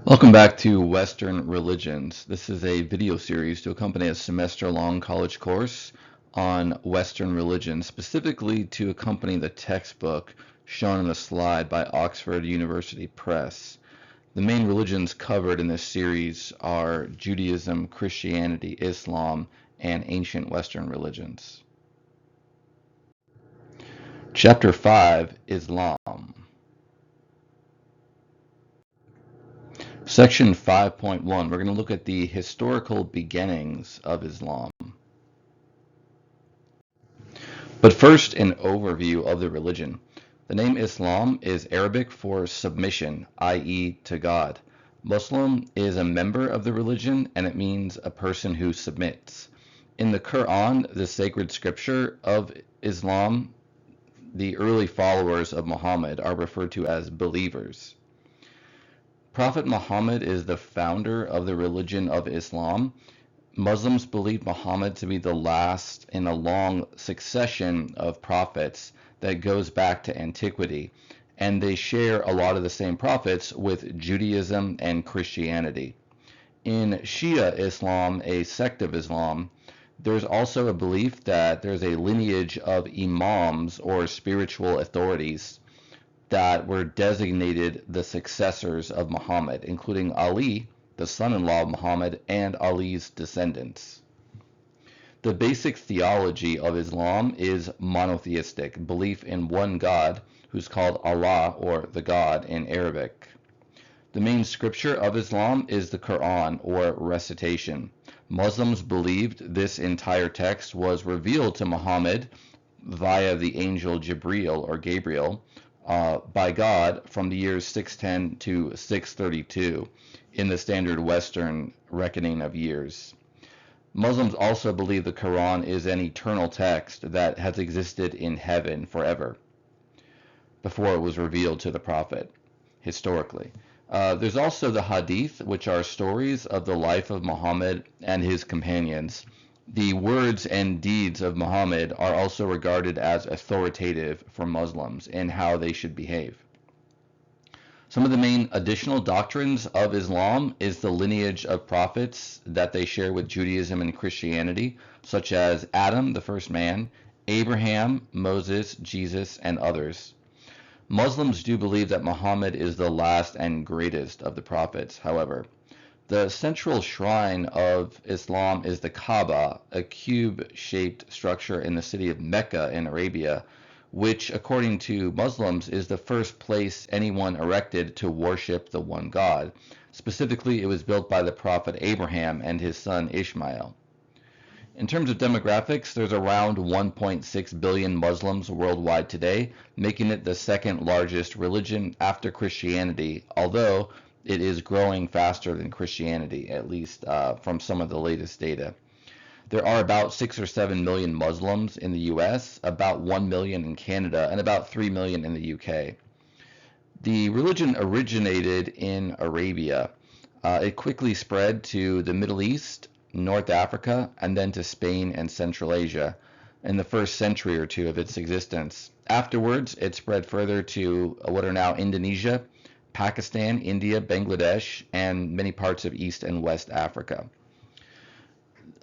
Welcome back to Western Religions. This is a video series to accompany a semester-long college course on Western religions, specifically to accompany the textbook shown on the slide by Oxford University Press. The main religions covered in this series are Judaism, Christianity, Islam, and ancient Western religions. Chapter 5, Islam. Section 5.1, we're going to look at the historical beginnings of Islam. But first, an overview of the religion. The name Islam is Arabic for submission, i.e., to God. Muslim is a member of the religion, and it means a person who submits. In the Quran, the sacred scripture of Islam, the early followers of Muhammad are referred to as believers. Prophet Muhammad is the founder of the religion of Islam. Muslims believe Muhammad to be the last in a long succession of prophets that goes back to antiquity, and they share a lot of the same prophets with Judaism and Christianity. In Shia Islam, a sect of Islam, there's also a belief that there's a lineage of imams or spiritual authorities that were designated the successors of Muhammad, including Ali, the son-in-law of Muhammad, and Ali's descendants. The basic theology of Islam is monotheistic, belief in one God, who's called Allah, or the God in Arabic. The main scripture of Islam is the Quran, or recitation. Muslims believed this entire text was revealed to Muhammad via the angel Jibril, or Gabriel, by God from the years 610 to 632 in the standard Western reckoning of years. Muslims also believe the Quran is an eternal text that has existed in heaven forever before it was revealed to the Prophet, historically. There's also the Hadith, which are stories of the life of Muhammad and his companions. The words and deeds of Muhammad are also regarded as authoritative for Muslims in how they should behave. Some of the main additional doctrines of Islam is the lineage of prophets that they share with Judaism and Christianity, such as Adam, the first man, Abraham, Moses, Jesus, and others. Muslims do believe that Muhammad is the last and greatest of the prophets, however. The central shrine of Islam is the Kaaba, a cube-shaped structure in the city of Mecca in Arabia, which, according to Muslims, is the first place anyone erected to worship the one God. Specifically, it was built by the prophet Abraham and his son Ishmael. In terms of demographics, there's around 1.6 billion Muslims worldwide today, making it the second largest religion after Christianity, although it is growing faster than Christianity, at least from some of the latest data. There are about 6 or 7 million Muslims in the US, about 1 million in Canada, and about 3 million in the UK. The religion originated in Arabia. It quickly spread to the Middle East, North Africa, and then to Spain and Central Asia in the first century or two of its existence. Afterwards, it spread further to what are now Indonesia, Pakistan, India, Bangladesh, and many parts of East and West Africa.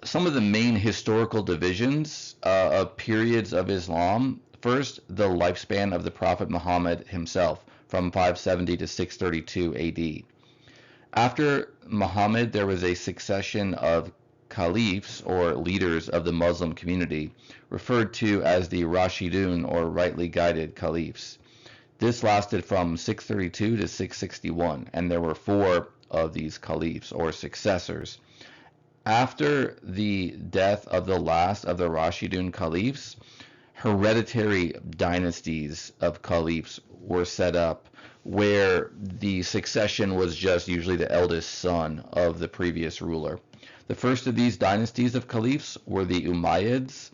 Some of the main historical divisions of periods of Islam. First, the lifespan of the Prophet Muhammad himself, from 570 to 632 AD. After Muhammad, there was a succession of caliphs, or leaders of the Muslim community, referred to as the Rashidun, or rightly guided caliphs. This lasted from 632 to 661, and there were 4 of these caliphs, or successors. After the death of the last of the Rashidun caliphs, hereditary dynasties of caliphs were set up where the succession was just usually the eldest son of the previous ruler. The first of these dynasties of caliphs were the Umayyads.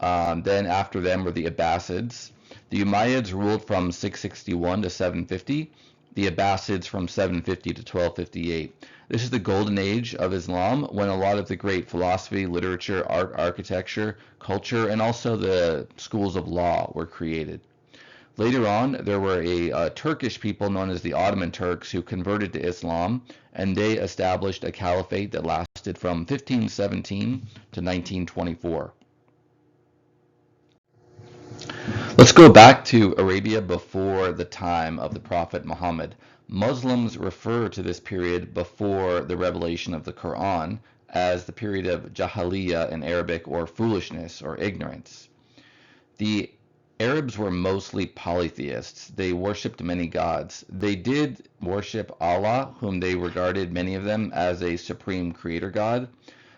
Then after them were the Abbasids. The Umayyads ruled from 661 to 750, the Abbasids from 750 to 1258. This is the golden age of Islam, when a lot of the great philosophy, literature, art, architecture, culture, and also the schools of law were created. Later on, there were a Turkish people known as the Ottoman Turks who converted to Islam, and they established a caliphate that lasted from 1517 to 1924. Let's go back to Arabia before the time of the Prophet Muhammad. Muslims refer to this period before the revelation of the Quran as the period of Jahiliyyah in Arabic, or foolishness or ignorance. The Arabs were mostly polytheists. They worshipped many gods. They did worship Allah, whom they regarded, many of them, as a supreme creator god,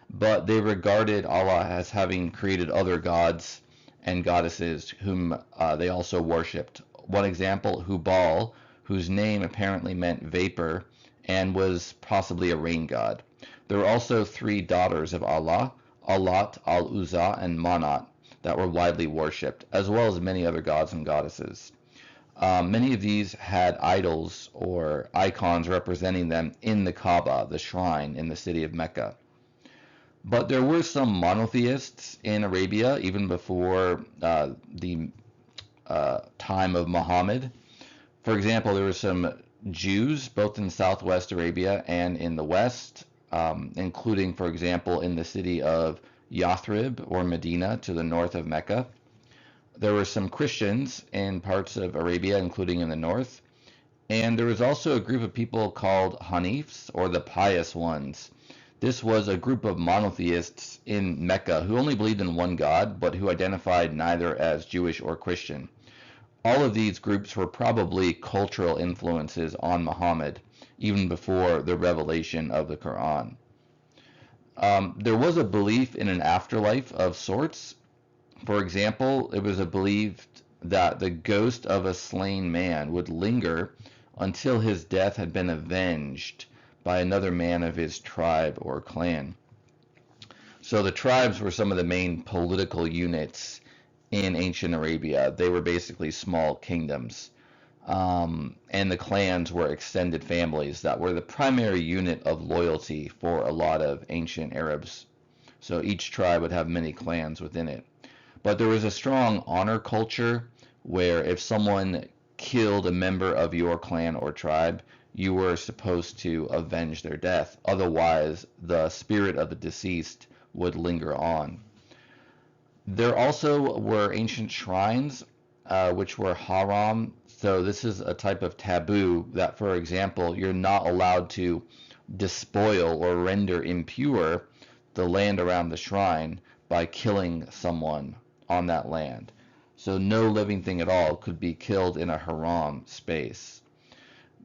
but they regarded Allah as having created other gods and goddesses whom they also worshipped. One example, Hubal, whose name apparently meant vapor and was possibly a rain god. There were also three daughters of Allah, Allat, Al-Uzza, and Manat, that were widely worshipped, as well as many other gods and goddesses. Many of these had idols or icons representing them in the Kaaba, the shrine in the city of Mecca. But there were some monotheists in Arabia even before the time of Muhammad. For example, there were some Jews both in southwest Arabia and in the west, including, for example, in the city of Yathrib or Medina to the north of Mecca. There were some Christians in parts of Arabia, including in the north. And there was also a group of people called Hanifs, or the pious ones. This was a group of monotheists in Mecca who only believed in one God, but who identified neither as Jewish or Christian. All of these groups were probably cultural influences on Muhammad, even before the revelation of the Quran. There was a belief in an afterlife of sorts. For example, it was believed that the ghost of a slain man would linger until his death had been avenged by another man of his tribe or clan. So the tribes were some of the main political units in ancient Arabia. They were basically small kingdoms. And the clans were extended families that were the primary unit of loyalty for a lot of ancient Arabs. So each tribe would have many clans within it. But there was a strong honor culture where if someone killed a member of your clan or tribe, you were supposed to avenge their death. Otherwise, the spirit of the deceased would linger on. There also were ancient shrines, which were haram. So this is a type of taboo that, for example, you're not allowed to despoil or render impure the land around the shrine by killing someone on that land. So no living thing at all could be killed in a haram space.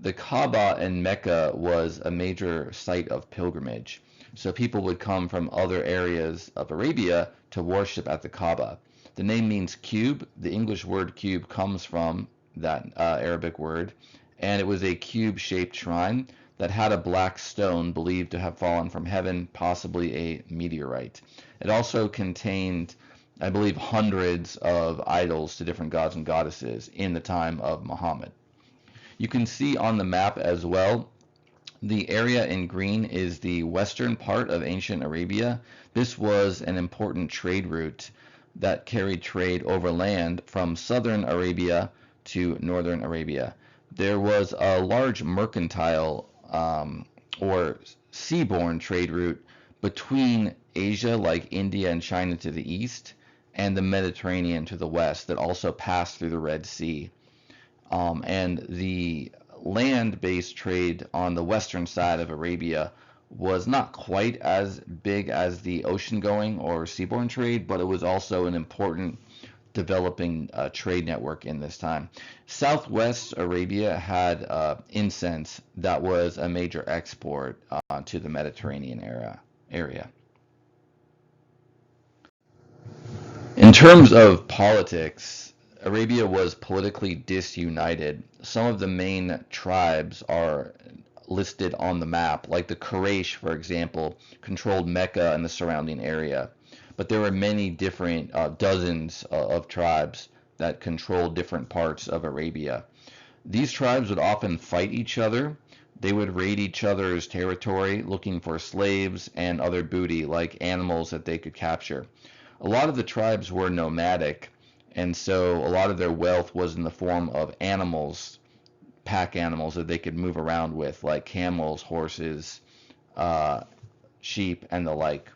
The Kaaba in Mecca was a major site of pilgrimage. So people would come from other areas of Arabia to worship at the Kaaba. The name means cube. The English word cube comes from that Arabic word, and it was a cube-shaped shrine that had a black stone believed to have fallen from heaven, possibly a meteorite. It also contained, I believe, hundreds of idols to different gods and goddesses in the time of Muhammad. You can see on the map as well, the area in green is the western part of ancient Arabia. This was an important trade route that carried trade overland from southern Arabia to northern Arabia. There was a large mercantile or seaborne trade route between Asia, like India and China to the east, and the Mediterranean to the west that also passed through the Red Sea. And the land-based trade on the western side of Arabia was not quite as big as the ocean-going or seaborne trade, but it was also an important developing trade network in this time. Southwest Arabia had incense that was a major export to the Mediterranean area. In terms of politics, Arabia was politically disunited. Some of the main tribes are listed on the map, like the Quraysh, for example, controlled Mecca and the surrounding area. But there were many different, dozens of tribes that controlled different parts of Arabia. These tribes would often fight each other. They would raid each other's territory, looking for slaves and other booty, like animals that they could capture. A lot of the tribes were nomadic, And so a lot of their wealth was in the form of animals, pack animals that they could move around with, like camels, horses, uh, sheep, and the like.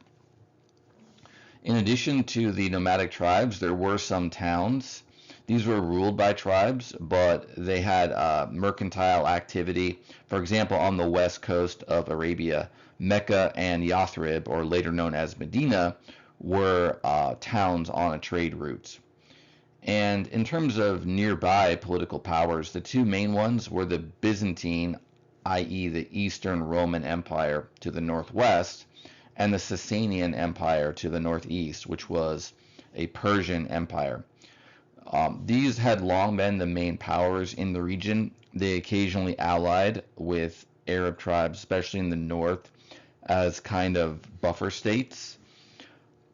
In addition to the nomadic tribes, there were some towns. These were ruled by tribes, but they had mercantile activity. For example, on the west coast of Arabia, Mecca and Yathrib, or later known as Medina, were towns on a trade route. And in terms of nearby political powers, the two main ones were the Byzantine, i.e., the Eastern Roman Empire to the northwest, and the Sasanian Empire to the northeast, which was a Persian empire. These had long been the main powers in the region. They occasionally allied with Arab tribes, especially in the north, as kind of buffer states.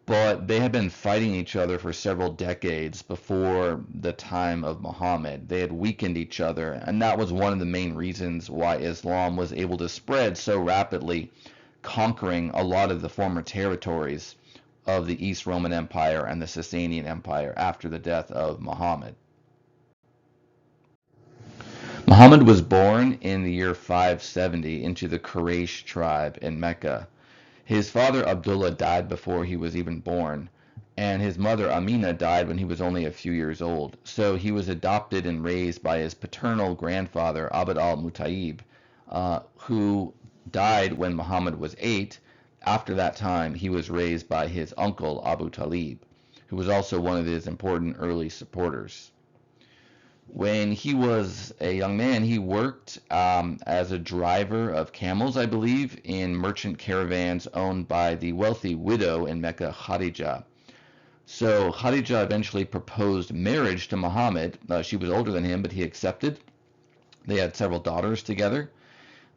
But they had been fighting each other for several decades before the time of Muhammad. They had weakened each other, and that was one of the main reasons why Islam was able to spread so rapidly, conquering a lot of the former territories of the East Roman Empire and the Sasanian Empire after the death of Muhammad. Muhammad was born in the year 570 into the Quraysh tribe in Mecca. His father Abdullah died before he was even born, and his mother Amina died when he was only a few years old. So he was adopted and raised by his paternal grandfather Abd al-Muttalib, who died when Muhammad was 8. After that time, he was raised by his uncle Abu Talib, who was also one of his important early supporters. When he was a young man, he worked as a driver of camels, I believe, in merchant caravans owned by the wealthy widow in Mecca, Khadija. So Khadija eventually proposed marriage to Muhammad. She was older than him, but he accepted. They had several daughters together.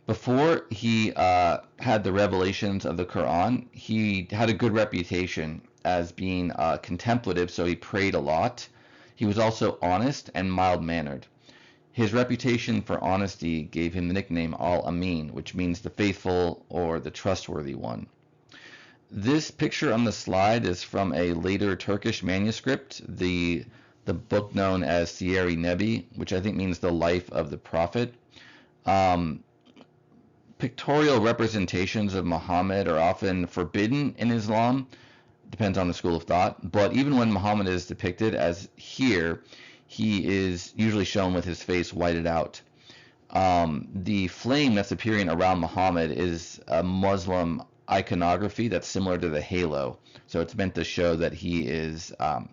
Before he had the revelations of the Quran, he had a good reputation as being contemplative, so he prayed a lot. He was also honest and mild-mannered. His reputation for honesty gave him the nickname Al-Amin, which means the faithful or the trustworthy one. This picture on the slide is from a later Turkish manuscript, the book known as Siyer-i Nebi, which I think means the life of the prophet. Pictorial representations of Muhammad are often forbidden in Islam, depends on the school of thought, but even when Muhammad is depicted, as here, he is usually shown with his face whited out. The flame that's appearing around Muhammad is a Muslim iconography that's similar to the halo, so it's meant to show that he is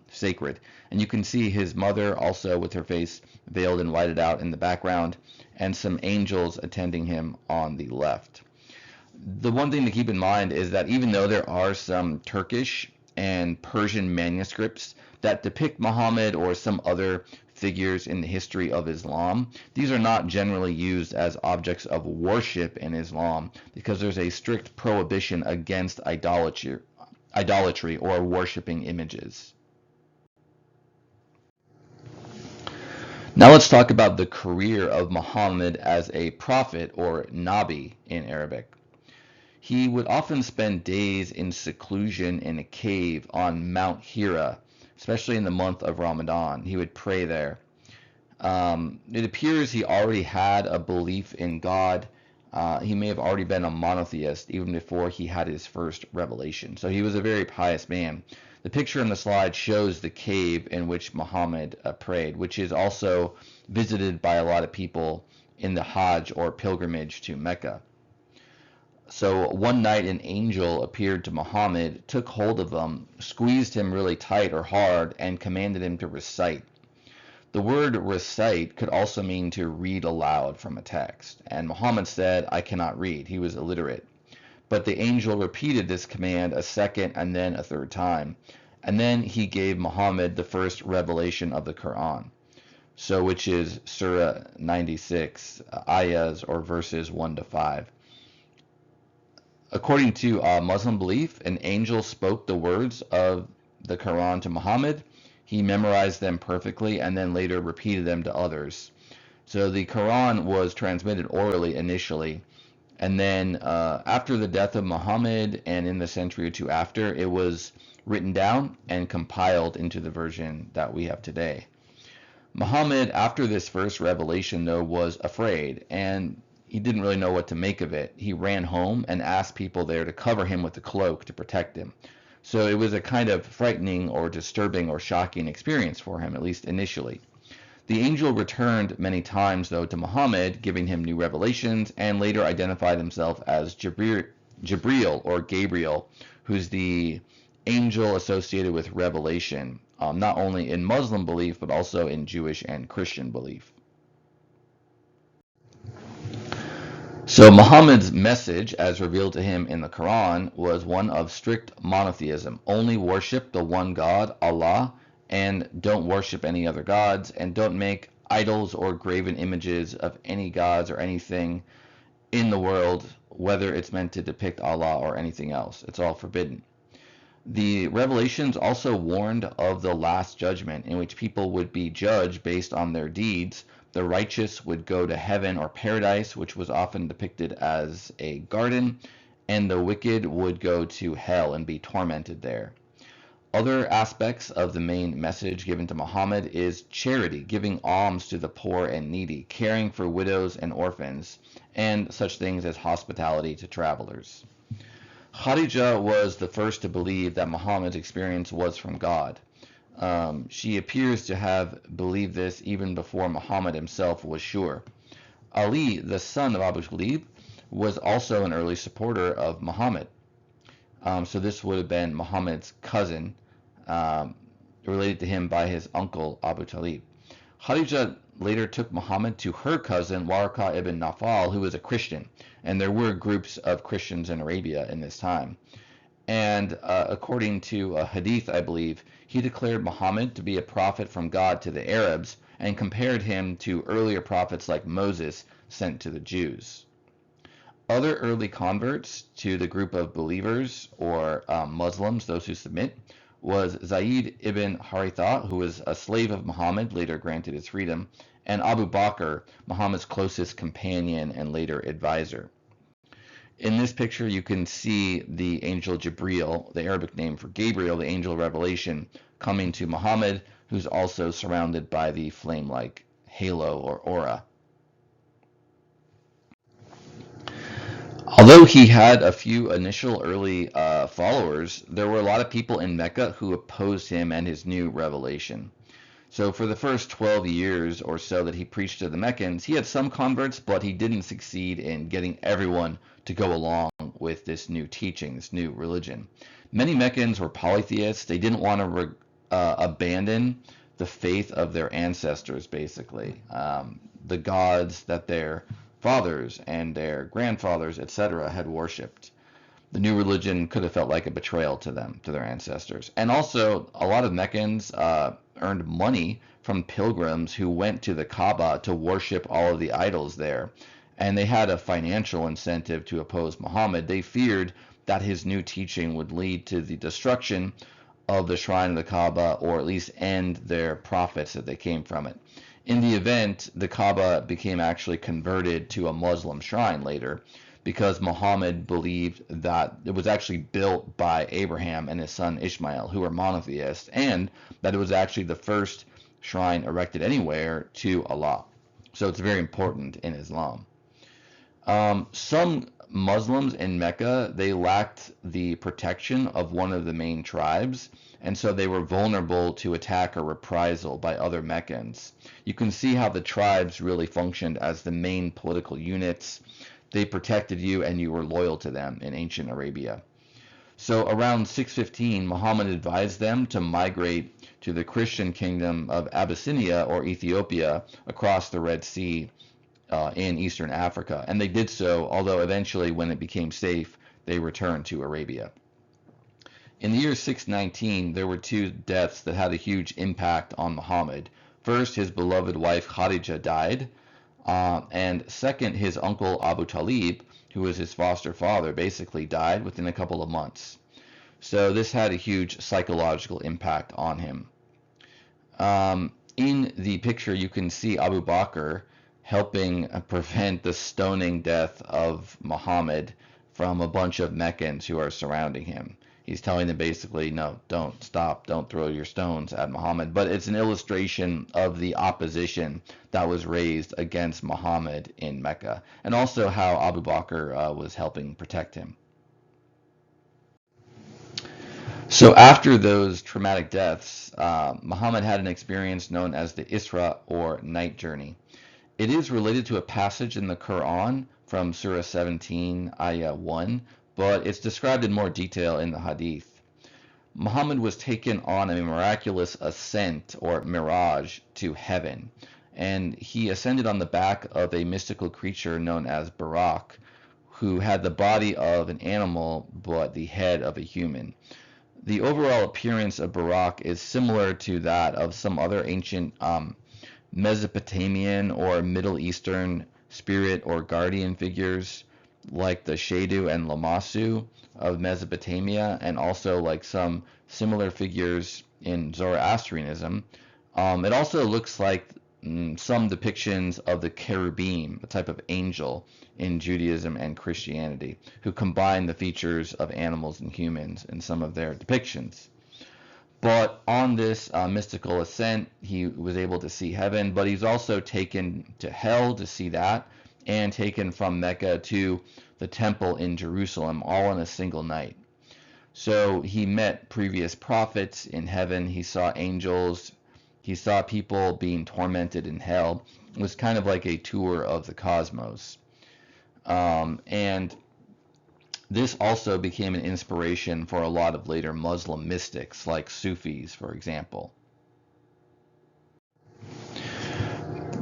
sacred. And you can see his mother also with her face veiled and whited out in the background, and some angels attending him on the left. The one thing to keep in mind is that even though there are some Turkish and Persian manuscripts that depict Muhammad or some other figures in the history of Islam, these are not generally used as objects of worship in Islam because there's a strict prohibition against idolatry or worshiping images. Now let's talk about the career of Muhammad as a prophet, or Nabi in Arabic. He would often spend days in seclusion in a cave on Mount Hira, especially in the month of Ramadan. He would pray there. It appears he already had a belief in God. He may have already been a monotheist even before he had his first revelation. So he was a very pious man. The picture on the slide shows the cave in which Muhammad prayed, which is also visited by a lot of people in the Hajj or pilgrimage to Mecca. So one night an angel appeared to Muhammad, took hold of him, squeezed him really tight or hard, and commanded him to recite. The word recite could also mean to read aloud from a text, and Muhammad said, "I cannot read." He was illiterate. But the angel repeated this command a second and then a third time, and then he gave Muhammad the first revelation of the Quran, so which is Surah 96, ayahs or verses 1 to 5. According to Muslim belief, an angel spoke the words of the Quran to Muhammad. He memorized them perfectly and then later repeated them to others. So the Quran was transmitted orally initially, And then after the death of Muhammad and in the century or two after, it was written down and compiled into the version that we have today. Muhammad, after this first revelation, though, was afraid, and he didn't really know what to make of it. He ran home and asked people there to cover him with a cloak to protect him. So it was a kind of frightening or disturbing or shocking experience for him, at least initially. The angel returned many times, though, to Muhammad, giving him new revelations, and later identified himself as Jibril or Gabriel, who's the angel associated with revelation, not only in Muslim belief, but also in Jewish and Christian belief. So Muhammad's message, as revealed to him in the Quran, was one of strict monotheism. Only worship the one God, Allah, and don't worship any other gods, and don't make idols or graven images of any gods or anything in the world, whether it's meant to depict Allah or anything else. It's all forbidden. The revelations also warned of the last judgment, in which people would be judged based on their deeds. The righteous would go to heaven or paradise, which was often depicted as a garden, and the wicked would go to hell and be tormented there. Other aspects of the main message given to Muhammad is charity, giving alms to the poor and needy, caring for widows and orphans, and such things as hospitality to travelers. Khadija was the first to believe that Muhammad's experience was from God. She appears to have believed this even before Muhammad himself was sure. Ali, the son of Abu Talib, was also an early supporter of Muhammad. So this would have been Muhammad's cousin, related to him by his uncle Abu Talib. Khadija later took Muhammad to her cousin Warqa ibn Nawfal, who was a Christian, and there were groups of Christians in Arabia in this time. And according to a hadith, I believe, he declared Muhammad to be a prophet from God to the Arabs and compared him to earlier prophets like Moses sent to the Jews. Other early converts to the group of believers or Muslims, those who submit, was Zayd ibn Haritha, who was a slave of Muhammad, later granted his freedom, and Abu Bakr, Muhammad's closest companion and later advisor. In this picture, you can see the angel Jibril, the Arabic name for Gabriel, the angel of revelation, coming to Muhammad, who's also surrounded by the flame-like halo or aura. Although he had a few initial early followers, there were a lot of people in Mecca who opposed him and his new revelation. So for the first 12 years or so that he preached to the Meccans, he had some converts, but he didn't succeed in getting everyone to go along with this new teaching, this new religion. Many Meccans were polytheists. They didn't want to abandon the faith of their ancestors, basically, the gods that their fathers and their grandfathers, etc., had worshipped. The new religion could have felt like a betrayal to them, to their ancestors. And also, a lot of Meccans earned money from pilgrims who went to the Kaaba to worship all of the idols there. And they had a financial incentive to oppose Muhammad. They feared that his new teaching would lead to the destruction of the shrine of the Kaaba, or at least end their profits that they came from it. In the event, the Kaaba became actually converted to a Muslim shrine later, because Muhammad believed that it was actually built by Abraham and his son Ishmael, who were monotheists, and that it was actually the first shrine erected anywhere to Allah. So it's very important in Islam. Some Muslims in Mecca, they lacked the protection of one of the main tribes, and so they were vulnerable to attack or reprisal by other Meccans. You can see how the tribes really functioned as the main political units. They protected you and you were loyal to them in ancient Arabia. So around 615, Muhammad advised them to migrate to the Christian kingdom of Abyssinia or Ethiopia across the Red Sea in Eastern Africa. And they did so, although eventually when it became safe, they returned to Arabia. In the year 619, there were two deaths that had a huge impact on Muhammad. First, his beloved wife Khadija died, and second, his uncle Abu Talib, who was his foster father, basically died within a couple of months. So this had a huge psychological impact on him. In the picture, you can see Abu Bakr, helping prevent the stoning death of Muhammad from a bunch of Meccans who are surrounding him. He's telling them basically, no, don't stop, don't throw your stones at Muhammad. But it's an illustration of the opposition that was raised against Muhammad in Mecca, and also how Abu Bakr was helping protect him. So after those traumatic deaths, Muhammad had an experience known as the Isra, or night journey. It is related to a passage in the Quran from Surah 17, Ayah 1, but it's described in more detail in the Hadith. Muhammad was taken on a miraculous ascent, or mirage, to heaven, and he ascended on the back of a mystical creature known as Barak, who had the body of an animal but the head of a human. The overall appearance of Barak is similar to that of some other ancient Mesopotamian or Middle Eastern spirit or guardian figures, like the Shaidu and Lamassu of Mesopotamia, and also like some similar figures in Zoroastrianism. It also looks like some depictions of the cherubim, a type of angel in Judaism and Christianity, who combine the features of animals and humans in some of their depictions. But on this mystical ascent, he was able to see heaven, but he's also taken to hell to see that, and taken from Mecca to the temple in Jerusalem, all in a single night. So he met previous prophets in heaven, he saw angels, he saw people being tormented in hell. It was kind of like a tour of the cosmos. And this also became an inspiration for a lot of later Muslim mystics, like Sufis, for example.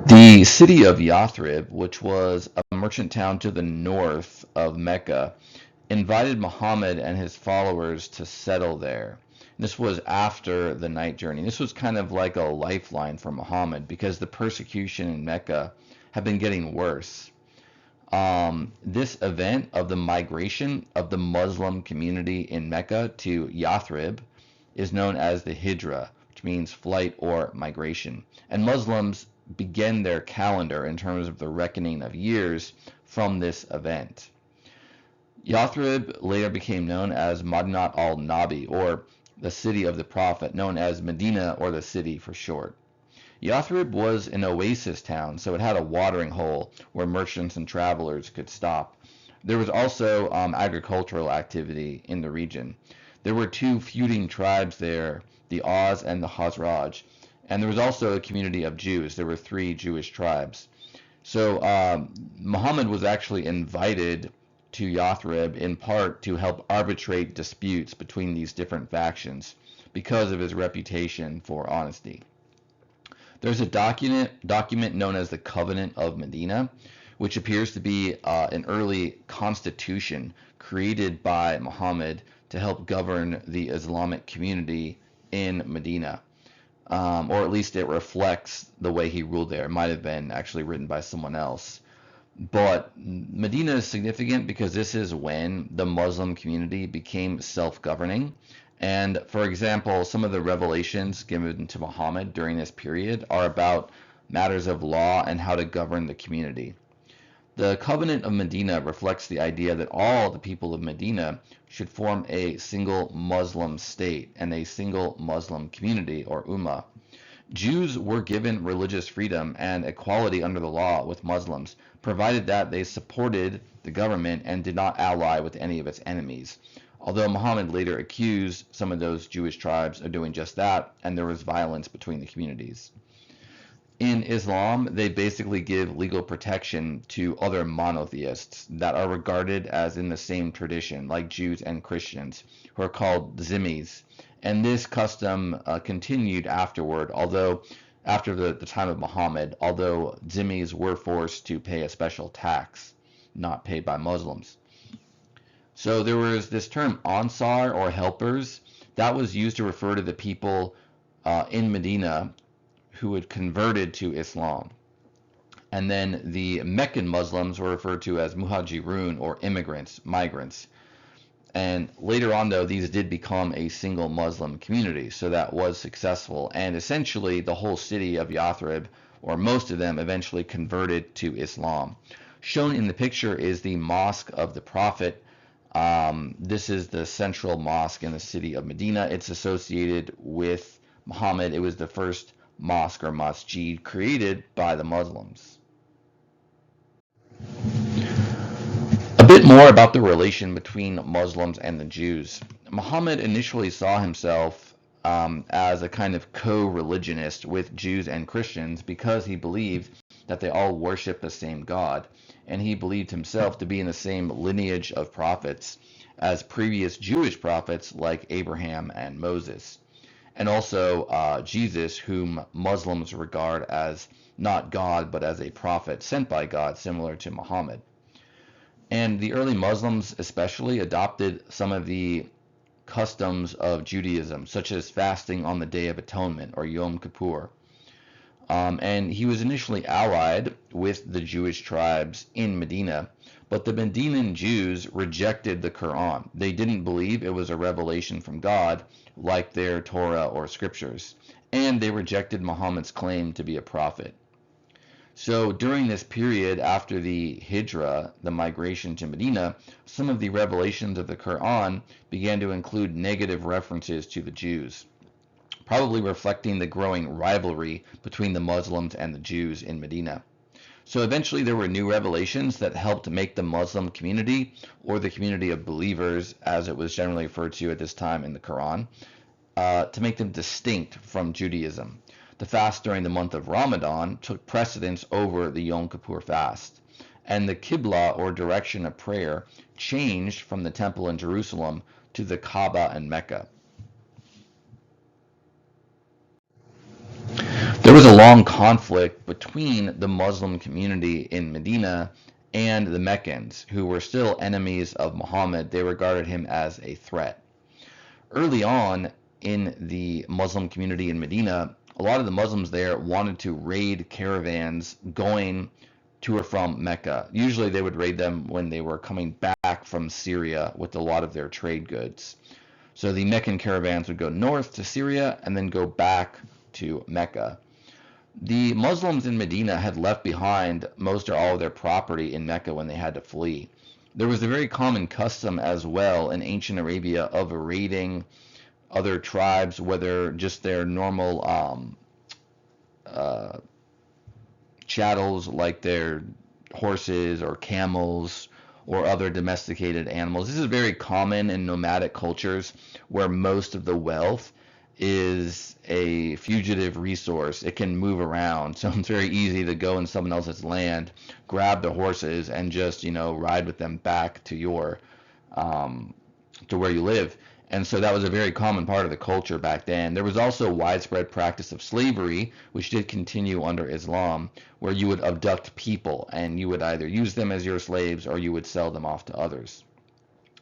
The city of Yathrib, which was a merchant town to the north of Mecca, invited Muhammad and his followers to settle there. This was after the night journey. This was kind of like a lifeline for Muhammad, because the persecution in Mecca had been getting worse. This event of the migration of the Muslim community in Mecca to Yathrib is known as the Hijra, which means flight or migration. And Muslims begin their calendar in terms of the reckoning of years from this event. Yathrib later became known as Madinat al-Nabi, or the city of the Prophet, known as Medina, or the city for short. Yathrib was an oasis town, so it had a watering hole where merchants and travelers could stop. There was also agricultural activity in the region. There were two feuding tribes there, the Aus and the Khazraj, and there was also a community of Jews. There were 3 Jewish tribes. So Muhammad was actually invited to Yathrib in part to help arbitrate disputes between these different factions because of his reputation for honesty. There's a document known as the Covenant of Medina, which appears to be an early constitution created by Muhammad to help govern the Islamic community in Medina. Or at least it reflects the way he ruled there. It might have been actually written by someone else. But Medina is significant because this is when the Muslim community became self-governing. And for example, some of the revelations given to Muhammad during this period are about matters of law and how to govern the community. The Covenant of Medina reflects the idea that all the people of Medina should form a single Muslim state and a single Muslim community, or ummah. Jews were given religious freedom and equality under the law with Muslims, provided that they supported the government and did not ally with any of its enemies. Although Muhammad later accused some of those Jewish tribes of doing just that, and there was violence between the communities. In Islam, they basically give legal protection to other monotheists that are regarded as in the same tradition, like Jews and Christians, who are called zimmis. And this custom continued afterward, although after the time of Muhammad, although zimmis were forced to pay a special tax, not paid by Muslims. So there was this term Ansar, or helpers, that was used to refer to the people in Medina who had converted to Islam. And then the Meccan Muslims were referred to as muhajirun, or immigrants, migrants. And later on, though, these did become a single Muslim community, so that was successful. And essentially, the whole city of Yathrib or most of them, eventually converted to Islam. Shown in the picture is the Mosque of the Prophet. This is the central mosque in the city of Medina. It's associated with Muhammad. It was the first mosque or masjid created by the Muslims. A bit more about the relation between Muslims and the Jews. Muhammad initially saw himself as a kind of co-religionist with Jews and Christians because he believed that they all worship the same God, and he believed himself to be in the same lineage of prophets as previous Jewish prophets like Abraham and Moses, and also Jesus, whom Muslims regard as not God but as a prophet sent by God, similar to Muhammad. And the early Muslims especially adopted some of the customs of Judaism, such as fasting on the Day of Atonement, or Yom Kippur. And he was initially allied with the Jewish tribes in Medina, but the Medinan Jews rejected the Quran. They didn't believe it was a revelation from God, like their Torah or scriptures, and they rejected Muhammad's claim to be a prophet. So during this period after the Hijra, the migration to Medina, some of the revelations of the Quran began to include negative references to the Jews, probably reflecting the growing rivalry between the Muslims and the Jews in Medina. So eventually there were new revelations that helped make the Muslim community, or the community of believers as it was generally referred to at this time in the Quran, to make them distinct from Judaism. The fast during the month of Ramadan took precedence over the Yom Kippur fast, and the Qibla, or direction of prayer, changed from the temple in Jerusalem to the Kaaba in Mecca. There was a long conflict between the Muslim community in Medina and the Meccans, who were still enemies of Muhammad. They regarded him as a threat. Early on in the Muslim community in Medina, a lot of the Muslims there wanted to raid caravans going to or from Mecca. Usually they would raid them when they were coming back from Syria with a lot of their trade goods. So the Meccan caravans would go north to Syria and then go back to Mecca. The Muslims in Medina had left behind most or all of their property in Mecca when they had to flee. There was a very common custom as well in ancient Arabia of raiding other tribes, whether just their normal chattels like their horses or camels or other domesticated animals. This is very common in nomadic cultures where most of the wealth is a fugitive resource. It can move around, so it's very easy to go in someone else's land, grab the horses, and just ride with them back to your to where you live. And so that was a very common part of the culture back then. There was also widespread practice of slavery, which did continue under Islam, where you would abduct people and you would either use them as your slaves or you would sell them off to others.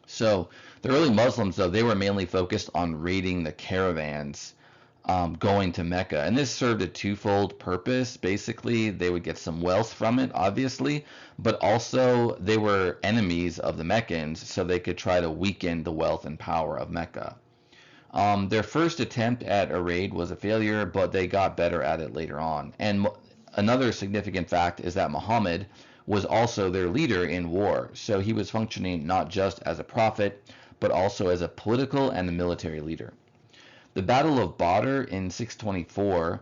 So the early Muslims, though, they were mainly focused on raiding the caravans going to Mecca. And this served a twofold purpose. Basically, they would get some wealth from it, obviously, but also they were enemies of the Meccans, so they could try to weaken the wealth and power of Mecca. Their first attempt at a raid was a failure, but they got better at it later on. And another significant fact is that Muhammad was also their leader in war, so he was functioning not just as a prophet, but also as a political and a military leader. The Battle of Badr in 624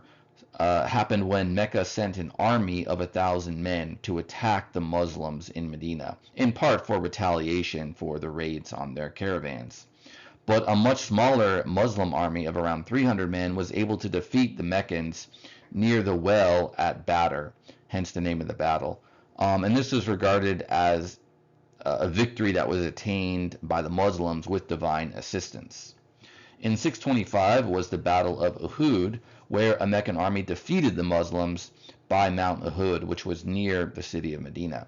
happened when Mecca sent an army of 1,000 men to attack the Muslims in Medina, in part for retaliation for the raids on their caravans. But a much smaller Muslim army of around 300 men was able to defeat the Meccans near the well at Badr, hence the name of the battle. And this was regarded as a victory that was attained by the Muslims with divine assistance. In 625 was the Battle of Uhud, where a Meccan army defeated the Muslims by Mount Uhud, which was near the city of Medina.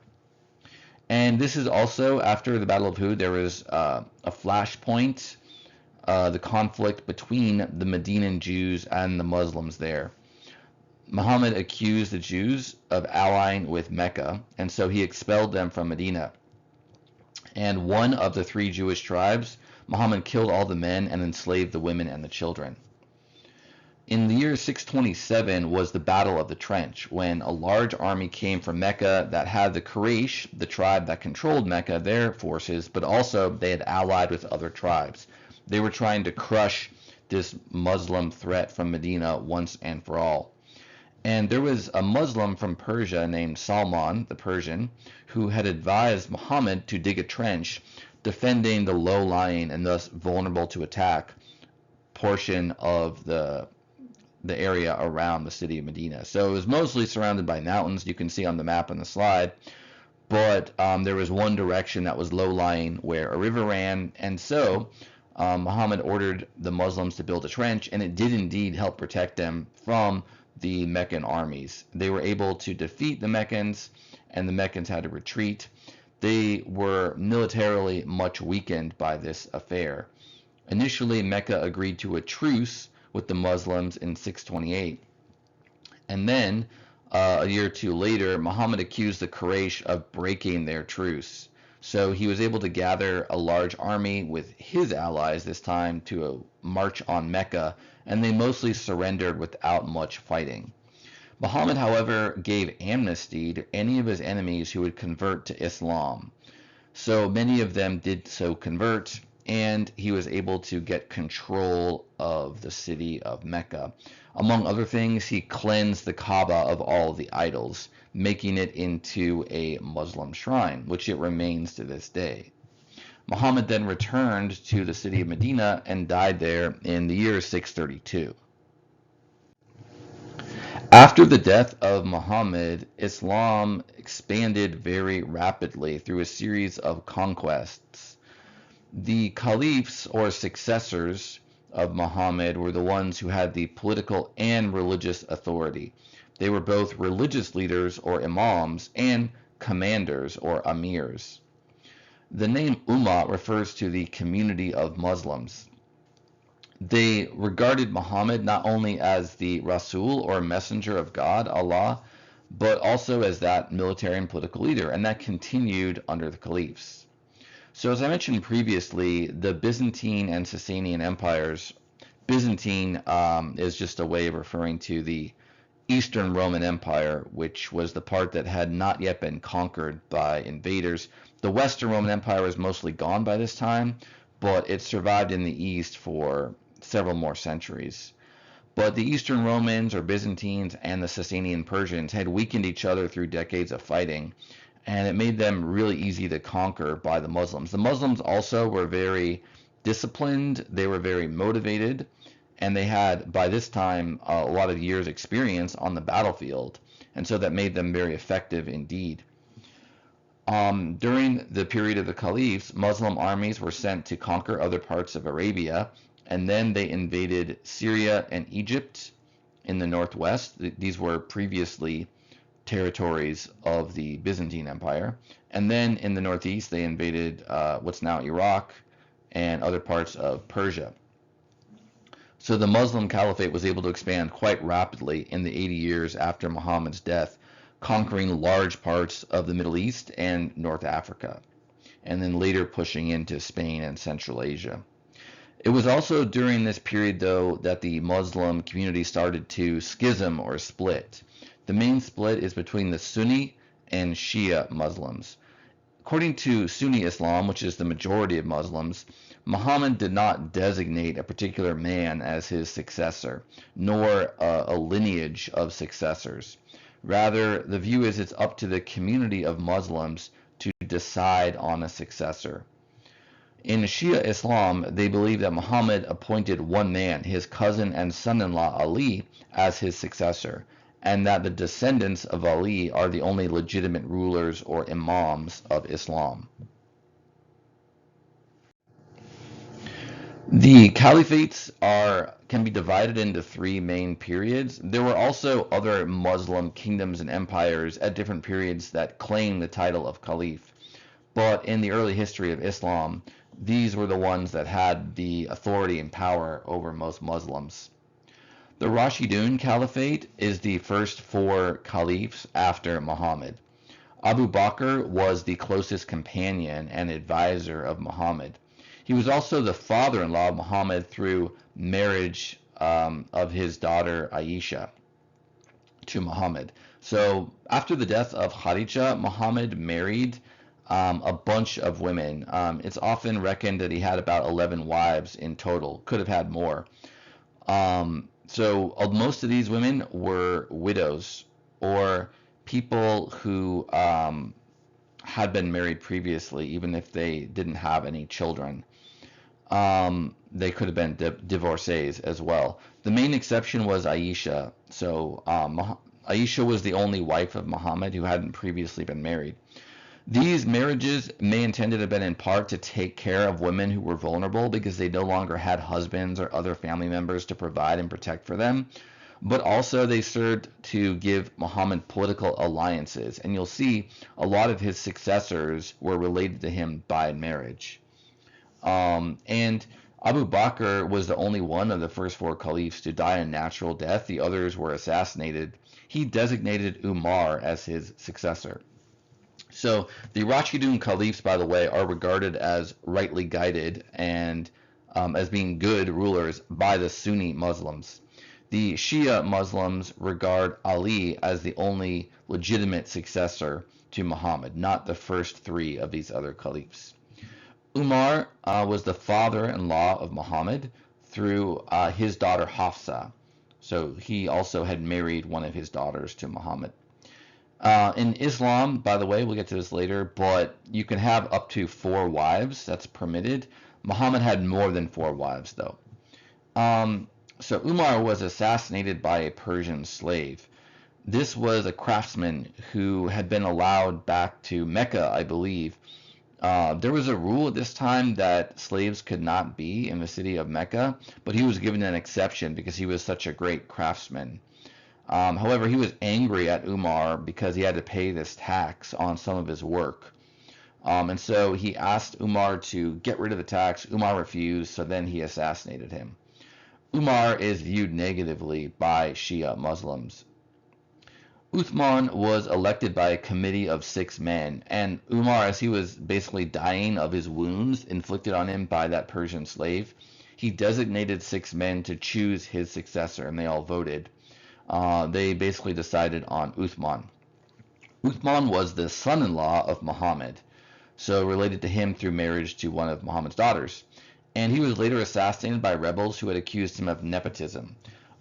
And this is also, after the Battle of Uhud, there was a flashpoint, the conflict between the Medinan Jews and the Muslims there. Muhammad accused the Jews of allying with Mecca, and so he expelled them from Medina. And one of the 3 Jewish tribes, Muhammad killed all the men and enslaved the women and the children. In the year 627 was the Battle of the Trench, when a large army came from Mecca that had the Quraysh, the tribe that controlled Mecca, their forces, but also they had allied with other tribes. They were trying to crush this Muslim threat from Medina once and for all. And there was a Muslim from Persia named Salman, the Persian, who had advised Muhammad to dig a trench, defending the low-lying and thus vulnerable to attack portion of the area around the city of Medina. So it was mostly surrounded by mountains, you can see on the map on the slide, but there was one direction that was low-lying where a river ran, and so Muhammad ordered the Muslims to build a trench, and it did indeed help protect them from the Meccan armies. They were able to defeat the Meccans, and the Meccans had to retreat. They were militarily much weakened by this affair. Initially, Mecca agreed to a truce with the Muslims in 628. And then, a year or two later, Muhammad accused the Quraysh of breaking their truce. So he was able to gather a large army with his allies this time to march on Mecca, and they mostly surrendered without much fighting. Muhammad, however, gave amnesty to any of his enemies who would convert to Islam. So many of them did so convert, and he was able to get control of the city of Mecca. Among other things, he cleansed the Kaaba of all the idols, making it into a Muslim shrine, which it remains to this day. Muhammad then returned to the city of Medina and died there in the year 632. After the death of Muhammad, Islam expanded very rapidly through a series of conquests. The caliphs, or successors of Muhammad, were the ones who had the political and religious authority. They were both religious leaders, or imams, and commanders, or amirs. The name Ummah refers to the community of Muslims. They regarded Muhammad not only as the Rasul, or messenger of God, Allah, but also as that military and political leader, and that continued under the caliphs. So as I mentioned previously, the Byzantine and Sasanian empires, Byzantine is just a way of referring to the Eastern Roman Empire, which was the part that had not yet been conquered by invaders. The Western Roman Empire was mostly gone by this time, but it survived in the East for several more centuries. But the Eastern Romans, or Byzantines, and the Sasanian Persians had weakened each other through decades of fighting, and it made them really easy to conquer by the Muslims. The Muslims also were very disciplined, they were very motivated, and they had, by this time, a lot of years' experience on the battlefield, and so that made them very effective indeed. During the period of the caliphs, Muslim armies were sent to conquer other parts of Arabia, and then they invaded Syria and Egypt in the northwest. These were previously territories of the Byzantine Empire. And then in the northeast, they invaded what's now Iraq and other parts of Persia. So the Muslim Caliphate was able to expand quite rapidly in the 80 years after Muhammad's death, conquering large parts of the Middle East and North Africa, and then later pushing into Spain and Central Asia. It was also during this period, though, that the Muslim community started to schism or split. The main split is between the Sunni and Shia Muslims. According to Sunni Islam, which is the majority of Muslims, Muhammad did not designate a particular man as his successor, nor a lineage of successors. Rather, the view is it's up to the community of Muslims to decide on a successor. In Shia Islam, they believe that Muhammad appointed one man, his cousin and son-in-law Ali, as his successor, and that the descendants of Ali are the only legitimate rulers or imams of Islam. The caliphates can be divided into three main periods. There were also other Muslim kingdoms and empires at different periods that claimed the title of caliph. But in the early history of Islam, these were the ones that had the authority and power over most Muslims. The Rashidun Caliphate is the first four caliphs after Muhammad. Abu Bakr was the closest companion and advisor of Muhammad. He was also the father-in-law of Muhammad through marriage of his daughter Aisha to Muhammad. So after the death of Khadija, Muhammad married a bunch of women. It's often reckoned that he had about 11 wives in total. Could have had more. So most of these women were widows or people who had been married previously, even if they didn't have any children. They could have been divorcees as well. The main exception was Aisha. So Aisha was the only wife of Muhammad who hadn't previously been married. These marriages may intended have been in part to take care of women who were vulnerable because they no longer had husbands or other family members to provide and protect for them, but also they served to give Muhammad political alliances, and you'll see a lot of his successors were related to him by marriage. And Abu Bakr was the only one of the first four caliphs to die a natural death. The others were assassinated. He designated Umar as his successor. So the Rashidun caliphs, by the way, are regarded as rightly guided and as being good rulers by the Sunni Muslims. The Shia Muslims regard Ali as the only legitimate successor to Muhammad, not the first three of these other caliphs. Umar was the father-in-law of Muhammad through his daughter Hafsa. So he also had married one of his daughters to Muhammad. In Islam, by the way, we'll get to this later, but you can have up to 4 wives. That's permitted. Muhammad had more than 4 wives, though. So Umar was assassinated by a Persian slave. This was a craftsman who had been allowed back to Mecca, I believe. There was a rule at this time that slaves could not be in the city of Mecca, but he was given an exception because he was such a great craftsman. However, he was angry at Umar because he had to pay this tax on some of his work. And so he asked Umar to get rid of the tax. Umar refused, so then he assassinated him. Umar is viewed negatively by Shia Muslims. Uthman was elected by a committee of 6 men, and Umar, as he was basically dying of his wounds inflicted on him by that Persian slave, he designated 6 men to choose his successor, and they all voted. They basically decided on Uthman. Uthman was the son-in-law of Muhammad, so related to him through marriage to one of Muhammad's daughters, and he was later assassinated by rebels who had accused him of nepotism.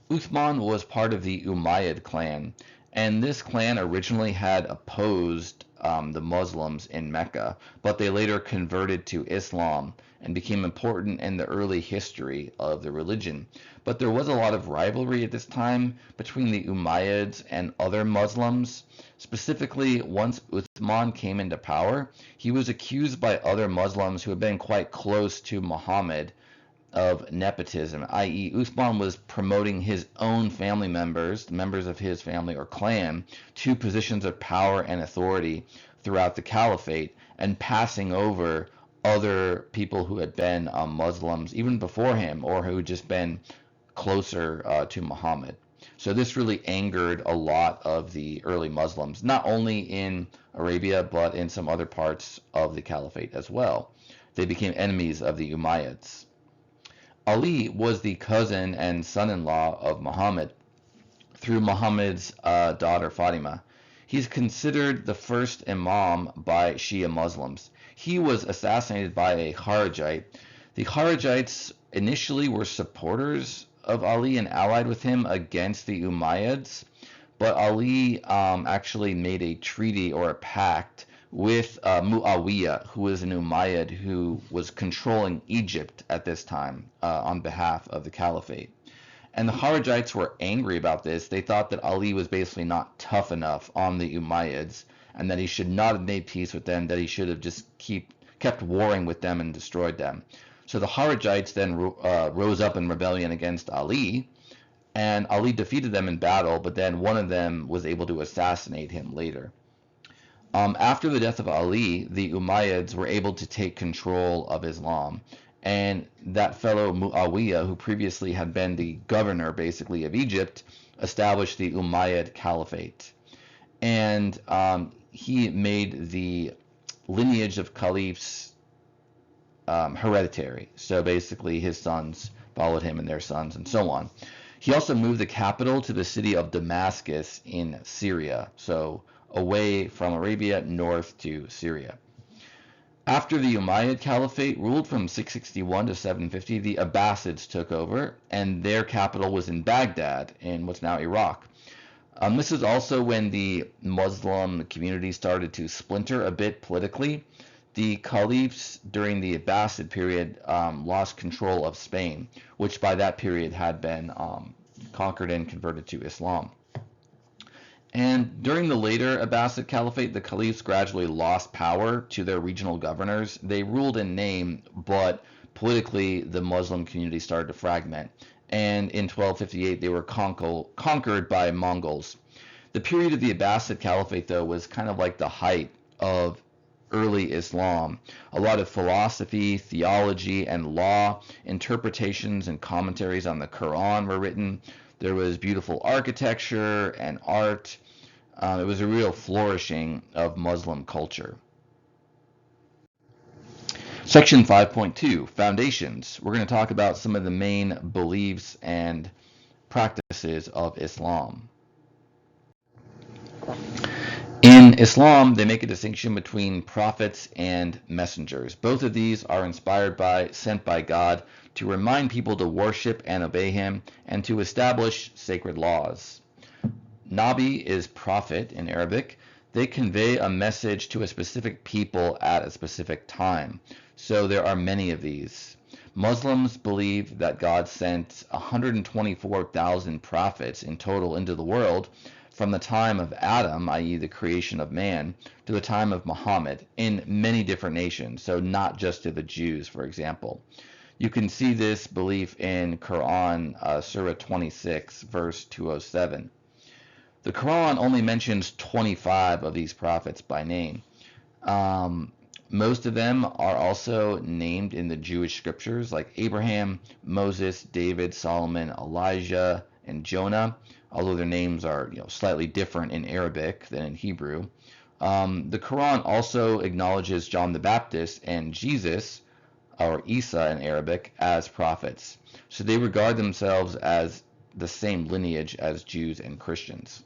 Uthman was part of the Umayyad clan, and this clan originally had opposed the Muslims in Mecca, but they later converted to Islam and became important in the early history of the religion. But there was a lot of rivalry at this time between the Umayyads and other Muslims. Specifically, once Uthman came into power, he was accused by other Muslims who had been quite close to Muhammad of nepotism, i.e. Uthman was promoting his own family members, members of his family or clan, to positions of power and authority throughout the caliphate and passing over other people who had been Muslims even before him or who had just been closer to Muhammad. So this really angered a lot of the early Muslims, not only in Arabia but in some other parts of the caliphate as well. They became enemies of the Umayyads. Ali was the cousin and son-in-law of Muhammad through Muhammad's daughter Fatima. He's considered the first imam by Shia Muslims. He was assassinated by a Kharijite. The Kharijites initially were supporters of Ali and allied with him against the Umayyads, but Ali actually made a treaty or a pact with Muawiyah, who was an Umayyad who was controlling Egypt at this time on behalf of the caliphate. And the Kharijites were angry about this. They thought that Ali was basically not tough enough on the Umayyads and that he should not have made peace with them, that he should have just kept warring with them and destroyed them. So the Kharijites then rose up in rebellion against Ali, and Ali defeated them in battle, but then one of them was able to assassinate him later. After the death of Ali, the Umayyads were able to take control of Islam, and that fellow Muawiyah, who previously had been the governor basically of Egypt, established the Umayyad Caliphate. And he made the lineage of caliphs hereditary. So basically his sons followed him and their sons, and so on. He also moved the capital to the city of Damascus in Syria, so away from Arabia, north to Syria. After the Umayyad Caliphate ruled from 661 to 750, the Abbasids took over, and their capital was in Baghdad, in what's now Iraq. This is also when the Muslim community started to splinter a bit politically. The caliphs during the Abbasid period lost control of Spain, which by that period had been conquered and converted to Islam. And during the later Abbasid Caliphate, the caliphs gradually lost power to their regional governors. They ruled in name, but politically the Muslim community started to fragment. And in 1258 they were conquered by Mongols. The period of the Abbasid Caliphate, though, was kind of like the height of early Islam. A lot of philosophy, theology, and law, interpretations and commentaries on the Quran were written. There was beautiful architecture and art. It was a real flourishing of Muslim culture. Section 5.2, Foundations. We're going to talk about some of the main beliefs and practices of Islam. In Islam, they make a distinction between prophets and messengers. Both of these are inspired by, sent by God to remind people to worship and obey him and to establish sacred laws. Nabi is prophet in Arabic. They convey a message to a specific people at a specific time. So there are many of these. Muslims believe that God sent 124,000 prophets in total into the world from the time of Adam, i.e. the creation of man, to the time of Muhammad in many different nations, so not just to the Jews, for example. You can see this belief in Quran, Surah 26, verse 207. The Quran only mentions 25 of these prophets by name. Most of them are also named in the Jewish scriptures, like Abraham, Moses, David, Solomon, Elijah, and Jonah, although their names are slightly different in Arabic than in Hebrew. The Quran also acknowledges John the Baptist and Jesus, or Isa in Arabic, as prophets. So they regard themselves as the same lineage as Jews and Christians.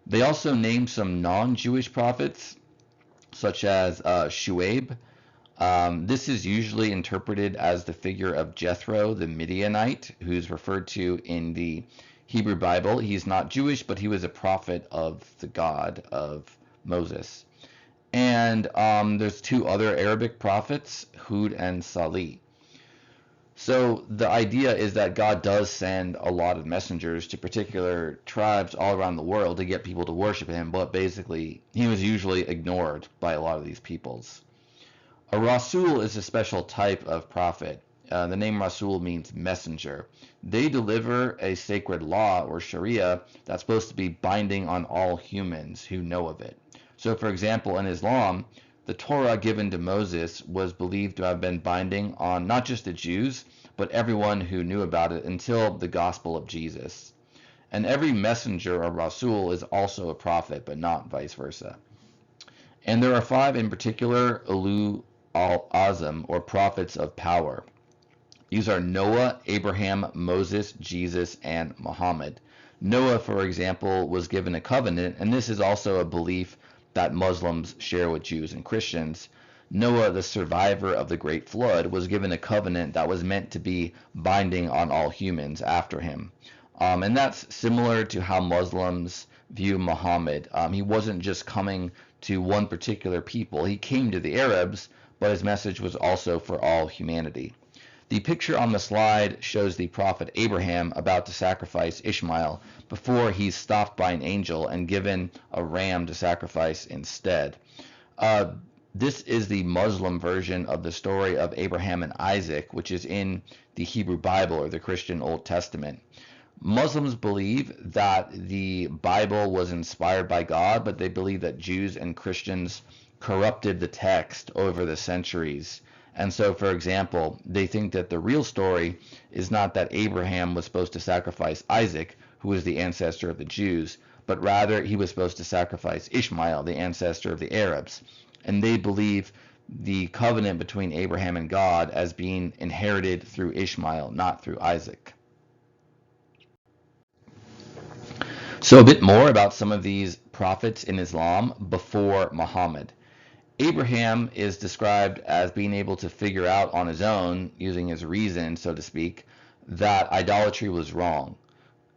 They also name some non-Jewish prophets, such as Shuaib. This is usually interpreted as the figure of Jethro, the Midianite, who's referred to in the Hebrew Bible. He's not Jewish, but he was a prophet of the God of Moses. And there's two other Arabic prophets, Hud and Salih. So the idea is that God does send a lot of messengers to particular tribes all around the world to get people to worship him, but basically he was usually ignored by a lot of these peoples. A Rasul is a special type of prophet. The name Rasul means messenger. They deliver a sacred law or Sharia that's supposed to be binding on all humans who know of it. So for example, in Islam, the Torah given to Moses was believed to have been binding on not just the Jews, but everyone who knew about it until the gospel of Jesus. And every messenger or Rasul is also a prophet, but not vice versa. And there are 5 in particular, Ulu al-Azam, or prophets of power. These are Noah, Abraham, Moses, Jesus, and Muhammad. Noah, for example, was given a covenant, and this is also a belief that Muslims share with Jews and Christians. Noah, the survivor of the Great Flood, was given a covenant that was meant to be binding on all humans after him. And that's similar to how Muslims view Muhammad. He wasn't just coming to one particular people. He came to the Arabs, but his message was also for all humanity. The picture on the slide shows the prophet Abraham about to sacrifice Ishmael before he's stopped by an angel and given a ram to sacrifice instead. This is the Muslim version of the story of Abraham and Isaac, which is in the Hebrew Bible or the Christian Old Testament. Muslims believe that the Bible was inspired by God, but they believe that Jews and Christians corrupted the text over the centuries. And so, for example, they think that the real story is not that Abraham was supposed to sacrifice Isaac, who was the ancestor of the Jews, but rather he was supposed to sacrifice Ishmael, the ancestor of the Arabs. And they believe the covenant between Abraham and God as being inherited through Ishmael, not through Isaac. So a bit more about some of these prophets in Islam before Muhammad. Abraham is described as being able to figure out on his own, using his reason, so to speak, that idolatry was wrong.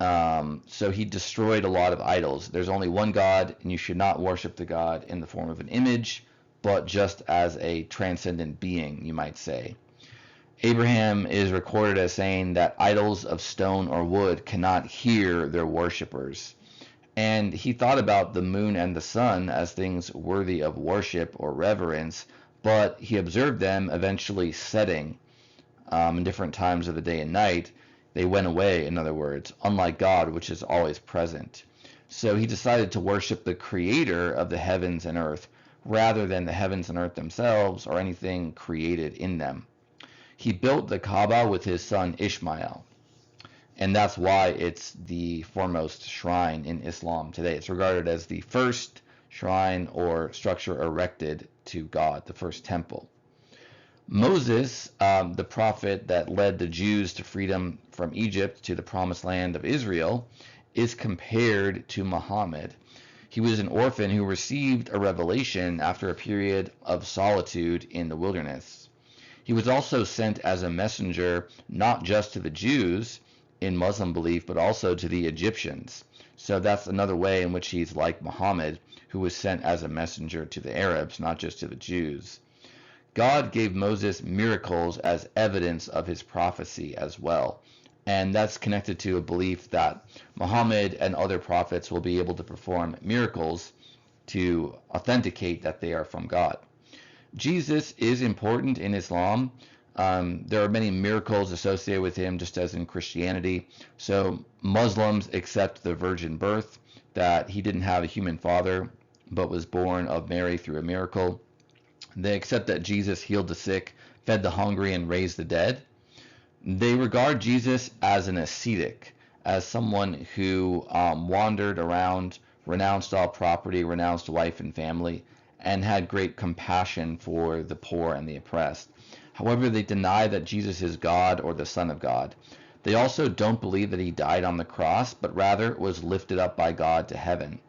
So he destroyed a lot of idols. There's only one God, and you should not worship the God in the form of an image, but just as a transcendent being, you might say. Abraham is recorded as saying that idols of stone or wood cannot hear their worshippers. And he thought about the moon and the sun as things worthy of worship or reverence, but he observed them eventually setting in different times of the day and night. They went away, in other words, unlike God, which is always present. So he decided to worship the creator of the heavens and earth rather than the heavens and earth themselves or anything created in them. He built the Kaaba with his son Ishmael. And that's why it's the foremost shrine in Islam today. It's regarded as the first shrine or structure erected to God, the first temple. Moses, the prophet that led the Jews to freedom from Egypt to the promised land of Israel, is compared to Muhammad. He was an orphan who received a revelation after a period of solitude in the wilderness. He was also sent as a messenger not just to the Jews in Muslim belief, but also to the Egyptians. So that's another way in which he's like Muhammad, who was sent as a messenger to the Arabs, not just to the Jews. God gave Moses miracles as evidence of his prophecy as well. And that's connected to a belief that Muhammad and other prophets will be able to perform miracles to authenticate that they are from God. Jesus is important in Islam. There are many miracles associated with him, just as in Christianity. So Muslims accept the virgin birth, that he didn't have a human father, but was born of Mary through a miracle. They accept that Jesus healed the sick, fed the hungry, and raised the dead. They regard Jesus as an ascetic, as someone who wandered around, renounced all property, renounced wife and family, and had great compassion for the poor and the oppressed. However, they deny that Jesus is God or the Son of God. They also don't believe that he died on the cross, but rather was lifted up by God to heaven.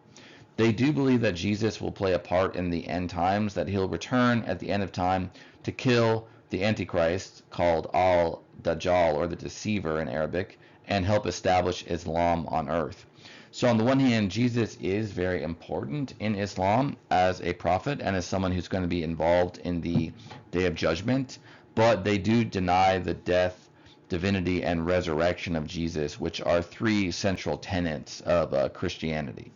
They do believe that Jesus will play a part in the end times, that he'll return at the end of time to kill the Antichrist, called Al-Dajjal, or the deceiver in Arabic, and help establish Islam on earth. So on the one hand, Jesus is very important in Islam as a prophet and as someone who's going to be involved in the Day of Judgment, but they do deny the death, divinity, and resurrection of Jesus, which are three central tenets of Christianity.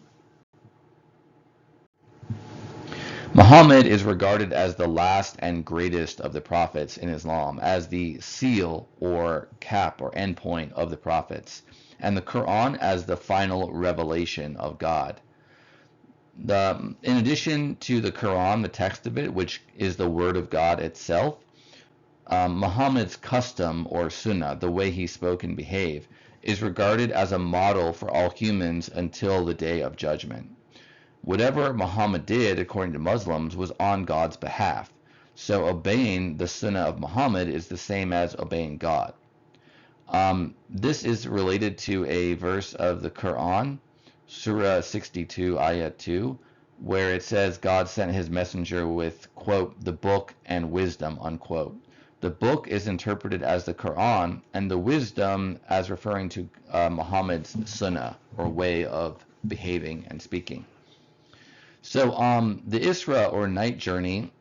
Muhammad is regarded as the last and greatest of the prophets in Islam, as the seal or cap or endpoint of the prophets, and the Quran as the final revelation of God. In addition to the Quran, the text of it, which is the word of God itself, Muhammad's custom or sunnah, the way he spoke and behaved, is regarded as a model for all humans until the day of judgment. Whatever Muhammad did, according to Muslims, was on God's behalf. So obeying the sunnah of Muhammad is the same as obeying God. This is related to a verse of the Quran, Surah 62, Ayat 2, where it says God sent his messenger with, quote, the book and wisdom, unquote. The book is interpreted as the Quran, and the wisdom as referring to Muhammad's sunnah, or way of behaving and speaking. So the Isra or night journey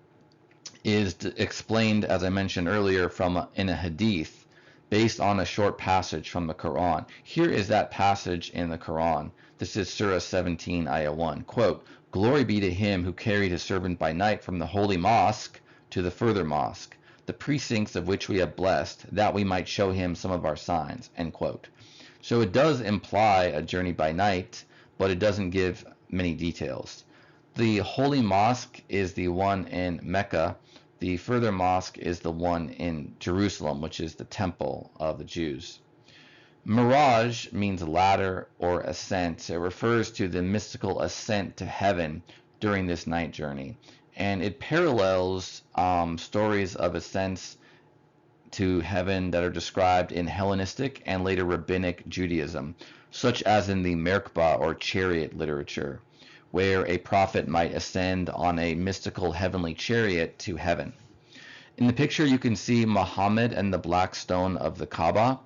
is explained, as I mentioned earlier, in a hadith based on a short passage from the Quran. Here is that passage in the Quran. This is Surah 17, Ayah 1. Quote, "Glory be to him who carried his servant by night from the holy mosque to the further mosque, the precincts of which we have blessed, that we might show him some of our signs." End quote. So it does imply a journey by night, but it doesn't give many details. The holy mosque is the one in Mecca. The further mosque is the one in Jerusalem, which is the temple of the Jews. Miraj means ladder or ascent. It refers to the mystical ascent to heaven during this night journey. and it parallels stories of ascents to heaven that are described in Hellenistic and later Rabbinic Judaism, such as in the Merkbah or chariot literature, where a prophet might ascend on a mystical heavenly chariot to heaven. In the picture, you can see Muhammad and the black stone of the Kaaba.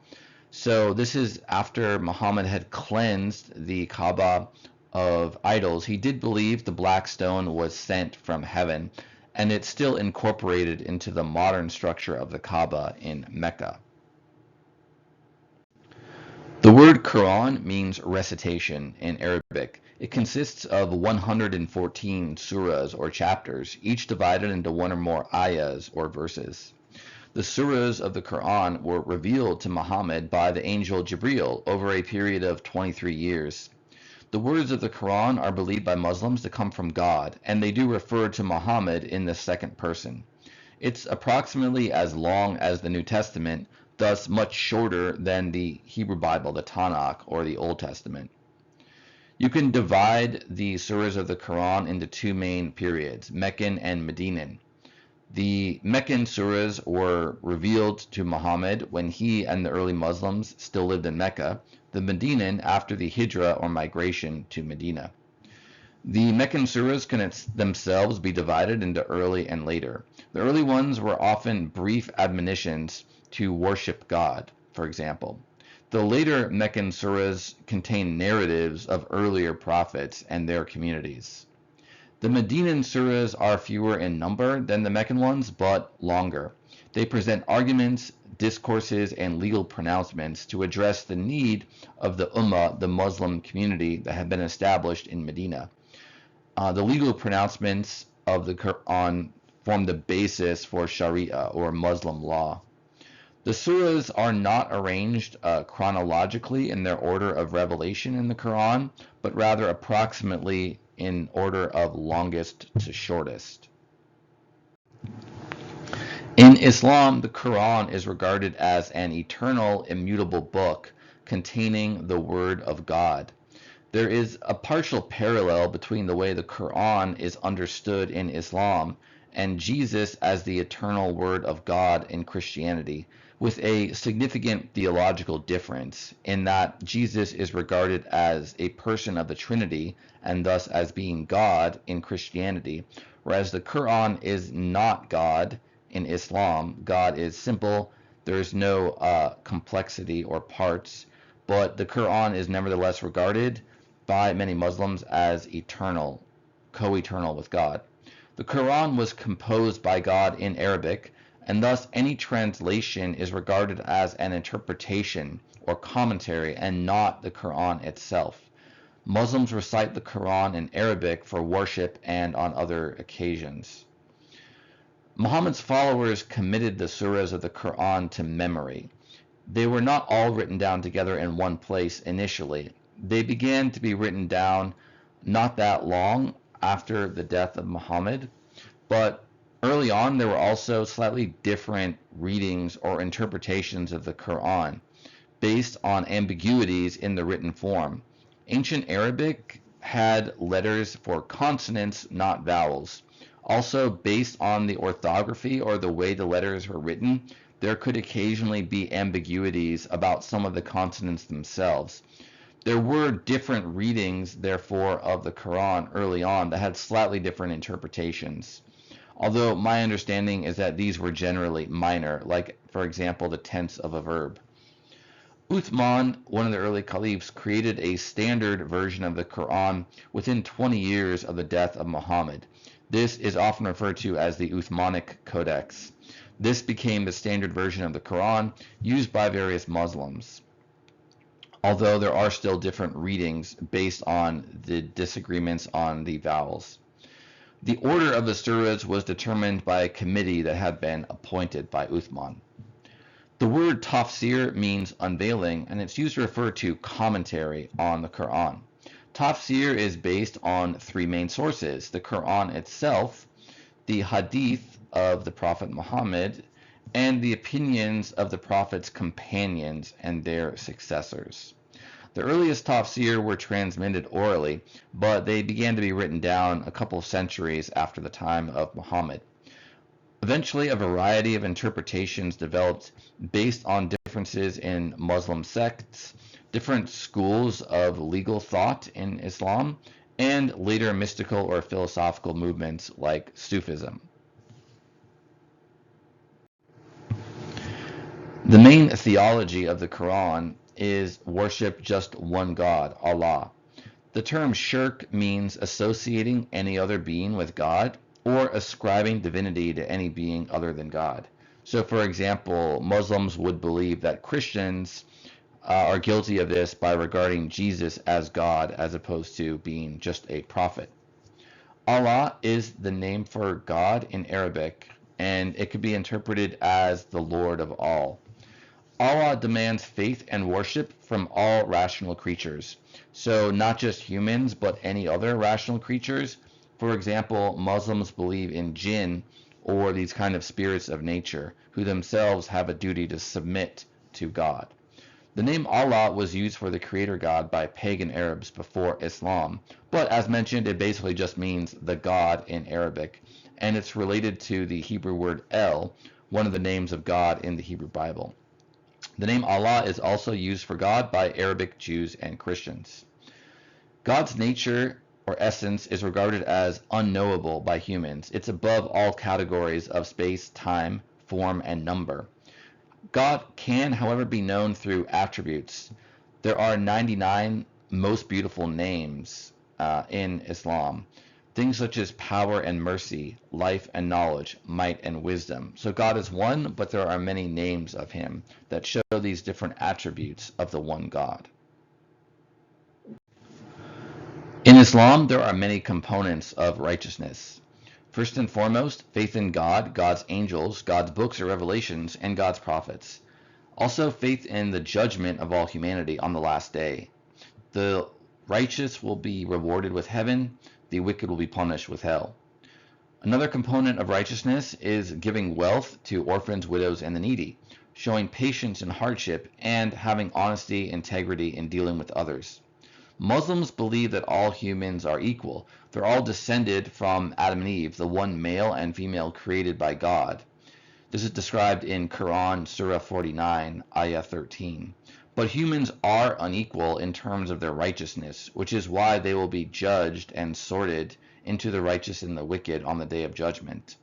So this is after Muhammad had cleansed the Kaaba of idols. He did believe the black stone was sent from heaven, and it's still incorporated into the modern structure of the Kaaba in Mecca. The word Quran means recitation in Arabic. It consists of 114 surahs or chapters, each divided into one or more ayahs or verses. The surahs of the Quran were revealed to Muhammad by the angel Jibril over a period of 23 years. The words of the Quran are believed by Muslims to come from God, and they do refer to Muhammad in the second person. It's approximately as long as the New Testament, thus much shorter than the Hebrew Bible, the Tanakh, or the Old Testament. You can divide the surahs of the Quran into two main periods, Meccan and Medinan. The Meccan surahs were revealed to Muhammad when he and the early Muslims still lived in Mecca, the Medinan after the Hijrah or migration to Medina. The Meccan surahs can themselves be divided into early and later. The early ones were often brief admonitions to worship God, for example. The later Meccan surahs contain narratives of earlier prophets and their communities. The Medinan surahs are fewer in number than the Meccan ones, but longer. They present arguments, discourses, and legal pronouncements to address the need of the Ummah, the Muslim community that had been established in Medina. The legal pronouncements of the Quran form the basis for Sharia, or Muslim law. The surahs are not arranged chronologically in their order of revelation in the Quran, but rather approximately in order of longest to shortest. In Islam, the Quran is regarded as an eternal, immutable book containing the Word of God. There is a partial parallel between the way the Quran is understood in Islam and Jesus as the eternal Word of God in Christianity, with a significant theological difference in that Jesus is regarded as a person of the Trinity and thus as being God in Christianity, whereas the Quran is not God in Islam. God is simple, there is no complexity or parts, but the Quran is nevertheless regarded by many Muslims as eternal, co-eternal with God. The Quran was composed by God in Arabic, and thus any translation is regarded as an interpretation or commentary and not the Quran itself. Muslims recite the Quran in Arabic for worship and on other occasions. Muhammad's followers committed the surahs of the Quran to memory. They were not all written down together in one place initially. They began to be written down not that long after the death of Muhammad, but early on there were also slightly different readings or interpretations of the Quran based on ambiguities in the written form. Ancient Arabic had letters for consonants, not vowels. Also, based on the orthography or the way the letters were written, there could occasionally be ambiguities about some of the consonants themselves. There were different readings, therefore, of the Quran early on that had slightly different interpretations. Although my understanding is that these were generally minor, like, for example, the tense of a verb. Uthman, one of the early caliphs, created a standard version of the Quran within 20 years of the death of Muhammad. This is often referred to as the Uthmanic Codex. This became the standard version of the Quran used by various Muslims, although there are still different readings based on the disagreements on the vowels. The order of the surahs was determined by a committee that had been appointed by Uthman. The word tafsir means unveiling, and it's used to refer to commentary on the Quran. Tafsir is based on three main sources: the Quran itself, the hadith of the Prophet Muhammad, and the opinions of the Prophet's companions and their successors. The earliest tafsir were transmitted orally, but they began to be written down a couple of centuries after the time of Muhammad. Eventually, a variety of interpretations developed based on differences in Muslim sects, different schools of legal thought in Islam, and later mystical or philosophical movements like Sufism. The main theology of the Quran is worship just one God, Allah. The term shirk means associating any other being with God or ascribing divinity to any being other than God. So, for example, Muslims would believe that Christians are guilty of this by regarding Jesus as God as opposed to being just a prophet. Allah is the name for God in Arabic, and it could be interpreted as the Lord of all. Allah demands faith and worship from all rational creatures. So not just humans, but any other rational creatures. For example, Muslims believe in jinn, or these kind of spirits of nature, who themselves have a duty to submit to God. The name Allah was used for the creator God by pagan Arabs before Islam, but as mentioned, it basically just means the God in Arabic, and it's related to the Hebrew word El, one of the names of God in the Hebrew Bible. The name Allah is also used for God by Arabic Jews and Christians. God's nature or essence is regarded as unknowable by humans. It's above all categories of space, time, form, and number. God can, however, be known through attributes. There are 99 most beautiful names in Islam. Things such as power and mercy, life and knowledge, might and wisdom. So God is one, but there are many names of him that show these different attributes of the one God. In Islam, there are many components of righteousness. First and foremost, faith in God, God's angels, God's books or revelations, and God's prophets. Also, faith in the judgment of all humanity on the last day. The righteous will be rewarded with heaven, the wicked will be punished with hell. Another component of righteousness is giving wealth to orphans, widows, and the needy, showing patience in hardship, and having honesty, integrity in dealing with others. Muslims believe that all humans are equal. They're all descended from Adam and Eve, the one male and female created by God. This is described in Quran, Surah 49, Ayah 13. But humans are unequal in terms of their righteousness, which is why they will be judged and sorted into the righteous and the wicked on the day of judgment.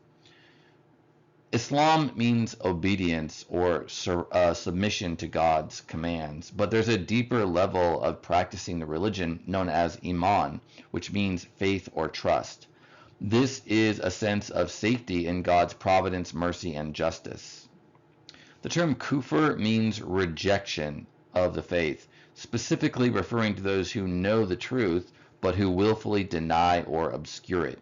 Islam means obedience or submission to God's commands, but there's a deeper level of practicing the religion known as iman, which means faith or trust. This is a sense of safety in God's providence, mercy, and justice. The term kufr means rejection of the faith, specifically referring to those who know the truth, but who willfully deny or obscure it.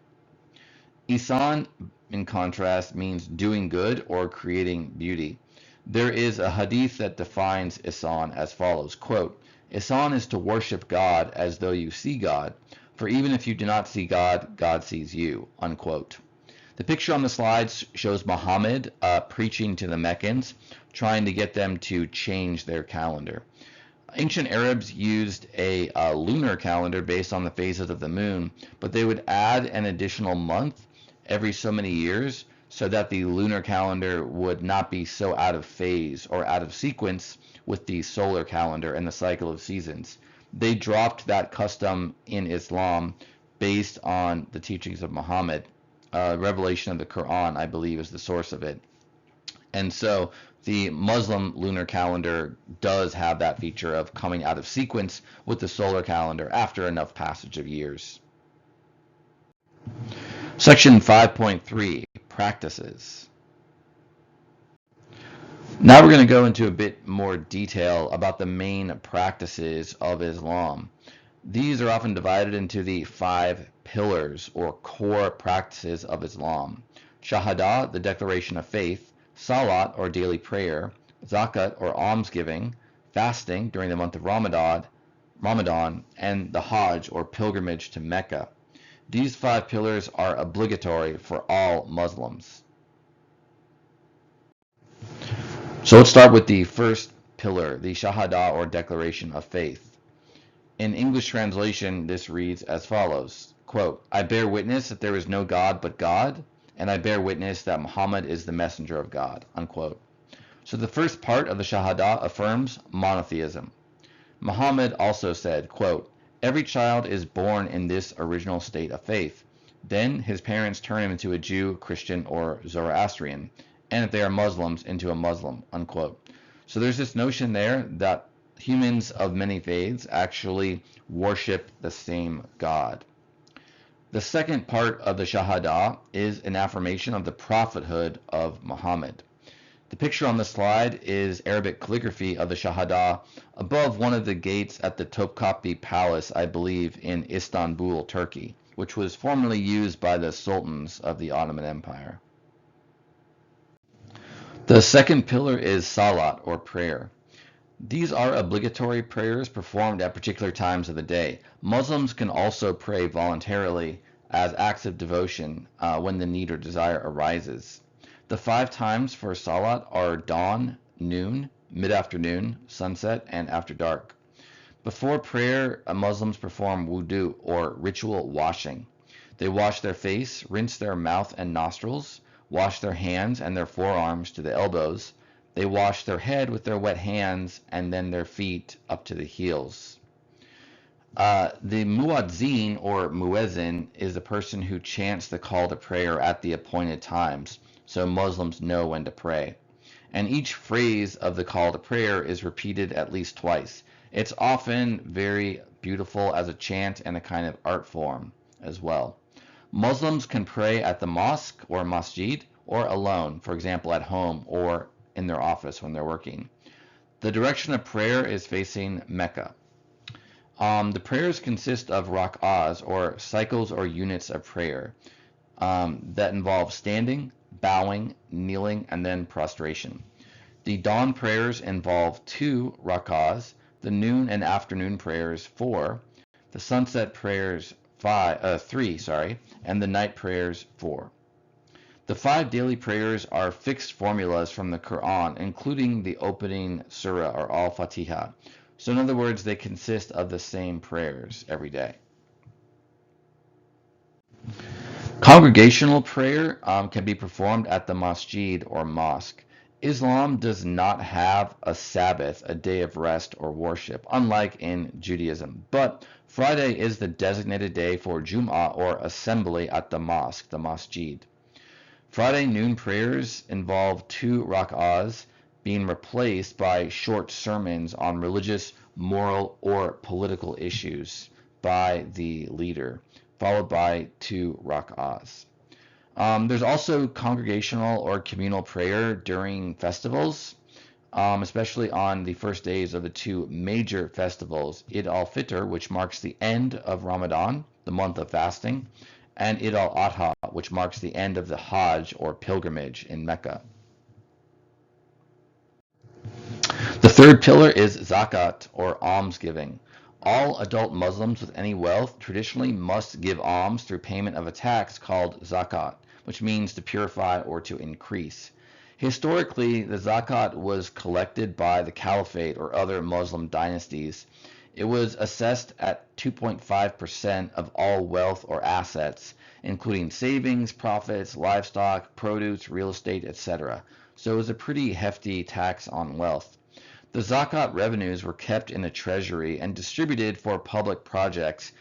Ihsan, in contrast, means doing good or creating beauty. There is a hadith that defines ihsan as follows, quote, "Ihsan is to worship God as though you see God, for even if you do not see God, God sees you," unquote. The picture on the slides shows Muhammad preaching to the Meccans, trying to get them to change their calendar. Ancient Arabs used a lunar calendar based on the phases of the moon, but they would add an additional month every so many years so that the lunar calendar would not be so out of phase or out of sequence with the solar calendar and the cycle of seasons. They dropped that custom in Islam based on the teachings of Muhammad. Revelation of the Quran, I believe, is the source of it. And so the Muslim lunar calendar does have that feature of coming out of sequence with the solar calendar after enough passage of years. Section 5.3, Practices. Now we're going to go into a bit more detail about the main practices of Islam. These are often divided into the 5 pillars or core practices of Islam. Shahada, the declaration of faith, Salat, or daily prayer, Zakat, or almsgiving, fasting during the month of Ramadan, and the Hajj, or pilgrimage to Mecca. These 5 pillars are obligatory for all Muslims. So let's start with the first pillar, the Shahada, or declaration of faith. In English translation, this reads as follows, quote, I bear witness that there is no God but God, and I bear witness that Muhammad is the messenger of God, unquote. So the first part of the Shahada affirms monotheism. Muhammad also said, quote, every child is born in this original state of faith. Then his parents turn him into a Jew, Christian, or Zoroastrian, and if they are Muslims, into a Muslim, unquote. So there's this notion there that humans of many faiths actually worship the same God. The second part of the Shahada is an affirmation of the prophethood of Muhammad. The picture on the slide is Arabic calligraphy of the Shahada above one of the gates at the Topkapi Palace, I believe, in Istanbul, Turkey, which was formerly used by the sultans of the Ottoman Empire. The second pillar is Salat, or prayer. These are obligatory prayers performed at particular times of the day. Muslims can also pray voluntarily as acts of devotion when the need or desire arises. The 5 times for Salat are dawn, noon, mid-afternoon, sunset, and after dark. Before prayer, Muslims perform wudu, or ritual washing. They wash their face, rinse their mouth and nostrils, wash their hands and their forearms to the elbows. They wash their head with their wet hands and then their feet up to the heels. The muazzin, or muezzin, is the person who chants the call to prayer at the appointed times, so Muslims know when to pray. And each phrase of the call to prayer is repeated at least twice. It's often very beautiful as a chant and a kind of art form as well. Muslims can pray at the mosque or masjid or alone, for example at home or in their office when they're working. The direction of prayer is facing Mecca. The prayers consist of rak'ahs, or cycles or units of prayer, that involve standing, bowing, kneeling, and then prostration. The dawn prayers involve 2 rak'ahs, the noon and afternoon prayers 4, the sunset prayers 3, and the night prayers 4. The 5 daily prayers are fixed formulas from the Quran, including the opening surah, or al-Fatiha. So in other words, they consist of the same prayers every day. Congregational prayer can be performed at the masjid or mosque. Islam does not have a Sabbath, a day of rest or worship, unlike in Judaism. But Friday is the designated day for Jum'ah, or assembly at the mosque, the masjid. Friday noon prayers involve 2 rak'ahs being replaced by short sermons on religious, moral, or political issues by the leader, followed by 2 rak'ahs. There's also congregational or communal prayer during festivals, especially on the first days of the 2 major festivals, Eid al-Fitr, which marks the end of Ramadan, the month of fasting, and Eid al-Adha, which marks the end of the Hajj, or pilgrimage, in Mecca. The third pillar is zakat, or almsgiving. All adult Muslims with any wealth traditionally must give alms through payment of a tax called zakat, which means to purify or to increase. Historically, the zakat was collected by the caliphate or other Muslim dynasties. It was assessed at 2.5% of all wealth or assets, including savings, profits, livestock, produce, real estate, etc. So it was a pretty hefty tax on wealth. The zakat revenues were kept in the treasury and distributed for public projects,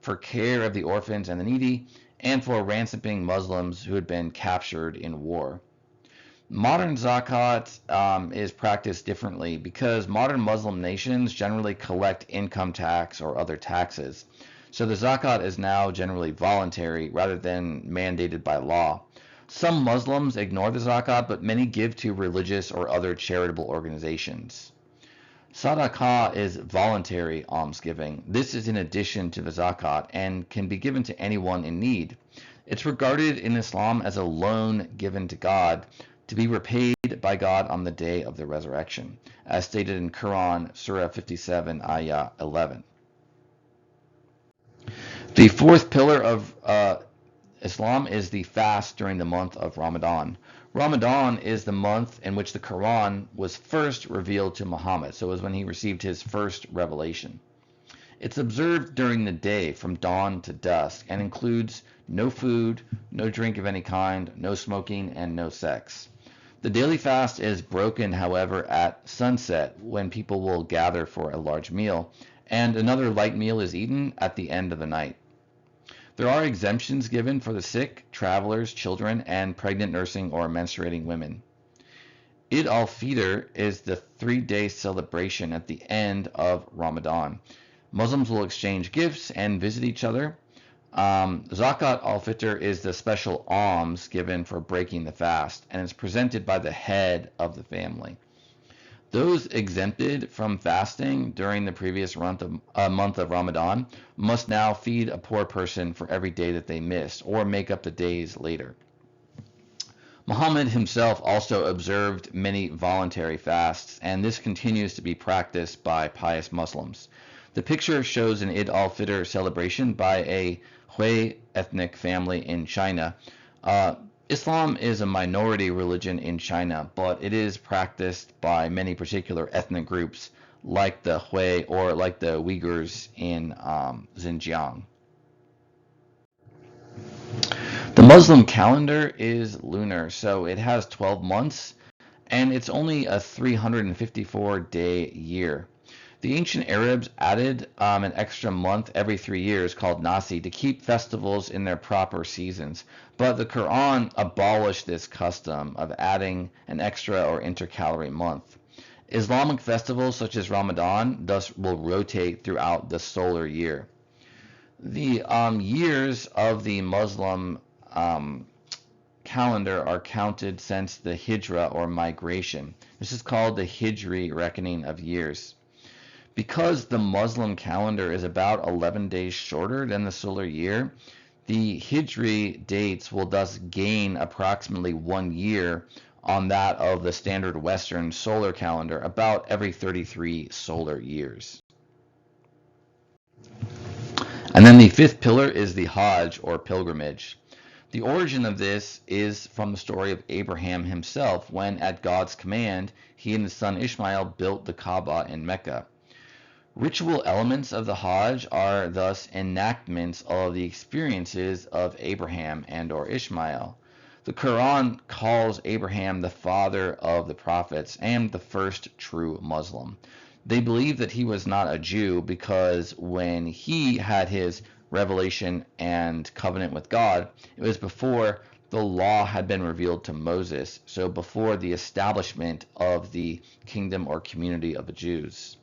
for care of the orphans and the needy, and for ransoming Muslims who had been captured in war. Modern zakat is practiced differently because modern Muslim nations generally collect income tax or other taxes. So the zakat is now generally voluntary rather than mandated by law. Some Muslims ignore the zakat, but many give to religious or other charitable organizations. Sadaqah is voluntary almsgiving. This is in addition to the zakat and can be given to anyone in need. It's regarded in Islam as a loan given to God to be repaid by God on the day of the resurrection, as stated in Quran, Surah 57, Ayah 11. The fourth pillar of Islam is the fast during the month of Ramadan. Ramadan is the month in which the Quran was first revealed to Muhammad, so it was when he received his first revelation. It's observed during the day from dawn to dusk and includes no food, no drink of any kind, no smoking, and no sex. The daily fast is broken, however, at sunset when people will gather for a large meal, and another light meal is eaten at the end of the night. There are exemptions given for the sick, travelers, children, and pregnant, nursing, or menstruating women. Eid al-Fitr is the 3-day celebration at the end of Ramadan. Muslims will exchange gifts and visit each other. Zakat al-Fitr is the special alms given for breaking the fast, and it's presented by the head of the family. Those exempted from fasting during the previous month of Ramadan must now feed a poor person for every day that they missed, or make up the days later. Muhammad himself also observed many voluntary fasts, and this continues to be practiced by pious Muslims. The picture shows an Eid al-Fitr celebration by a Hui ethnic family in China. Islam is a minority religion in China, but it is practiced by many particular ethnic groups like the Hui or like the Uyghurs in Xinjiang. The Muslim calendar is lunar, so it has 12 months, and it's only a 354-day year. The ancient Arabs added an extra month every 3 years called Nasi to keep festivals in their proper seasons, but the Quran abolished this custom of adding an extra or intercalary month. Islamic festivals such as Ramadan thus will rotate throughout the solar year. The years of the Muslim calendar are counted since the Hijra or migration. This is called the Hijri reckoning of years. Because the Muslim calendar is about 11 days shorter than the solar year, the Hijri dates will thus gain approximately 1 year on that of the standard Western solar calendar about every 33 solar years. And then the fifth pillar is the Hajj or pilgrimage. The origin of this is from the story of Abraham himself when, at God's command, he and his son Ishmael built the Kaaba in Mecca. Ritual elements of the Hajj are thus enactments of the experiences of Abraham and or Ishmael. The Quran calls Abraham the father of the prophets and the first true Muslim. They believe that he was not a Jew because when he had his revelation and covenant with God, it was before the law had been revealed to Moses, so before the establishment of the kingdom or community of the Jews.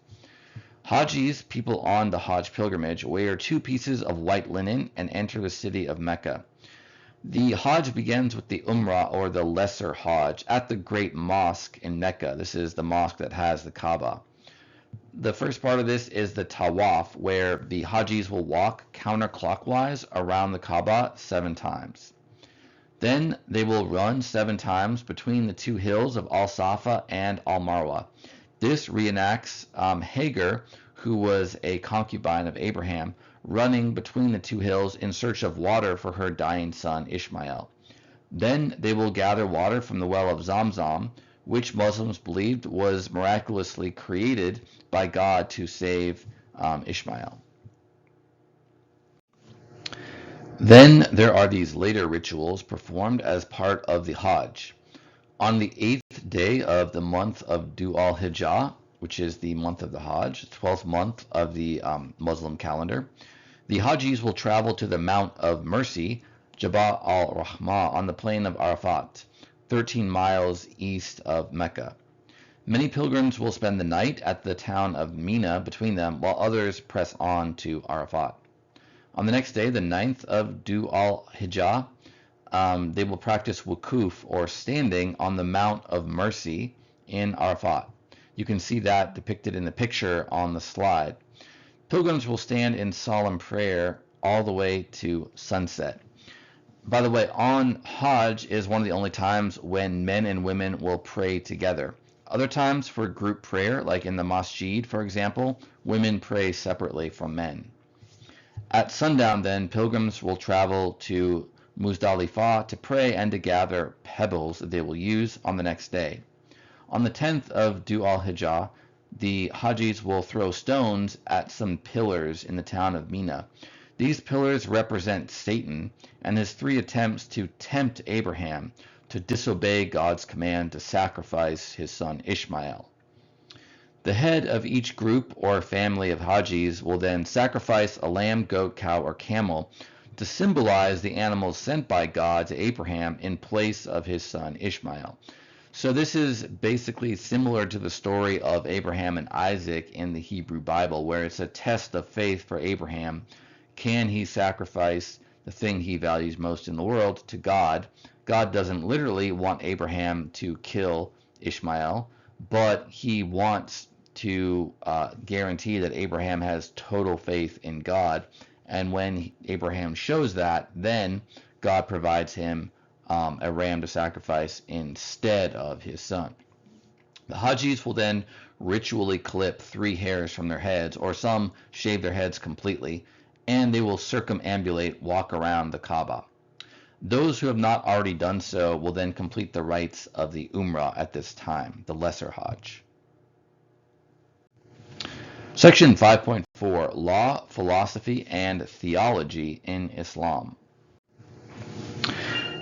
Hajis, people on the Hajj pilgrimage, wear 2 pieces of white linen and enter the city of Mecca. The Hajj begins with the Umrah or the Lesser Hajj at the Great Mosque in Mecca. This is the mosque that has the Kaaba. The first part of this is the Tawaf, where the Hajis will walk counterclockwise around the Kaaba 7 times. Then they will run 7 times between the 2 hills of Al-Safa and Al-Marwa. This reenacts Hagar, who was a concubine of Abraham, running between the 2 hills in search of water for her dying son Ishmael. Then they will gather water from the well of Zamzam, which Muslims believed was miraculously created by God to save Ishmael. Then there are these later rituals performed as part of the Hajj. On the 8th day of the month of Dhu al-Hijjah, which is the month of the Hajj, 12th month of the Muslim calendar, the Hajis will travel to the Mount of Mercy, Jabal al-Rahmah, on the plain of Arafat, 13 miles east of Mecca. Many pilgrims will spend the night at the town of Mina between them, while others press on to Arafat. On the next day, the 9th of Dhu al-Hijjah, they will practice wukuf, or standing, on the Mount of Mercy in Arafat. You can see that depicted in the picture on the slide. Pilgrims will stand in solemn prayer all the way to sunset. By the way, on Hajj is one of the only times when men and women will pray together. Other times for group prayer, like in the masjid, for example, women pray separately from men. At sundown, then, pilgrims will travel to Muzdalifah to pray and to gather pebbles that they will use on the next day. On the 10th of Dhu al-Hijjah, the Hajis will throw stones at some pillars in the town of Mina. These pillars represent Satan and his 3 attempts to tempt Abraham to disobey God's command to sacrifice his son Ishmael. The head of each group or family of Hajis will then sacrifice a lamb, goat, cow, or camel to symbolize the animals sent by God to Abraham in place of his son Ishmael. So this is basically similar to the story of Abraham and Isaac in the Hebrew Bible, where it's a test of faith for Abraham. Can he sacrifice the thing he values most in the world to God? God doesn't literally want Abraham to kill Ishmael, but he wants to guarantee that Abraham has total faith in God. And when Abraham shows that, then God provides him a ram to sacrifice instead of his son. The Hajis will then ritually clip 3 hairs from their heads, or some shave their heads completely, and they will circumambulate, walk around the Kaaba. Those who have not already done so will then complete the rites of the Umrah at this time, the Lesser Hajj. Section 5.4, Law, Philosophy, and Theology in Islam.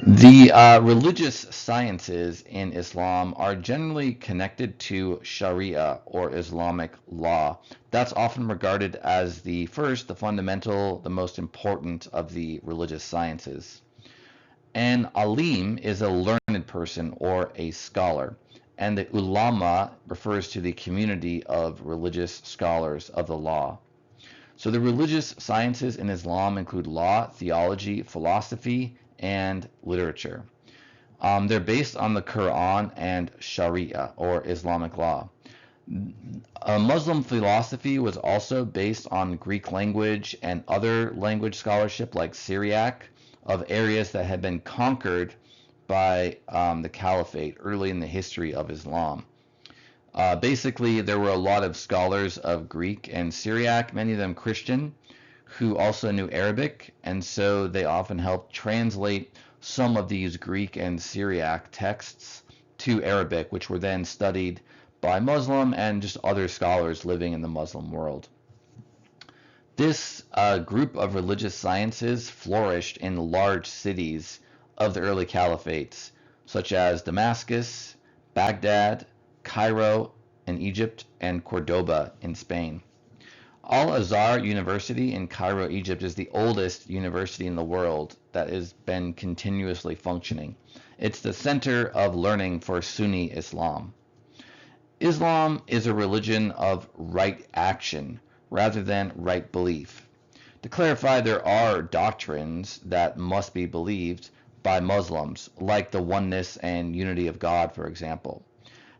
The religious sciences in Islam are generally connected to Sharia, or Islamic law. That's often regarded as the fundamental, the most important of the religious sciences. An alim is a learned person or a scholar, and the ulama refers to the community of religious scholars of the law. So the religious sciences in Islam include law, theology, philosophy, and literature. They're based on the Quran and Sharia, or Islamic law. Muslim philosophy was also based on Greek language and other language scholarship like Syriac, of areas that had been conquered by the Caliphate early in the history of Islam. Basically, there were a lot of scholars of Greek and Syriac, many of them Christian, who also knew Arabic, and so they often helped translate some of these Greek and Syriac texts to Arabic, which were then studied by Muslim and just other scholars living in the Muslim world. This group of religious sciences flourished in large cities of the early caliphates, such as Damascus, Baghdad, Cairo in Egypt, and Cordoba in Spain. Al-Azhar University in Cairo, Egypt is the oldest university in the world that has been continuously functioning. It's the center of learning for Sunni Islam. Islam is a religion of right action rather than right belief. To clarify, there are doctrines that must be believed by Muslims, like the oneness and unity of God, for example.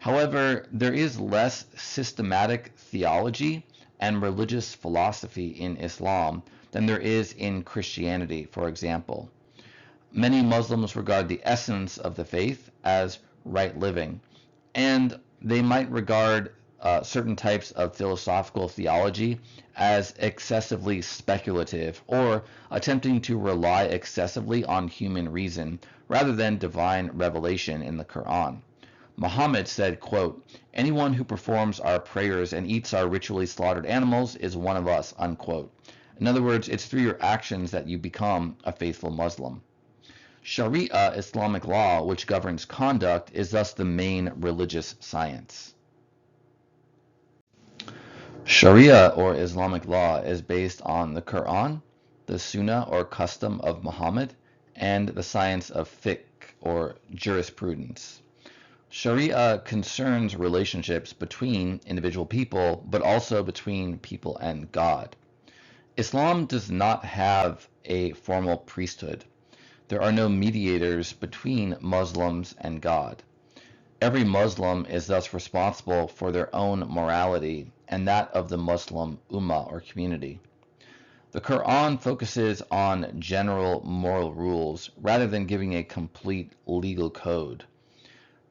However, there is less systematic theology and religious philosophy in Islam than there is in Christianity, for example. Many Muslims regard the essence of the faith as right living, and they might regard certain types of philosophical theology as excessively speculative or attempting to rely excessively on human reason rather than divine revelation in the Quran. Muhammad said, quote, "Anyone who performs our prayers and eats our ritually slaughtered animals is one of us," unquote. In other words, it's through your actions that you become a faithful Muslim. Sharia, Islamic law, which governs conduct, is thus the main religious science. Sharia, or Islamic law, is based on the Quran, the Sunnah, or custom of Muhammad, and the science of fiqh, or jurisprudence. Sharia concerns relationships between individual people, but also between people and God. Islam does not have a formal priesthood. There are no mediators between Muslims and God. Every Muslim is thus responsible for their own morality and that of the Muslim ummah, or community. The Quran focuses on general moral rules rather than giving a complete legal code.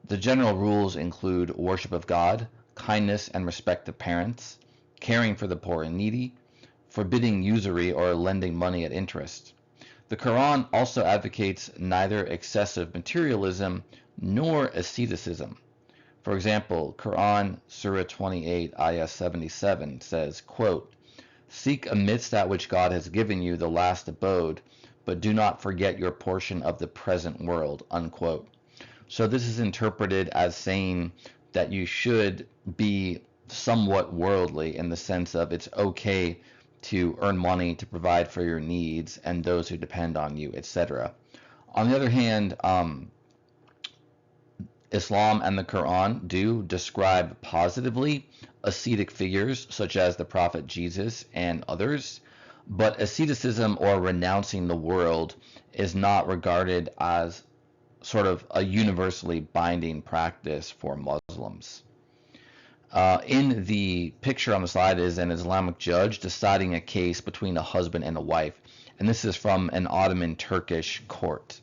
The general rules include worship of God, kindness and respect to parents, caring for the poor and needy, forbidding usury or lending money at interest. The Quran also advocates neither excessive materialism nor asceticism. For example, Quran Surah 28, Ayah 77 says, quote, "Seek amidst that which God has given you the last abode, but do not forget your portion of the present world," unquote. So this is interpreted as saying that you should be somewhat worldly in the sense of it's okay to earn money to provide for your needs and those who depend on you, etc. On the other hand, Islam and the Quran do describe positively ascetic figures such as the Prophet Jesus and others, but asceticism or renouncing the world is not regarded as sort of a universally binding practice for Muslims. In the picture on the slide is an Islamic judge deciding a case between a husband and a wife, and this is from an Ottoman Turkish court.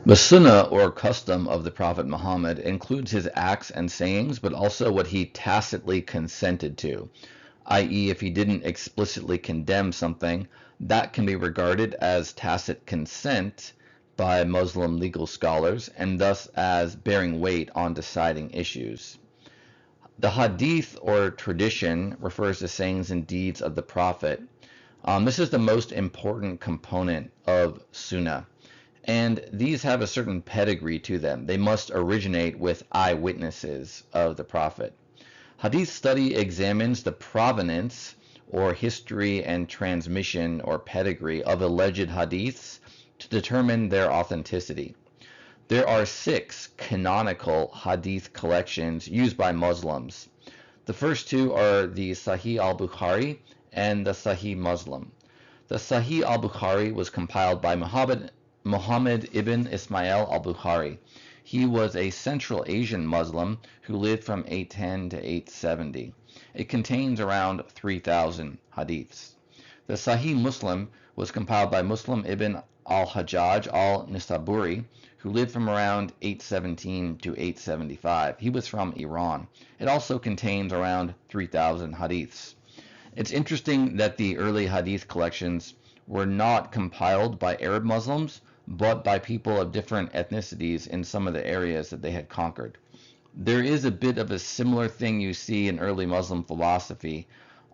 The sunnah or custom of the Prophet Muhammad includes his acts and sayings, but also what he tacitly consented to, i.e. if he didn't explicitly condemn something, that can be regarded as tacit consent by Muslim legal scholars and thus as bearing weight on deciding issues. The hadith or tradition refers to sayings and deeds of the Prophet. This is the most important component of sunnah. And these have a certain pedigree to them. They must originate with eyewitnesses of the Prophet. Hadith study examines the provenance or history and transmission or pedigree of alleged hadiths to determine their authenticity. There are 6 canonical hadith collections used by Muslims. The first 2 are the Sahih al-Bukhari and the Sahih Muslim. The Sahih al-Bukhari was compiled by Muhammad ibn Ismail al-Bukhari. He was a Central Asian Muslim who lived from 810 to 870. It contains around 3,000 hadiths. The Sahih Muslim was compiled by Muslim ibn al-Hajjaj al-Nisaburi, who lived from around 817 to 875. He was from Iran. It also contains around 3,000 hadiths. It's interesting that the early hadith collections were not compiled by Arab Muslims, but by people of different ethnicities in some of the areas that they had conquered. There is a bit of a similar thing you see in early Muslim philosophy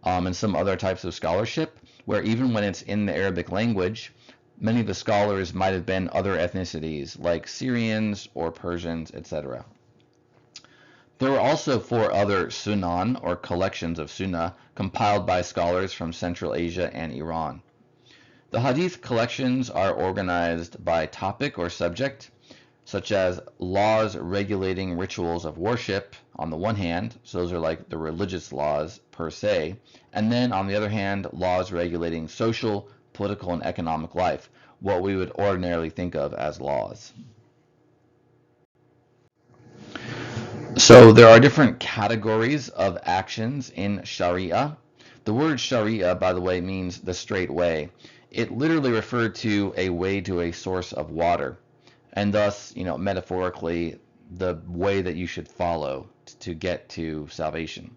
and some other types of scholarship, where even when it's in the Arabic language, many of the scholars might have been other ethnicities, like Syrians or Persians, etc. There were also 4 other sunan, or collections of sunnah, compiled by scholars from Central Asia and Iran. The hadith collections are organized by topic or subject, such as laws regulating rituals of worship on the one hand, so those are like the religious laws per se, and then on the other hand, laws regulating social, political, and economic life, what we would ordinarily think of as laws. So there are different categories of actions in Sharia. The word Sharia, by the way, means the straight way. It literally referred to a way to a source of water, and thus, metaphorically, the way that you should follow to get to salvation.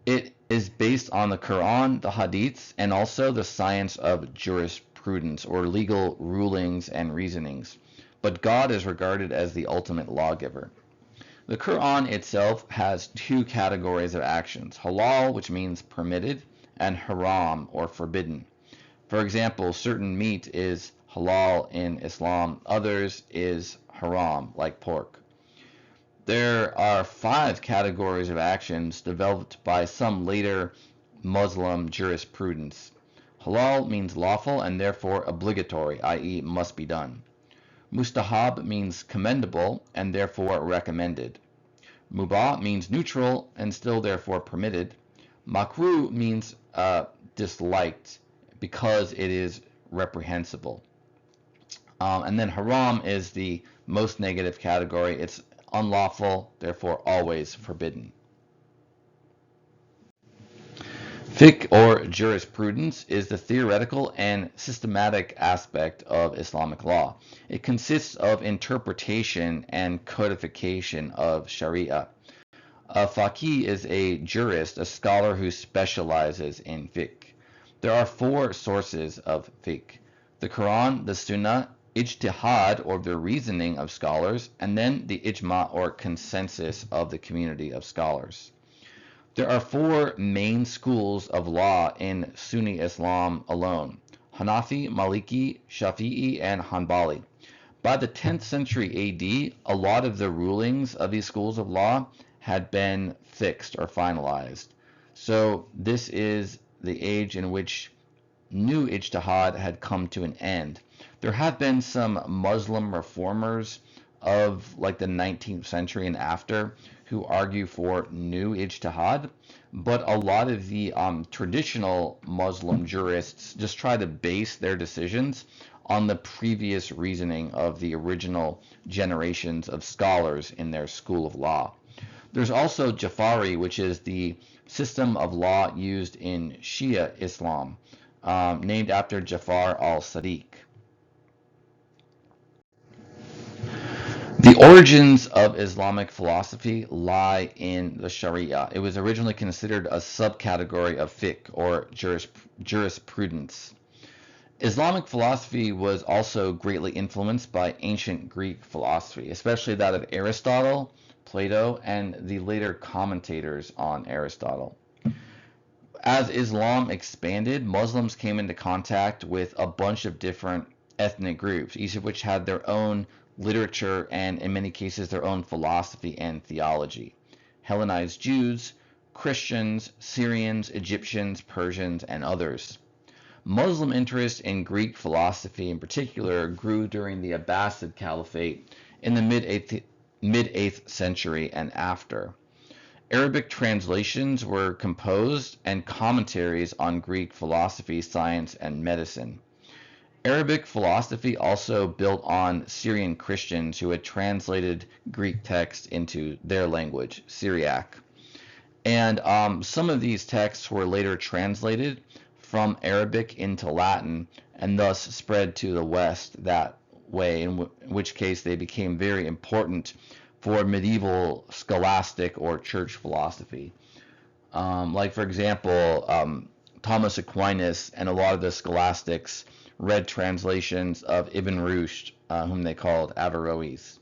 It is based on the Quran, the Hadiths, and also the science of jurisprudence, or legal rulings and reasonings. But God is regarded as the ultimate lawgiver. The Quran itself has 2 categories of actions: halal, which means permitted, and haram, or forbidden. For example, certain meat is halal in Islam, others is haram, like pork. There are 5 categories of actions developed by some later Muslim jurisprudence. Halal means lawful and therefore obligatory, i.e. must be done. Mustahab means commendable and therefore recommended. Mubah means neutral and still therefore permitted. Makruh means disliked because it is reprehensible. And then haram is the most negative category. It's unlawful, therefore always forbidden. Fiqh or jurisprudence is the theoretical and systematic aspect of Islamic law. It consists of interpretation and codification of Sharia. A faqih is a jurist, a scholar who specializes in fiqh. There are 4 sources of fiqh: the Quran, the Sunnah, ijtihad, or the reasoning of scholars, and then the ijma, or consensus of the community of scholars. There are four main schools of law in Sunni Islam alone: Hanafi, Maliki, Shafi'i, and Hanbali. By the 10th century AD, a lot of the rulings of these schools of law had been fixed or finalized. So this is the age in which new ijtihad had come to an end. There have been some Muslim reformers of like the 19th century and after who argue for new ijtihad, but a lot of the traditional Muslim jurists just try to base their decisions on the previous reasoning of the original generations of scholars in their school of law. There's also Jafari, which is the system of law used in Shia Islam, named after Jafar al-Sadiq. The origins of Islamic philosophy lie in the Sharia. It was originally considered a subcategory of fiqh, or jurisprudence. Islamic philosophy was also greatly influenced by ancient Greek philosophy, especially that of Aristotle, Plato, and the later commentators on Aristotle. As Islam expanded, Muslims came into contact with a bunch of different ethnic groups, each of which had their own literature and, in many cases, their own philosophy and theology. Hellenized Jews, Christians, Syrians, Egyptians, Persians, and others. Muslim interest in Greek philosophy in particular grew during the Abbasid Caliphate in the mid-8th century and after. Arabic translations were composed and commentaries on Greek philosophy, science, and medicine. Arabic philosophy also built on Syrian Christians who had translated Greek texts into their language, Syriac. And some of these texts were later translated from Arabic into Latin and thus spread to the West that way, in which case they became very important for medieval scholastic or church philosophy. Like, for example, Thomas Aquinas and a lot of the scholastics read translations of Ibn Rushd, whom they called Averroes.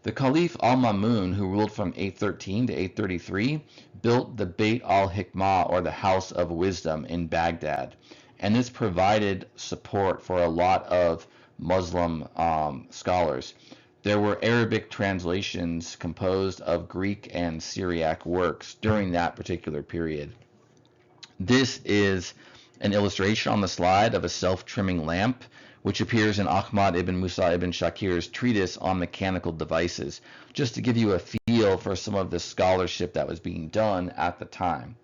The Caliph al-Ma'mun, who ruled from 813 to 833, built the Beit al-Hikmah, or the House of Wisdom, in Baghdad, and this provided support for a lot of Muslim scholars. There were Arabic translations composed of Greek and Syriac works during that particular period. This is an illustration on the slide of a self-trimming lamp, which appears in Ahmad ibn Musa ibn Shakir's treatise on mechanical devices, just to give you a feel for some of the scholarship that was being done at the time.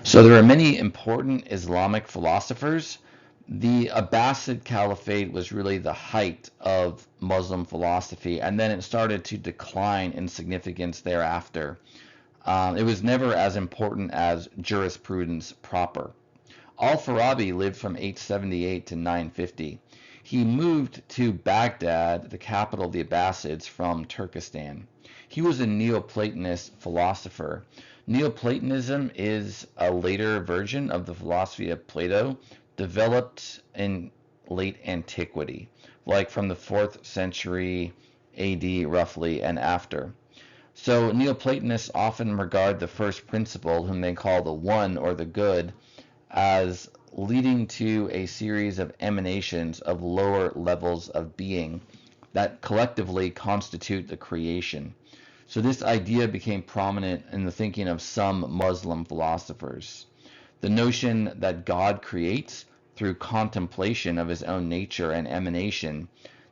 So there are many important Islamic philosophers. The Abbasid Caliphate was really the height of Muslim philosophy, and then it started to decline in significance thereafter. It was never as important as jurisprudence proper. Al-Farabi lived from 878 to 950. He moved to Baghdad, the capital of the Abbasids, from Turkestan. He was a Neoplatonist philosopher. Neoplatonism is a later version of the philosophy of Plato, developed in late antiquity, like from the 4th century AD roughly and after. So Neoplatonists often regard the first principle, whom they call the one or the good, as leading to a series of emanations of lower levels of being that collectively constitute the creation. So this idea became prominent in the thinking of some Muslim philosophers. The notion that God creates through contemplation of his own nature and emanation,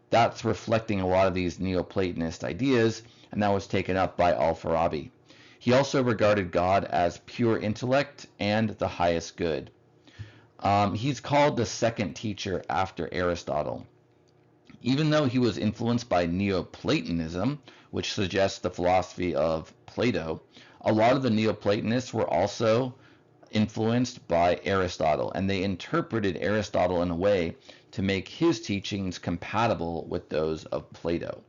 that's reflecting a lot of these Neoplatonist ideas, and that was taken up by Al-Farabi. He also regarded God as pure intellect and the highest good. He's called the second teacher after Aristotle. Even though he was influenced by Neoplatonism, which suggests the philosophy of Plato, a lot of the Neoplatonists were also influenced by Aristotle, and they interpreted Aristotle in a way to make his teachings compatible with those of Plato.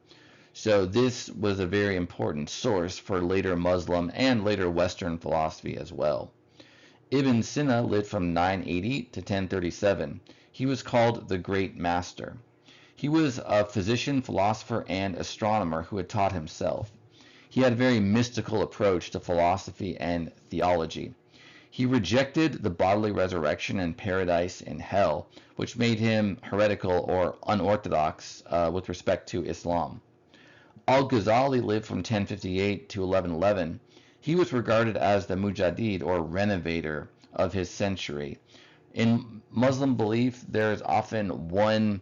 So this was a very important source for later Muslim and later Western philosophy as well. Ibn Sina lived from 980 to 1037. He was called the Great Master. He was a physician, philosopher, and astronomer who had taught himself. He had a very mystical approach to philosophy and theology. He rejected the bodily resurrection and paradise and hell, which made him heretical or unorthodox with respect to Islam. Al-Ghazali lived from 1058 to 1111. He was regarded as the Mujaddid, or renovator, of his century. In Muslim belief, there is often one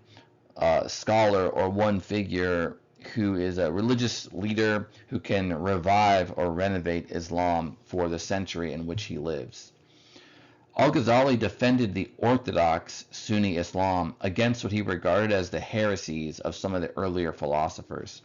scholar or one figure who is a religious leader who can revive or renovate Islam for the century in which he lives. Al-Ghazali defended the orthodox Sunni Islam against what he regarded as the heresies of some of the earlier philosophers.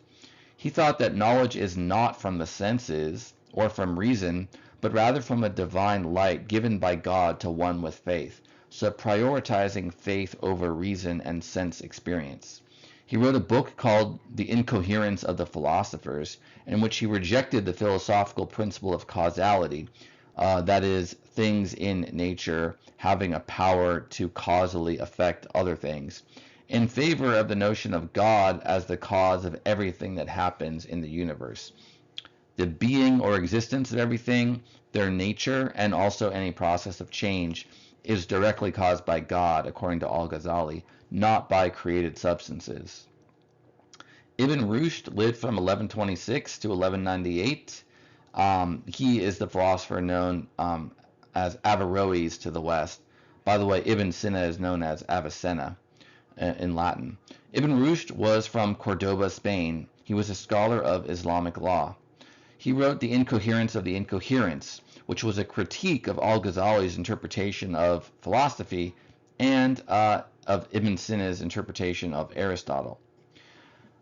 He thought that knowledge is not from the senses or from reason, but rather from a divine light given by God to one with faith, so prioritizing faith over reason and sense experience. He wrote a book called The Incoherence of the Philosophers, in which he rejected the philosophical principle of causality, that is, things in nature having a power to causally affect other things, in favor of the notion of God as the cause of everything that happens in the universe. The being or existence of everything, their nature, and also any process of change is directly caused by God, according to Al-Ghazali, not by created substances. Ibn Rushd lived from 1126 to 1198. He is the philosopher known as Averroes to the West. By the way, Ibn Sina is known as Avicenna in Latin. Ibn Rushd was from Cordoba, Spain. He was a scholar of Islamic law. He wrote The Incoherence of the Incoherence, which was a critique of Al-Ghazali's interpretation of philosophy and of Ibn Sina's interpretation of Aristotle.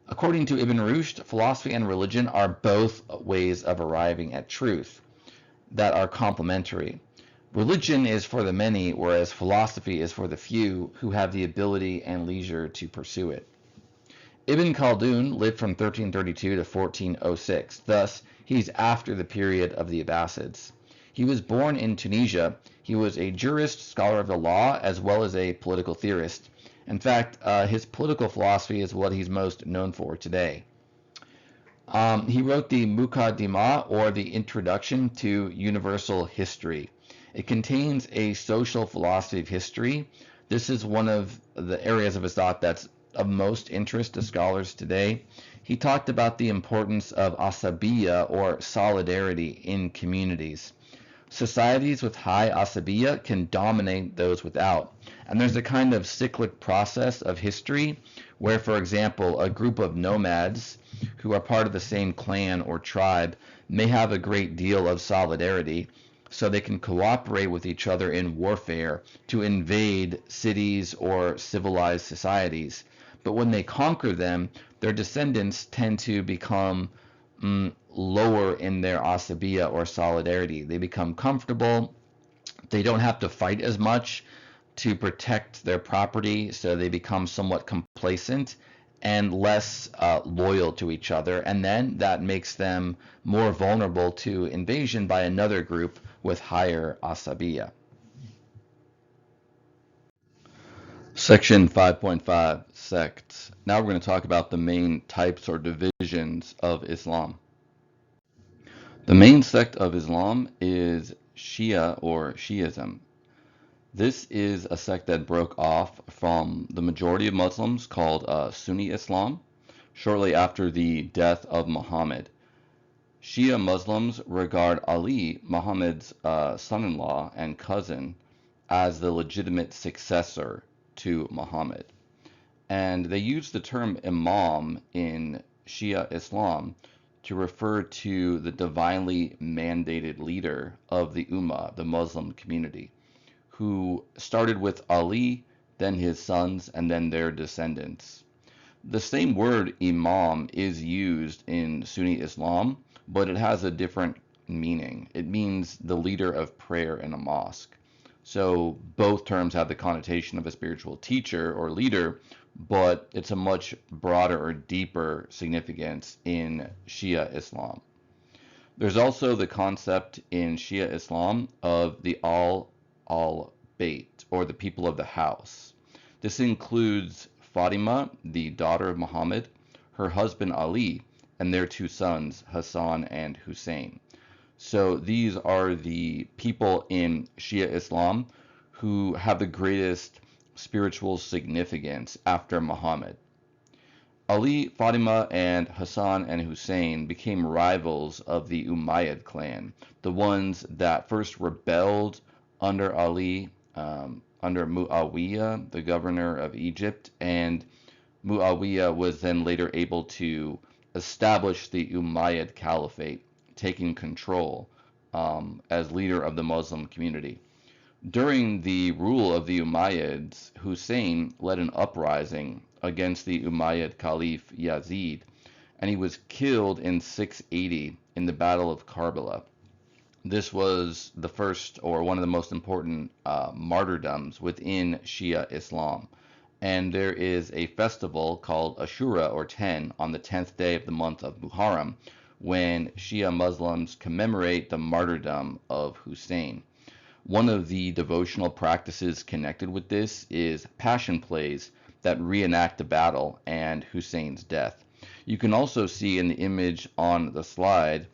According to Ibn Rushd, philosophy and religion are both ways of arriving at truth that are complementary. Religion is for the many, whereas philosophy is for the few who have the ability and leisure to pursue it. Ibn Khaldun lived from 1332 to 1406. Thus, he's after the period of the Abbasids. He was born in Tunisia. He was a jurist, scholar of the law, as well as a political theorist. In fact, his political philosophy is what he's most known for today. He wrote the Muqaddimah, or the Introduction to Universal History. It contains a social philosophy of history. This is one of the areas of his thought that's of most interest to scholars today. He talked about the importance of asabiya, or solidarity, in communities. Societies with high asabiya can dominate those without. And there's a kind of cyclic process of history where, for example, a group of nomads who are part of the same clan or tribe may have a great deal of solidarity, so they can cooperate with each other in warfare to invade cities or civilized societies. But when they conquer them, their descendants tend to become lower in their asabiya, or solidarity. They become comfortable. They don't have to fight as much to protect their property, so they become somewhat complacent and less loyal to each other, and then that makes them more vulnerable to invasion by another group with higher asabiya. Section 5.5, Sects. Now we're going to talk about the main types or divisions of Islam. The main sect of Islam is Shia, or Shiism. This is a sect that broke off from the majority of Muslims, called Sunni Islam, shortly after the death of Muhammad. Shia Muslims regard Ali, Muhammad's son-in-law and cousin, as the legitimate successor to Muhammad. And they use the term Imam in Shia Islam to refer to the divinely mandated leader of the Ummah, the Muslim community, who started with Ali, then his sons, and then their descendants. The same word Imam is used in Sunni Islam, but it has a different meaning. It means the leader of prayer in a mosque. So both terms have the connotation of a spiritual teacher or leader, but it's a much broader or deeper significance in Shia Islam. There's also the concept in Shia Islam of the al-Bayt, or the people of the house. This includes Fatima, the daughter of Muhammad, her husband Ali, and their two sons, Hussain and Hussain. So these are the people in Shia Islam who have the greatest spiritual significance after Muhammad. Ali, Fatima, and Hassan and Hussein became rivals of the Umayyad clan, the ones that first rebelled under Ali, under Muawiyah, the governor of Egypt, and Muawiyah was then later able to establish the Umayyad Caliphate, taking control as leader of the Muslim community. During the rule of the Umayyads, Hussein led an uprising against the Umayyad Caliph Yazid, and he was killed in 680 in the Battle of Karbala. This was the first or one of the most important martyrdoms within Shia Islam. And there is a festival called Ashura or 10 on the 10th day of the month of Muharram when Shia Muslims commemorate the martyrdom of Hussein. One of the devotional practices connected with this is passion plays that reenact the battle and Hussein's death. You can also see in the image on the slide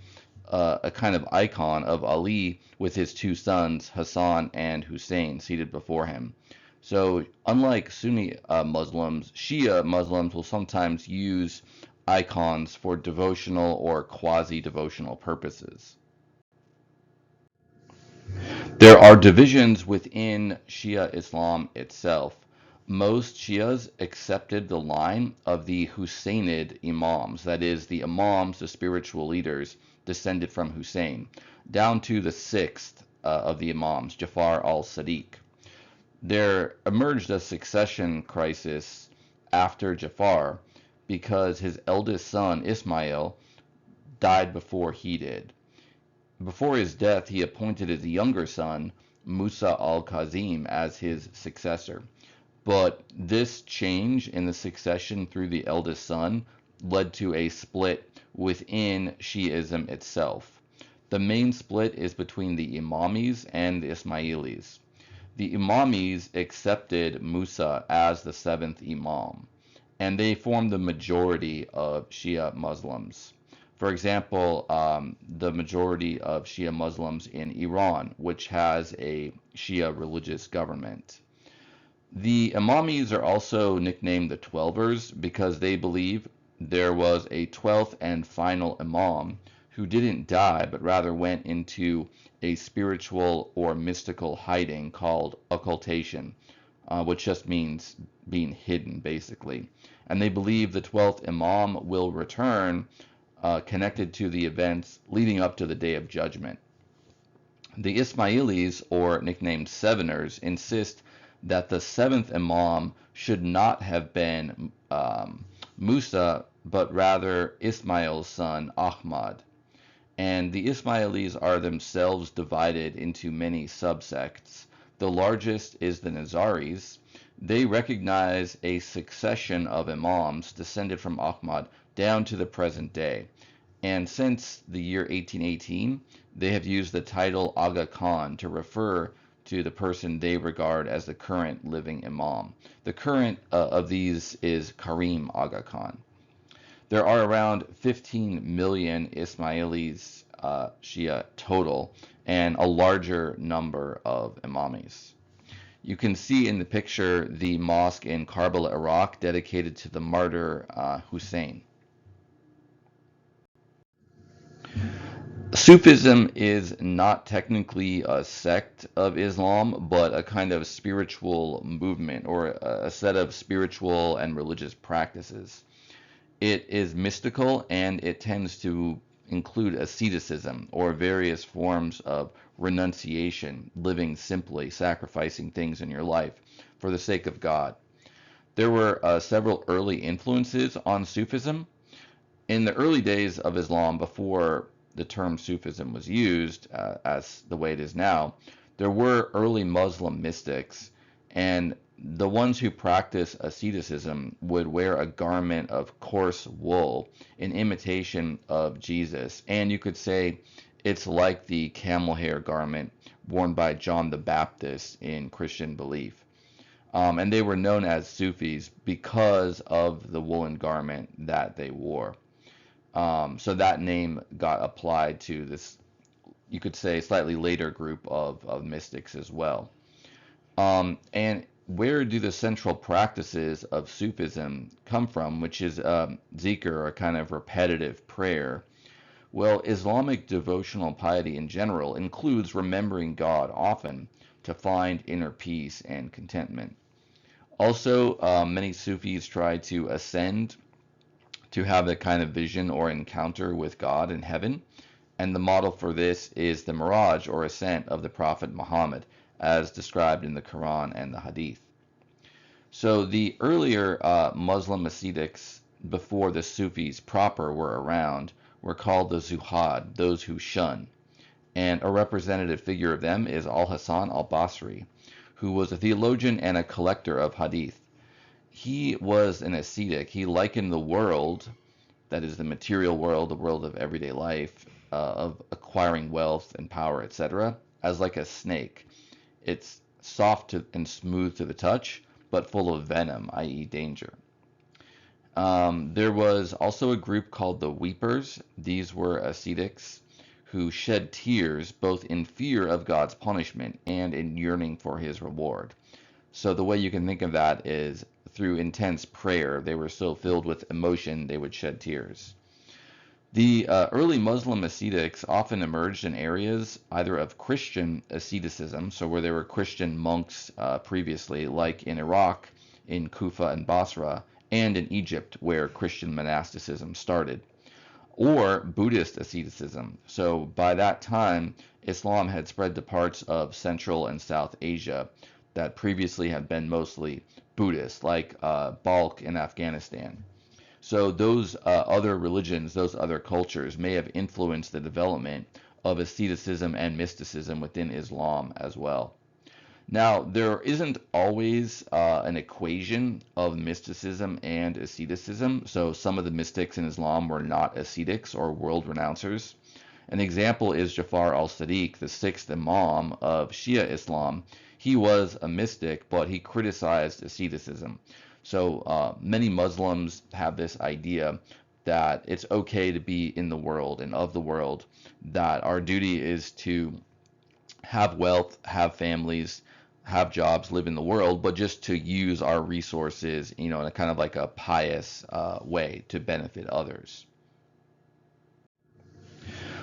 a kind of icon of Ali with his two sons, Hassan and Hussein, seated before him. So unlike Sunni Muslims, Shia Muslims will sometimes use icons for devotional or quasi-devotional purposes. There are divisions within Shia Islam itself. Most Shias accepted the line of the Husseinid Imams, that is, the Imams, the spiritual leaders, descended from Hussein, down to the sixth of the Imams, Jafar al-Sadiq. There emerged a succession crisis after Jafar because his eldest son, Ismail, died before he did. Before his death, he appointed his younger son, Musa al-Kazim, as his successor. But this change in the succession through the eldest son led to a split within Shi'ism itself. The main split is between the Imamis and the Ismailis. The Imamis accepted Musa as the seventh Imam, and they formed the majority of Shia Muslims. For example, the majority of Shia Muslims in Iran, which has a Shia religious government. The Imamis are also nicknamed the Twelvers because they believe there was a 12th and final Imam who didn't die but rather went into a spiritual or mystical hiding called occultation, which just means being hidden basically. And they believe the 12th Imam will return connected to the events leading up to the Day of Judgment. The Ismailis, or nicknamed Seveners, insist that the seventh Imam should not have been Musa, but rather Ismail's son, Ahmad. And the Ismailis are themselves divided into many subsects. The largest is the Nazaris. They recognize a succession of Imams descended from Ahmad down to the present day. And since the year 1818, they have used the title Aga Khan to refer to the person they regard as the current living Imam. The current of these is Karim Aga Khan. There are around 15 million Ismailis Shia total, and a larger number of Imamis. You can see in the picture the mosque in Karbala, Iraq, dedicated to the martyr Hussein. Sufism is not technically a sect of Islam, but a kind of spiritual movement or a set of spiritual and religious practices. It is mystical and it tends to include asceticism or various forms of renunciation, living simply, sacrificing things in your life for the sake of God. There were several early influences on Sufism. In the early days of Islam, before the term Sufism was used as the way it is now, there were early Muslim mystics, and the ones who practice asceticism would wear a garment of coarse wool in imitation of Jesus. And you could say it's like the camel hair garment worn by John the Baptist in Christian belief. And they were known as Sufis because of the woolen garment that they wore. So that name got applied to this, you could say, slightly later group of mystics as well. And where do the central practices of Sufism come from, which is zikr, or kind of repetitive prayer? Well, Islamic devotional piety in general includes remembering God often to find inner peace and contentment. Also, many Sufis try to ascend to have a kind of vision or encounter with God in heaven. And the model for this is the miraj or ascent of the Prophet Muhammad, as described in the Quran and the Hadith. So the earlier Muslim ascetics, before the Sufis proper were around, were called the Zuhad, those who shun. And a representative figure of them is Al-Hasan al-Basri, who was a theologian and a collector of Hadith. He was an ascetic. He likened the world, that is the material world, the world of everyday life, of acquiring wealth and power, etc., as like a snake. It's soft and smooth to the touch, but full of venom, i.e. danger. There was also a group called the Weepers. These were ascetics who shed tears both in fear of God's punishment and in yearning for his reward. So the way you can think of that is through intense prayer. They were so filled with emotion they would shed tears. The early Muslim ascetics often emerged in areas either of Christian asceticism, so where there were Christian monks previously, like in Iraq, in Kufa and Basra, and in Egypt, where Christian monasticism started, or Buddhist asceticism. So by that time, Islam had spread to parts of Central and South Asia that previously had been mostly Buddhist, like Balkh in Afghanistan. So those other religions, those other cultures may have influenced the development of asceticism and mysticism within Islam as well. Now, there isn't always an equation of mysticism and asceticism. So some of the mystics in Islam were not ascetics or world renouncers. An example is Jafar al-Sadiq, the sixth Imam of Shia Islam. He was a mystic, but he criticized asceticism. So many Muslims have this idea that it's okay to be in the world and of the world, that our duty is to have wealth, have families, have jobs, live in the world, but just to use our resources, in a kind of like a pious way to benefit others.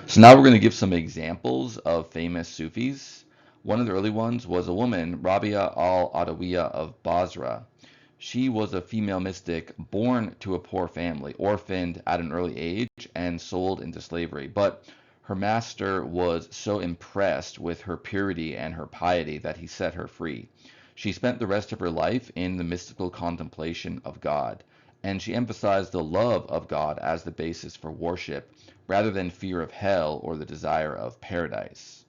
So now we're going to give some examples of famous Sufis. One of the early ones was a woman, Rabia al-Adawiyya of Basra. She was a female mystic born to a poor family, orphaned at an early age, and sold into slavery. But her master was so impressed with her purity and her piety that he set her free. She spent the rest of her life in the mystical contemplation of God, and she emphasized the love of God as the basis for worship, rather than fear of hell or the desire of paradise.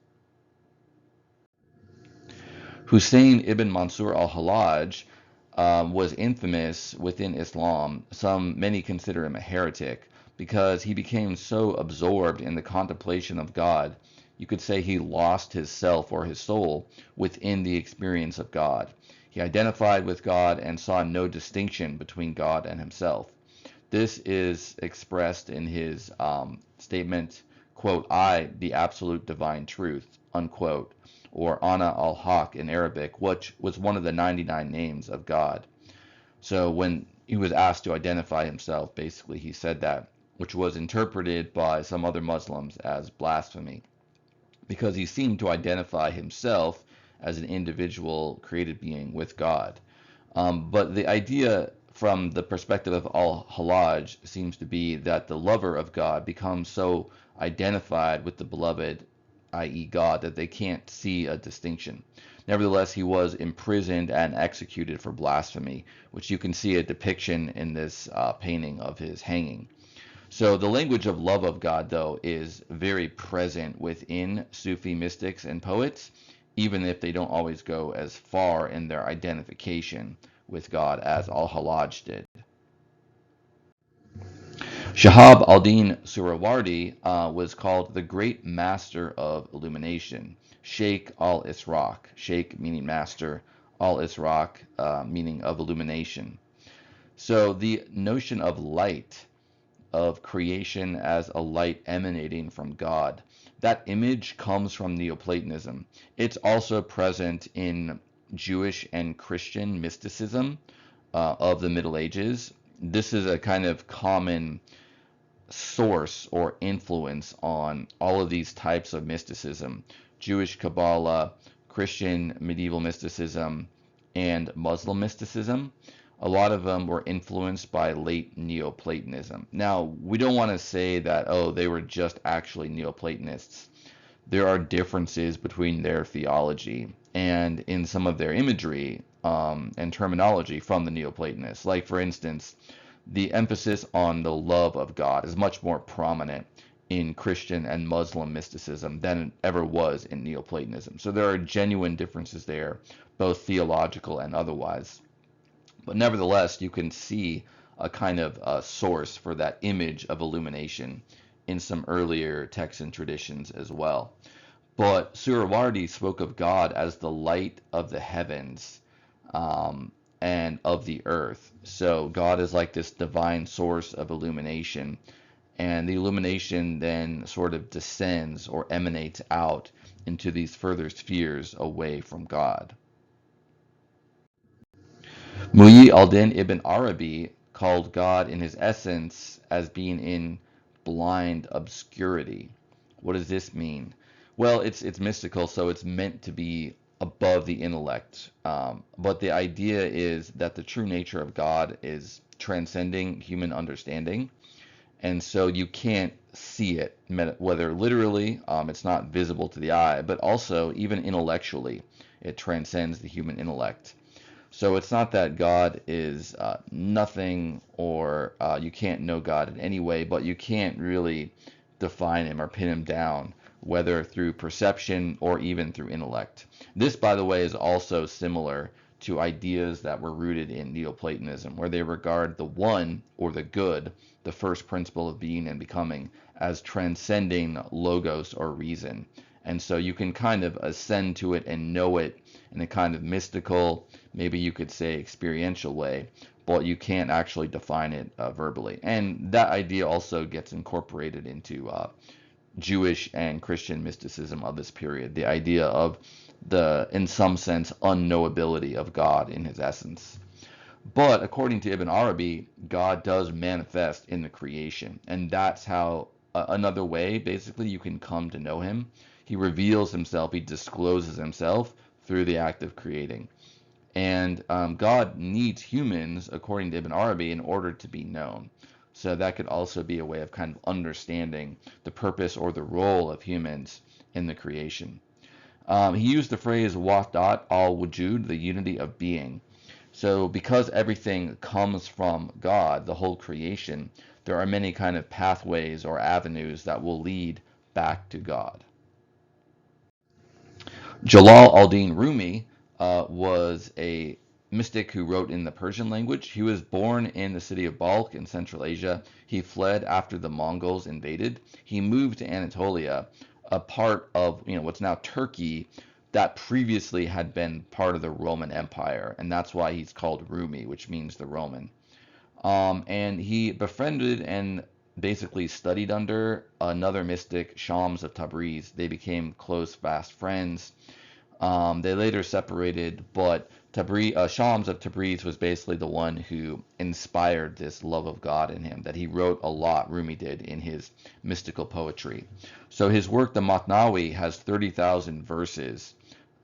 Hussain ibn Mansur al-Hallaj was infamous within Islam. Many consider him a heretic because he became so absorbed in the contemplation of God. You could say he lost his self or his soul within the experience of God. He identified with God and saw no distinction between God and himself. This is expressed in his statement, quote, I, the absolute divine truth, unquote, or Ana al-Haq in Arabic, which was one of the 99 names of God. So when he was asked to identify himself, basically he said that, which was interpreted by some other Muslims as blasphemy, because he seemed to identify himself as an individual created being with God. But the idea from the perspective of al-Hallaj seems to be that the lover of God becomes so identified with the beloved, i.e. God, that they can't see a distinction. Nevertheless, he was imprisoned and executed for blasphemy, which you can see a depiction in this painting of his hanging. So the language of love of God, though, is very present within Sufi mystics and poets, even if they don't always go as far in their identification with God as al-Hallaj did. Shahab al-Din Suhrawardi was called the Great Master of Illumination, Sheikh al-Israq, Sheikh meaning master, al-Ishraq, meaning of illumination. So the notion of light, of creation as a light emanating from God, that image comes from Neoplatonism. It's also present in Jewish and Christian mysticism of the Middle Ages. This is a kind of common source or influence on all of these types of mysticism: Jewish Kabbalah, Christian medieval mysticism, and Muslim mysticism. A lot of them were influenced by late Neoplatonism. Now, we don't want to say that, oh, they were just actually Neoplatonists. There are differences between their theology and in some of their imagery and terminology from the Neoplatonists. Like, for instance, the emphasis on the love of God is much more prominent in Christian and Muslim mysticism than it ever was in Neoplatonism. So there are genuine differences there, both theological and otherwise. But nevertheless, you can see a kind of source for that image of illumination in some earlier texts and traditions as well. But Surawardi spoke of God as the light of the heavens and of the earth. So God is like this divine source of illumination, and the illumination then sort of descends or emanates out into these further spheres away from God. Muhyi al-Din ibn Arabi called God in his essence as being in blind obscurity. What does this mean? Well, it's mystical, so it's meant to be above the intellect. But the idea is that the true nature of God is transcending human understanding, and so you can't see it, whether literally, it's not visible to the eye, but also even intellectually, it transcends the human intellect. So it's not that God is nothing, or you can't know God in any way, but you can't really define him or pin him down, whether through perception or even through intellect. This, by the way, is also similar to ideas that were rooted in Neoplatonism, where they regard the one, or the good, the first principle of being and becoming, as transcending logos or reason. And so you can kind of ascend to it and know it in a kind of mystical, maybe you could say experiential way, but you can't actually define it verbally. And that idea also gets incorporated into Jewish and Christian mysticism of this period, the idea of the, in some sense, unknowability of God in his essence. But according to Ibn Arabi, God does manifest in the creation, and that's how another way, basically, you can come to know him. He reveals himself, he discloses himself through the act of creating. And God needs humans, according to Ibn Arabi, in order to be known. So that could also be a way of kind of understanding the purpose or the role of humans in the creation. He used the phrase wahdat al-wujud, the unity of being. So because everything comes from God, the whole creation, there are many kind of pathways or avenues that will lead back to God. Jalal al-Din Rumi was a mystic who wrote in the Persian language. He was born in the city of Balkh in Central Asia. He fled after the Mongols invaded. He moved to Anatolia, a part of what's now Turkey that previously had been part of the Roman Empire, and that's why he's called Rumi, which means the Roman. And he befriended and basically studied under another mystic, Shams of Tabriz. They became close, fast friends. They later separated, but Shams of Tabriz was basically the one who inspired this love of God in him, that he wrote a lot, Rumi did, in his mystical poetry. So his work, the Matnawi, has 30,000 verses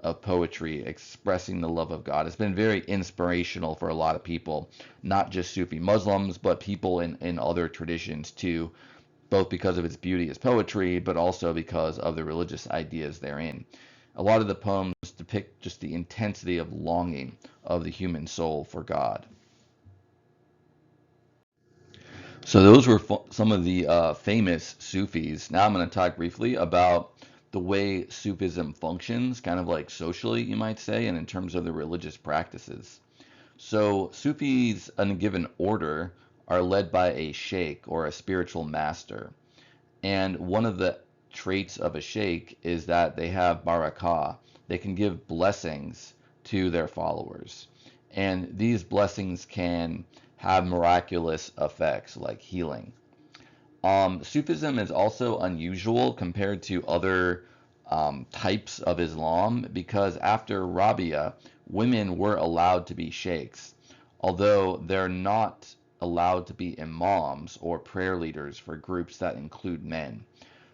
of poetry expressing the love of God. It's been very inspirational for a lot of people, not just Sufi Muslims, but people in other traditions too, both because of its beauty as poetry, but also because of the religious ideas therein. A lot of the poems depict just the intensity of longing of the human soul for God. So those were some of the famous Sufis. Now I'm going to talk briefly about the way Sufism functions, kind of like socially, you might say, and in terms of the religious practices. So Sufis in a given order are led by a sheikh or a spiritual master. And one of the traits of a sheikh is that they have barakah. They can give blessings to their followers. And these blessings can have miraculous effects like healing. Sufism is also unusual compared to other types of Islam because after Rabia, women were allowed to be sheikhs, although they're not allowed to be imams or prayer leaders for groups that include men.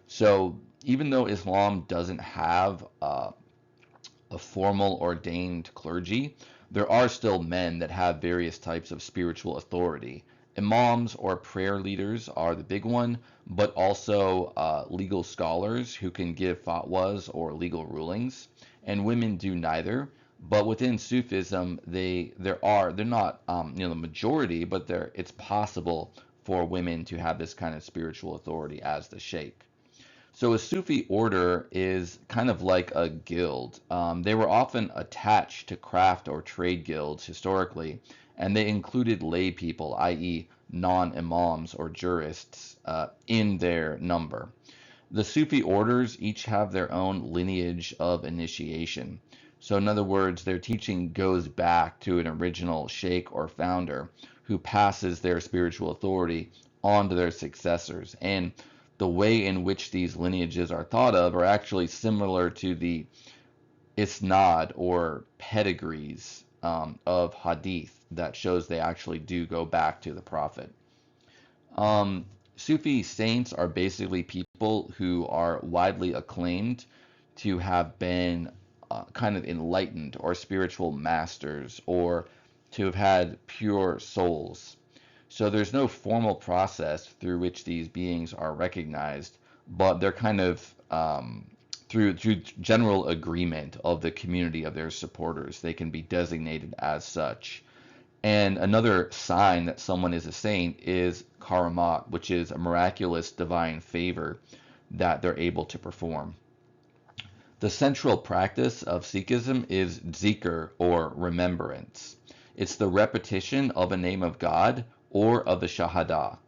So even though Islam doesn't have a formal ordained clergy, there are still men that have various types of spiritual authority. Imams or prayer leaders are the big one, but also legal scholars who can give fatwas or legal rulings, and women do neither. But within Sufism, they're not the majority, but it's possible for women to have this kind of spiritual authority as the sheikh. So a Sufi order is kind of like a guild. They were often attached to craft or trade guilds historically, and they included lay people, i.e., non-imams or jurists, in their number. The Sufi orders each have their own lineage of initiation. So in other words, their teaching goes back to an original sheikh or founder who passes their spiritual authority on to their successors. And the way in which these lineages are thought of are actually similar to the isnad or pedigrees of hadith that shows they actually do go back to the prophet. Um, Sufi saints are basically people who are widely acclaimed to have been kind of enlightened or spiritual masters or to have had pure souls. So there's no formal process through which these beings are recognized, but they're kind of through general agreement of the community of their supporters, they can be designated as such. And another sign that someone is a saint is karamat, which is a miraculous divine favor that they're able to perform. The central practice of Sikhism is zikr or remembrance. It's the repetition of a name of God or of the Shahada.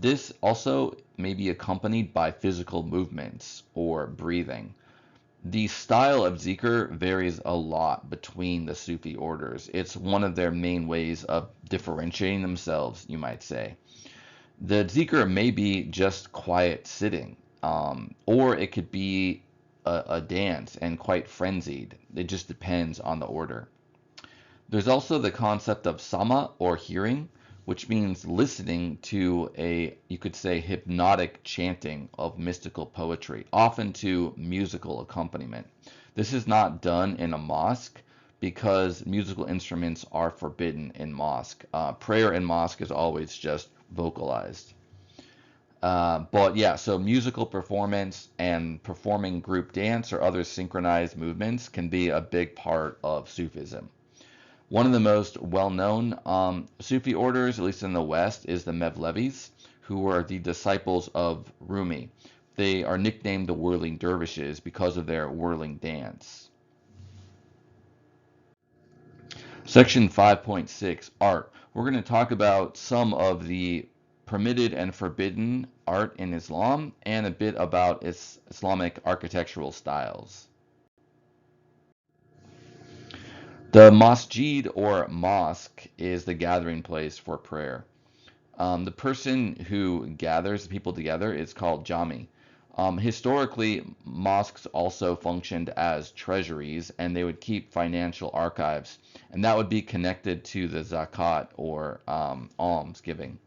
This also may be accompanied by physical movements or breathing. The style of zikr varies a lot between the Sufi orders. It's one of their main ways of differentiating themselves, you might say. The zikr may be just quiet sitting, or it could be a dance and quite frenzied. It just depends on the order. There's also the concept of sama or hearing, which means listening to you could say, hypnotic chanting of mystical poetry, often to musical accompaniment. This is not done in a mosque because musical instruments are forbidden in mosque. Prayer in mosque is always just vocalized. But yeah, so musical performance and performing group dance or other synchronized movements can be a big part of Sufism. One of the most well-known Sufi orders, at least in the West, is the Mevlevis, who are the disciples of Rumi. They are nicknamed the whirling dervishes because of their whirling dance. Section 5.6, Art. We're going to talk about some of the permitted and forbidden art in Islam and a bit about its Islamic architectural styles. The masjid or mosque is the gathering place for prayer. The person who gathers the people together is called jami. Historically, mosques also functioned as treasuries and they would keep financial archives, and that would be connected to the zakat or alms giving.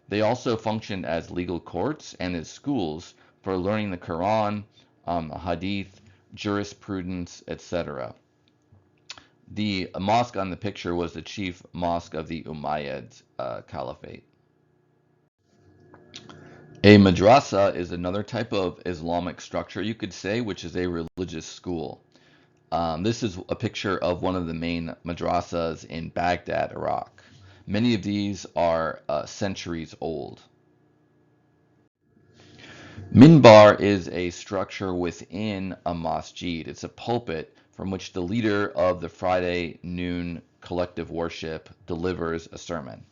They also functioned as legal courts and as schools for learning the Quran, hadith, jurisprudence, etc. The mosque on the picture was the chief mosque of the Umayyad Caliphate. A madrasa is another type of Islamic structure, you could say, which is a religious school. This is a picture of one of the main madrasas in Baghdad, Iraq. Many of these are centuries old. Minbar is a structure within a masjid. It's a pulpit from which the leader of the Friday noon collective worship delivers a sermon.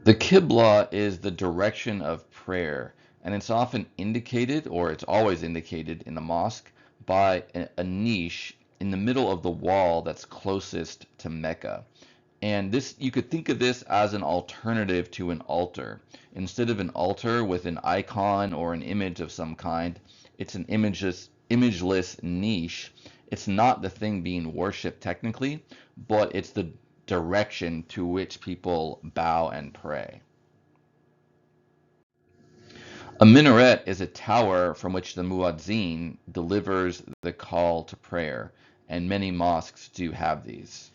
The Qibla is the direction of prayer. And it's often indicated, or it's always indicated in the mosque, by a niche in the middle of the wall that's closest to Mecca. And this, you could think of this as an alternative to an altar. Instead of an altar with an icon or an image of some kind, it's an imageless niche. It's not the thing being worshipped technically, but it's the direction to which people bow and pray. A minaret is a tower from which the muazzin delivers the call to prayer, and many mosques do have these.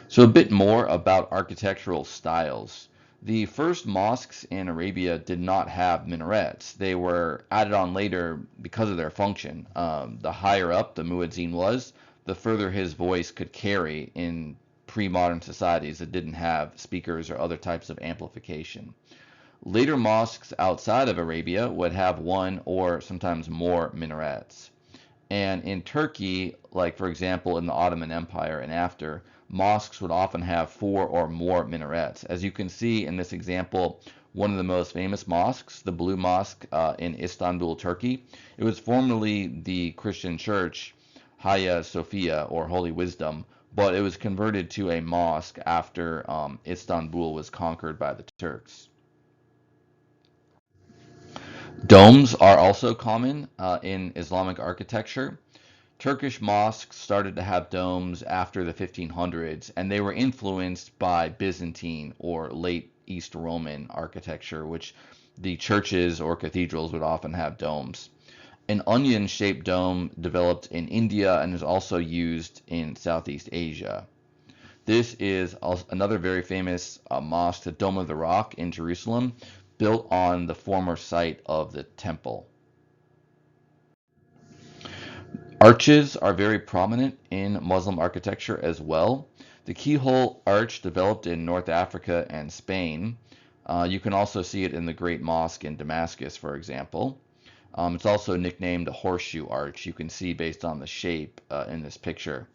So a bit more about architectural styles. The first mosques in Arabia did not have minarets. They were added on later because of their function. The higher up the muezzin was, the further his voice could carry in pre-modern societies that didn't have speakers or other types of amplification. Later mosques outside of Arabia would have one or sometimes more minarets. And in Turkey, like for example in the Ottoman Empire and after, mosques would often have 4 or more minarets. As you can see in this example, one of the most famous mosques, the Blue Mosque in Istanbul, Turkey, it was formerly the Christian church Hagia Sophia, or Holy Wisdom, but it was converted to a mosque after Istanbul was conquered by the Turks. Domes are also common in Islamic architecture. Turkish mosques started to have domes after the 1500s, and they were influenced by Byzantine or late East Roman architecture, which the churches or cathedrals would often have domes. An onion-shaped dome developed in India and is also used in Southeast Asia. This is another very famous mosque, the Dome of the Rock in Jerusalem, built on the former site of the temple. Arches are very prominent in Muslim architecture as well. The keyhole arch developed in North Africa and Spain. You can also see it in the Great Mosque in Damascus, for example. It's also nicknamed the horseshoe arch. You can see based on the shape in this picture.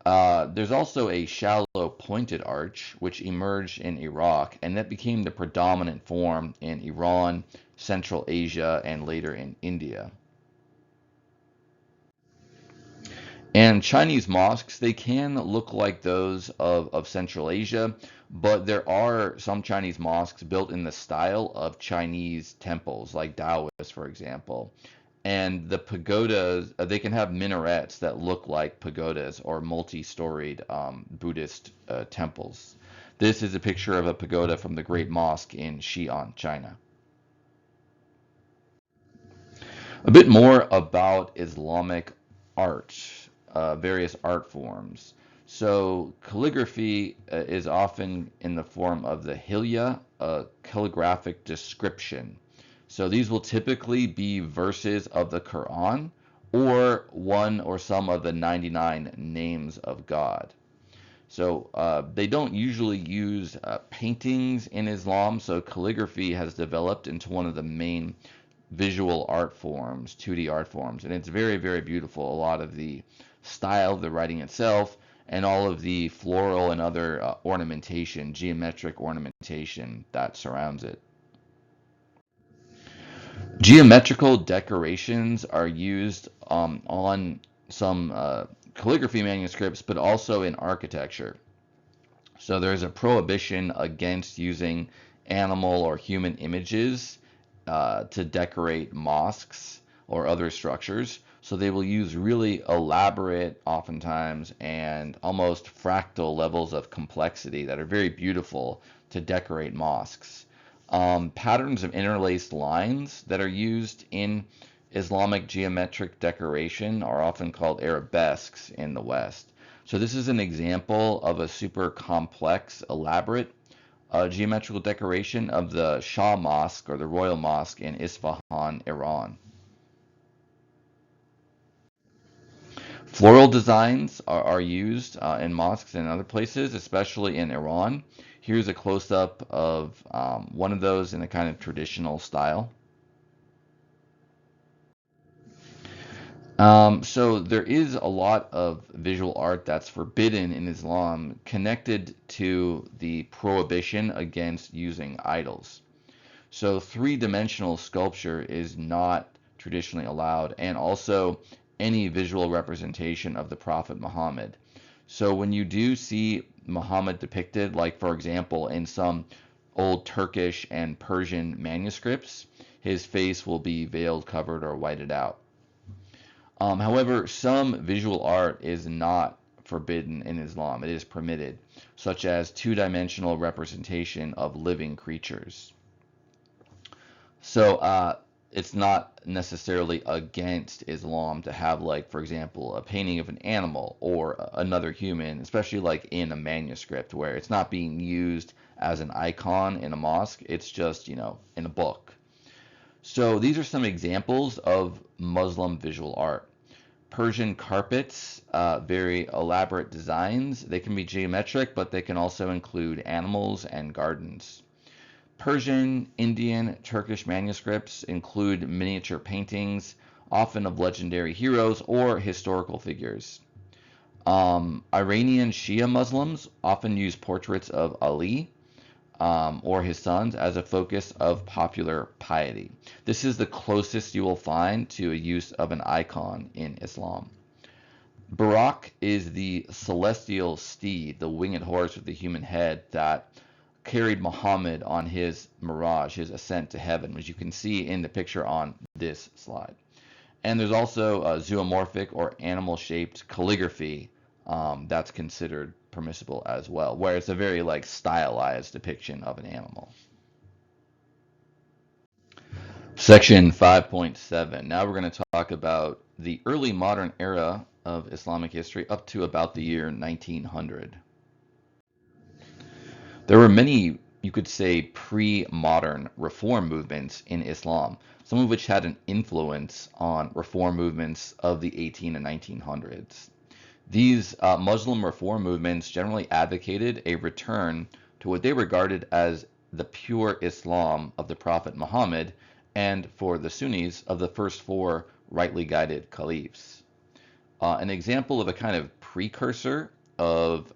There's also a shallow pointed arch which emerged in Iraq, and that became the predominant form in Iran, Central Asia, and later in India. And Chinese mosques, they can look like those of Central Asia, but there are some Chinese mosques built in the style of Chinese temples, like Taoist, for example. And the pagodas, they can have minarets that look like pagodas or multi-storied Buddhist temples. This is a picture of a pagoda from the Great Mosque in Xi'an, China. A bit more about Islamic art, various art forms. So calligraphy is often in the form of the hilya, a calligraphic description. So these will typically be verses of the Quran or one or some of the 99 names of God. So they don't usually use paintings in Islam, so calligraphy has developed into one of the main visual art forms, 2D art forms, and it's very, very beautiful. A lot of the style of the writing itself and all of the floral and other ornamentation, geometric ornamentation that surrounds it. Geometrical decorations are used on some calligraphy manuscripts, but also in architecture. So there's a prohibition against using animal or human images to decorate mosques or other structures. So they will use really elaborate, oftentimes, and almost fractal levels of complexity that are very beautiful to decorate mosques. Patterns of interlaced lines that are used in Islamic geometric decoration are often called arabesques in the West. So this is an example of a super complex, elaborate geometrical decoration of the Shah Mosque or the Royal Mosque in Isfahan, Iran. Floral designs are used in mosques and other places, especially in Iran. Here's a close-up of one of those in a kind of traditional style. So there is a lot of visual art that's forbidden in Islam connected to the prohibition against using idols. So three-dimensional sculpture is not traditionally allowed, and also any visual representation of the Prophet Muhammad. So when you do see Muhammad depicted, like for example in some old Turkish and Persian manuscripts, his face will be veiled, covered, or whited out. However, some visual art is not forbidden in Islam. It is permitted, such as two-dimensional representation of living creatures. So it's not necessarily against Islam to have, like, for example, a painting of an animal or another human, especially like in a manuscript where it's not being used as an icon in a mosque. It's just, in a book. So these are some examples of Muslim visual art. Persian carpets, very elaborate designs. They can be geometric, but they can also include animals and gardens. Persian, Indian, Turkish manuscripts include miniature paintings, often of legendary heroes or historical figures. Iranian Shia Muslims often use portraits of Ali or his sons as a focus of popular piety. This is the closest you will find to a use of an icon in Islam. Buraq is the celestial steed, the winged horse with the human head that carried Muhammad on his mirage, his ascent to heaven, as you can see in the picture on this slide. And there's also zoomorphic or animal-shaped calligraphy that's considered permissible as well, where it's a very like stylized depiction of an animal. Section 5.7. Now we're going to talk about the early modern era of Islamic history up to about the year 1900. There were many, you could say, pre-modern reform movements in Islam, some of which had an influence on reform movements of the 18 and 1900s. These Muslim reform movements generally advocated a return to what they regarded as the pure Islam of the Prophet Muhammad, and for the Sunnis, of the first four rightly guided caliphs. An example of a kind of precursor of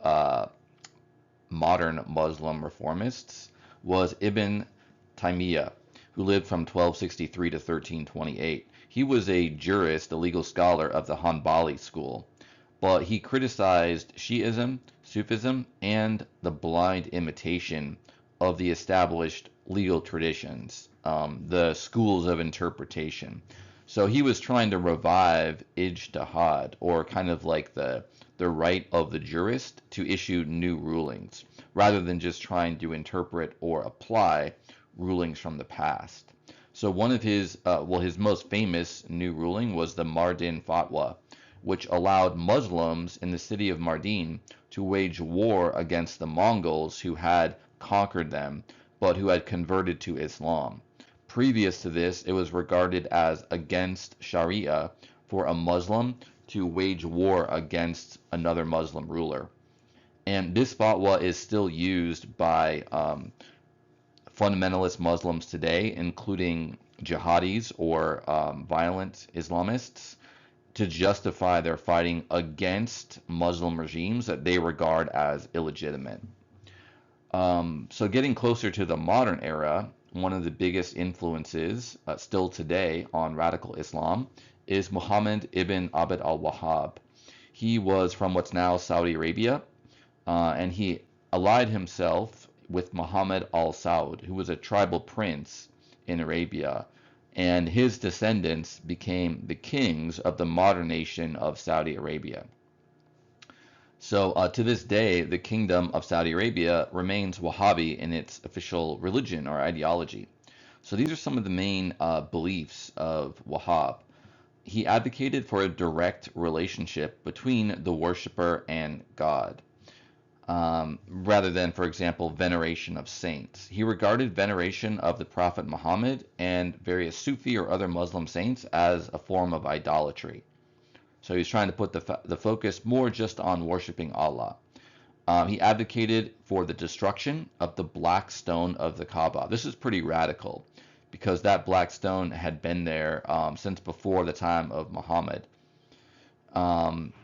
modern Muslim reformists was Ibn Taymiyyah, who lived from 1263 to 1328. He was a jurist, a legal scholar of the Hanbali school, but he criticized Shi'ism, Sufism, and the blind imitation of the established legal traditions, the schools of interpretation. So he was trying to revive ijtihad, or kind of like the right of the jurist to issue new rulings, rather than just trying to interpret or apply rulings from the past. So one of his most famous new ruling was the Mardin Fatwa, which allowed Muslims in the city of Mardin to wage war against the Mongols who had conquered them, but who had converted to Islam. Previous to this, it was regarded as against Sharia for a Muslim to wage war against another Muslim ruler. And this fatwa is still used by fundamentalist Muslims today, including jihadis or violent Islamists, to justify their fighting against Muslim regimes that they regard as illegitimate. So getting closer to the modern era, one of the biggest influences still today on radical Islam is Muhammad ibn Abd al-Wahhab. He was from what's now Saudi Arabia, and he allied himself with Muhammad al-Saud, who was a tribal prince in Arabia, and his descendants became the kings of the modern nation of Saudi Arabia. So to this day, the Kingdom of Saudi Arabia remains Wahhabi in its official religion or ideology. So these are some of the main beliefs of Wahhab. He advocated for a direct relationship between the worshiper and God, rather than, for example, veneration of saints. He regarded veneration of the Prophet Muhammad and various Sufi or other Muslim saints as a form of idolatry. So he's trying to put the focus more just on worshiping Allah. He advocated for the destruction of the black stone of the Kaaba. This is pretty radical, because that black stone had been there since before the time of Muhammad.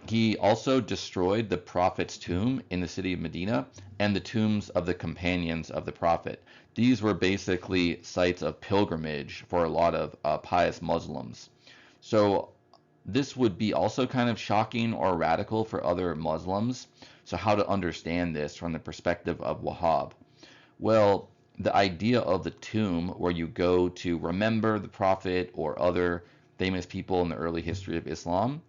He also destroyed the prophet's tomb in the city of Medina and the tombs of the companions of the prophet. These were basically sites of pilgrimage for a lot of pious Muslims. So this would be also kind of shocking or radical for other Muslims. So how to understand this from the perspective of Wahhab? Well, the idea of the tomb where you go to remember the prophet or other famous people in the early history of Islam,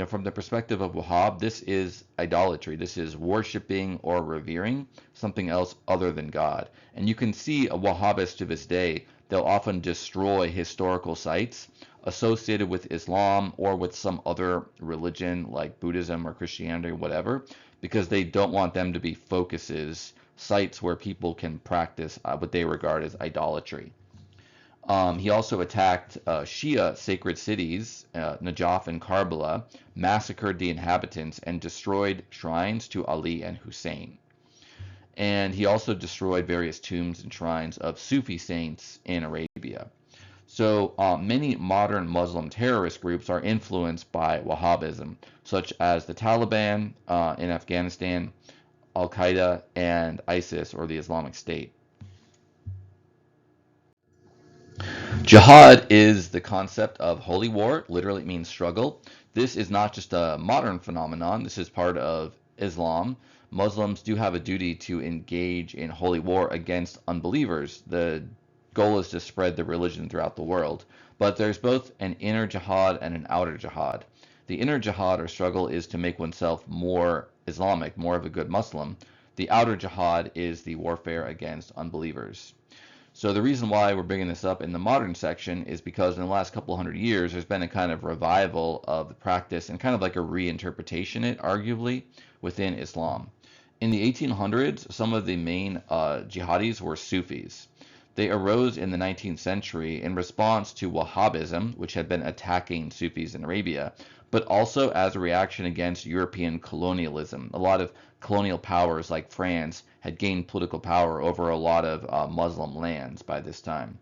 from the perspective of Wahhab, this is idolatry. This is worshiping or revering something else other than God. And you can see a Wahhabist to this day, they'll often destroy historical sites associated with Islam or with some other religion like Buddhism or Christianity or whatever, because they don't want them to be focuses, sites where people can practice what they regard as idolatry. He also attacked Shia sacred cities, Najaf and Karbala, massacred the inhabitants, and destroyed shrines to Ali and Hussain. And he also destroyed various tombs and shrines of Sufi saints in Arabia. So many modern Muslim terrorist groups are influenced by Wahhabism, such as the Taliban in Afghanistan, Al-Qaeda, and ISIS, or the Islamic State. Jihad is the concept of holy war. Literally, it means struggle. This is not just a modern phenomenon. This is part of Islam. Muslims do have a duty to engage in holy war against unbelievers. The goal is to spread the religion throughout the world. But there's both an inner jihad and an outer jihad. The inner jihad or struggle is to make oneself more Islamic, more of a good Muslim. The outer jihad is the warfare against unbelievers. So the reason why we're bringing this up in the modern section is because in the last couple hundred years, there's been a kind of revival of the practice and kind of like a reinterpretation, arguably, within Islam. In the 1800s, some of the main jihadis were Sufis. They arose in the 19th century in response to Wahhabism, which had been attacking Sufis in Arabia, but also as a reaction against European colonialism. A lot of colonial powers like France had gained political power over a lot of Muslim lands by this time.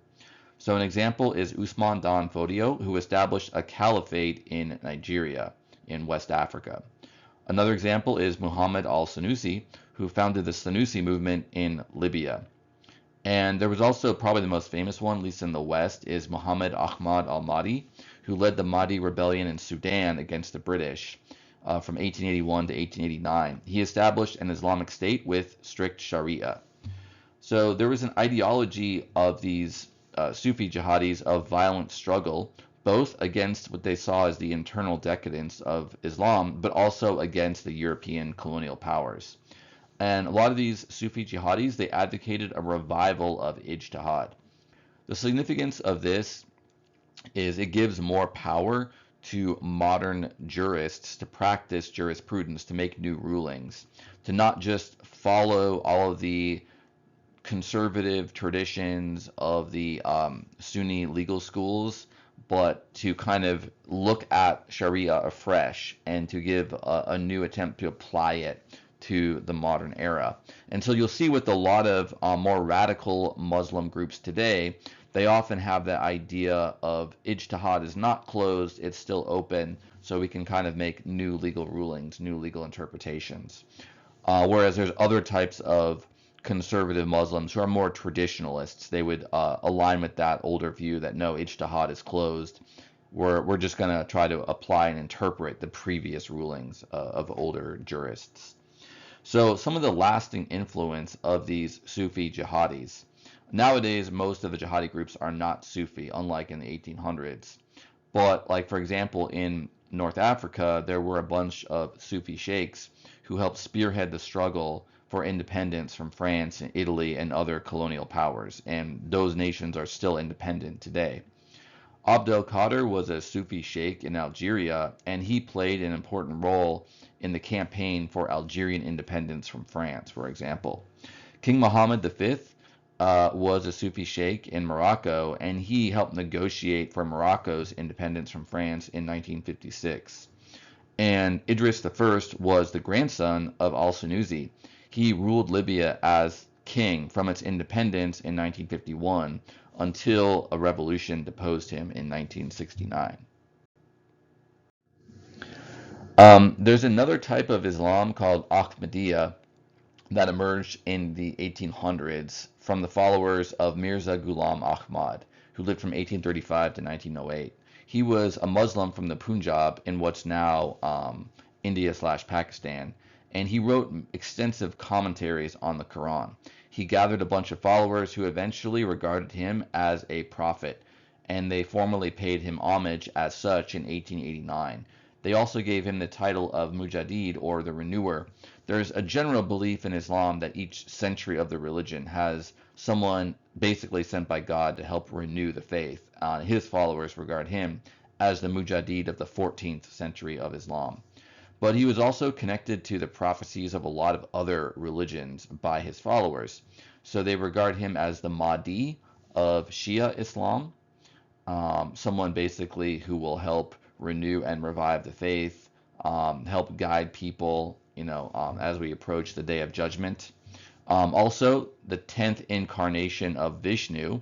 So an example is Usman Dan Fodio, who established a caliphate in Nigeria, in West Africa. Another example is Muhammad al-Sanusi, who founded the Sanusi movement in Libya. And there was also probably the most famous one, at least in the West, is Muhammad Ahmad al-Mahdi, who led the Mahdi rebellion in Sudan against the British from 1881 to 1889. He established an Islamic state with strict Sharia. So there was an ideology of these Sufi jihadis of violent struggle, both against what they saw as the internal decadence of Islam, but also against the European colonial powers. And a lot of these Sufi jihadis, they advocated a revival of ijtihad. The significance of this is it gives more power to modern jurists to practice jurisprudence, to make new rulings, to not just follow all of the conservative traditions of the Sunni legal schools, but to kind of look at Sharia afresh and to give a new attempt to apply it to the modern era. And so you'll see with a lot of more radical Muslim groups today, they often have that idea of ijtihad is not closed, it's still open, so we can kind of make new legal rulings, new legal interpretations. Whereas there's other types of conservative Muslims who are more traditionalists. They would align with that older view that no, ijtihad is closed. We're just going to try to apply and interpret the previous rulings of older jurists. So some of the lasting influence of these Sufi jihadis. Nowadays, most of the jihadi groups are not Sufi, unlike in the 1800s. But like, for example, in North Africa, there were a bunch of Sufi sheikhs who helped spearhead the struggle for independence from France and Italy and other colonial powers. And those nations are still independent today. Abd el-Qadir was a Sufi sheikh in Algeria, and he played an important role in the campaign for Algerian independence from France, for example. King Muhammad V was a Sufi sheikh in Morocco, and he helped negotiate for Morocco's independence from France in 1956. And Idris I was the grandson of al-Sanusi. He ruled Libya as king from its independence in 1951 until a revolution deposed him in 1969. There's another type of Islam called Ahmadiyya that emerged in the 1800s from the followers of Mirza Ghulam Ahmad, who lived from 1835 to 1908. He was a Muslim from the Punjab in what's now India/Pakistan, and he wrote extensive commentaries on the Quran. He gathered a bunch of followers who eventually regarded him as a prophet, and they formally paid him homage as such in 1889. They also gave him the title of Mujaddid, or the Renewer. There's a general belief in Islam that each century of the religion has someone basically sent by God to help renew the faith. His followers regard him as the Mujaddid of the 14th century of Islam. But he was also connected to the prophecies of a lot of other religions by his followers. So they regard him as the Mahdi of Shia Islam, someone basically who will help renew and revive the faith, help guide people, as we approach the day of judgment. Also, the 10th incarnation of Vishnu,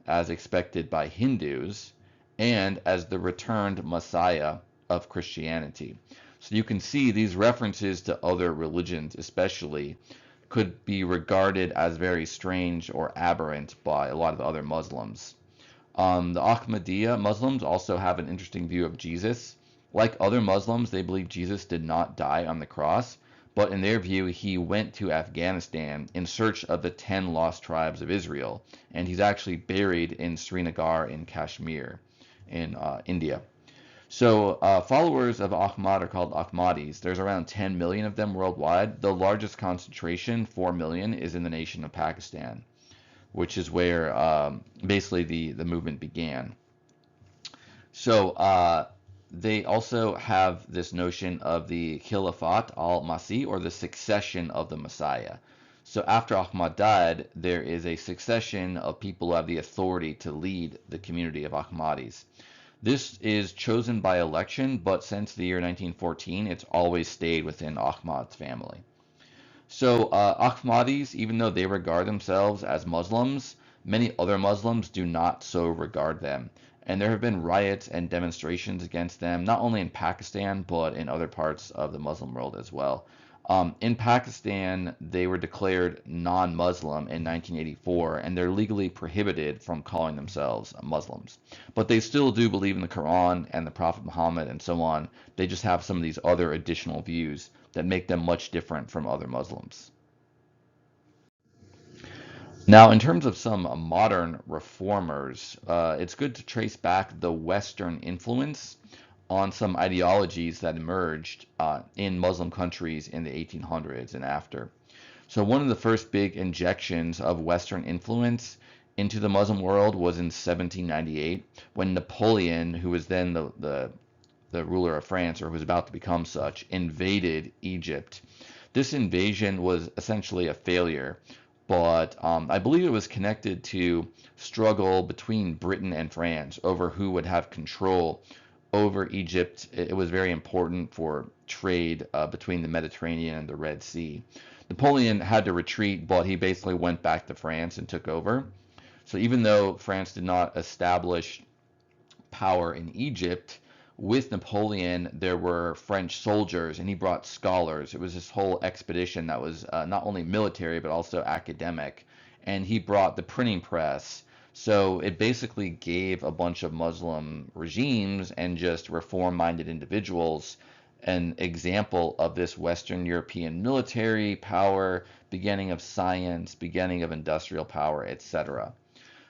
as expected by Hindus, and as the returned Messiah of Christianity. So you can see these references to other religions, especially, could be regarded as very strange or aberrant by a lot of other Muslims. The Ahmadiyya Muslims also have an interesting view of Jesus. Like other Muslims, they believe Jesus did not die on the cross, but in their view, he went to Afghanistan in search of the 10 lost tribes of Israel, and he's actually buried in Srinagar in Kashmir in India. So followers of Ahmad are called Ahmadis. There's around 10 million of them worldwide. The largest concentration, 4 million, is in the nation of Pakistan, which is where basically the movement began. So they also have this notion of the Khilafat al-Masih, or the succession of the Messiah. So after Ahmad died, there is a succession of people who have the authority to lead the community of Ahmadis. This is chosen by election, but since the year 1914, it's always stayed within Ahmad's family. So Ahmadis, even though they regard themselves as Muslims, many other Muslims do not so regard them. And there have been riots and demonstrations against them, not only in Pakistan, but in other parts of the Muslim world as well. In Pakistan, they were declared non-Muslim in 1984, and they're legally prohibited from calling themselves Muslims. But they still do believe in the Quran and the Prophet Muhammad and so on. They just have some of these other additional views that make them much different from other Muslims. Now, in terms of some modern reformers, it's good to trace back the Western influence on some ideologies that emerged in Muslim countries in the 1800s and after. So one of the first big injections of Western influence into the Muslim world was in 1798, when Napoleon, who was then the ruler of France, or who was about to become such, invaded Egypt. This invasion was essentially a failure, but I believe it was connected to struggle between Britain and France over who would have control over Egypt. It was very important for trade between the Mediterranean and the Red Sea. Napoleon had to retreat, but he basically went back to France and took over. So even though France did not establish power in Egypt, with Napoleon, there were French soldiers, and he brought scholars. It was this whole expedition that was not only military, but also academic. And he brought the printing press. So it basically gave a bunch of Muslim regimes and just reform-minded individuals an example of this Western European military power, beginning of science, beginning of industrial power, etc.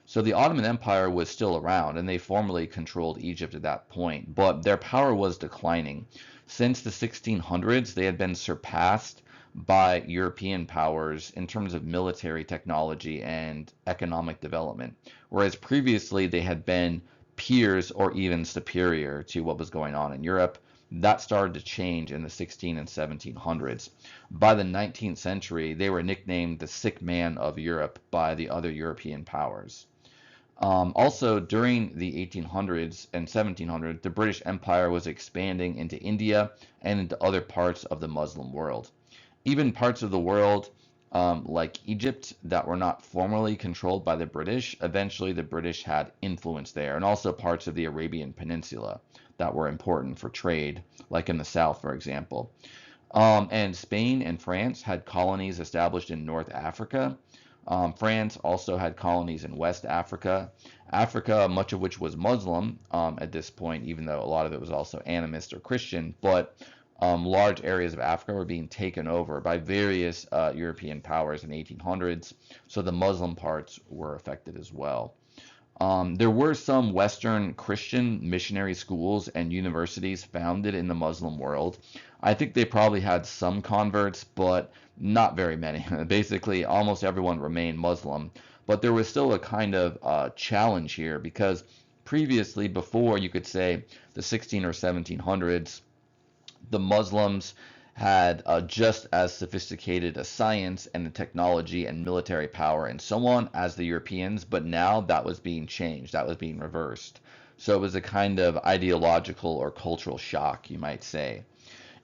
So the Ottoman Empire was still around, and they formally controlled Egypt at that point, but their power was declining. Since the 1600s, they had been surpassed by European powers in terms of military technology and economic development, whereas previously they had been peers or even superior to what was going on in Europe. That started to change in the 16 and 1700s. By the 19th century, they were nicknamed the sick man of Europe by the other European powers. Also, during the 1800s and 1700s, the British Empire was expanding into India and into other parts of the Muslim world. Even parts of the world like Egypt, that were not formally controlled by the British. Eventually, the British had influence there, and also parts of the Arabian Peninsula that were important for trade, like in the south, for example. And Spain and France had colonies established in North Africa. France also had colonies in West Africa. Africa, much of which was Muslim at this point, even though a lot of it was also animist or Christian, but large areas of Africa were being taken over by various European powers in the 1800s, so the Muslim parts were affected as well. There were some Western Christian missionary schools and universities founded in the Muslim world. I think they probably had some converts, but not very many. Basically, almost everyone remained Muslim. But there was still a kind of challenge here because previously, before you could say the 16 or 1700s, the Muslims had just as sophisticated a science and a technology and military power and so on as the Europeans, but now that was being changed, that was being reversed. So it was a kind of ideological or cultural shock, you might say.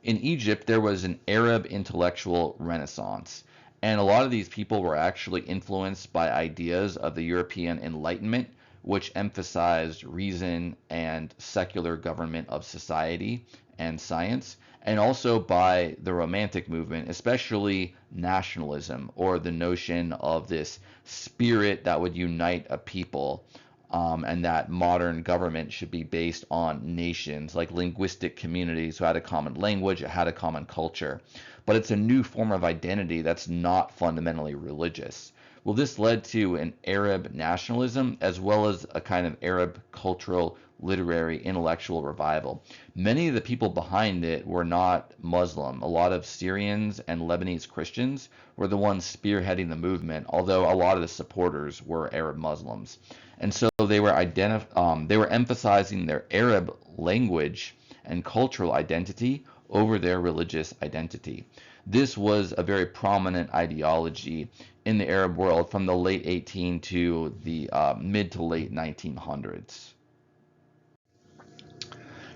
In Egypt, there was an Arab intellectual renaissance, and a lot of these people were actually influenced by ideas of the European Enlightenment, which emphasized reason and secular government of society and science, and also by the Romantic movement, especially nationalism, or the notion of this spirit that would unite a people, and that modern government should be based on nations, like linguistic communities who had a common language, had a common culture. But it's a new form of identity that's not fundamentally religious. Well, this led to an Arab nationalism as well as a kind of Arab cultural, literary, intellectual revival. Many of the people behind it were not Muslim. A lot of Syrians and Lebanese Christians were the ones spearheading the movement, although a lot of the supporters were Arab Muslims. And so they were emphasizing their Arab language and cultural identity over their religious identity. This was a very prominent ideology in the Arab world from the late 18 to the mid to late 1900s.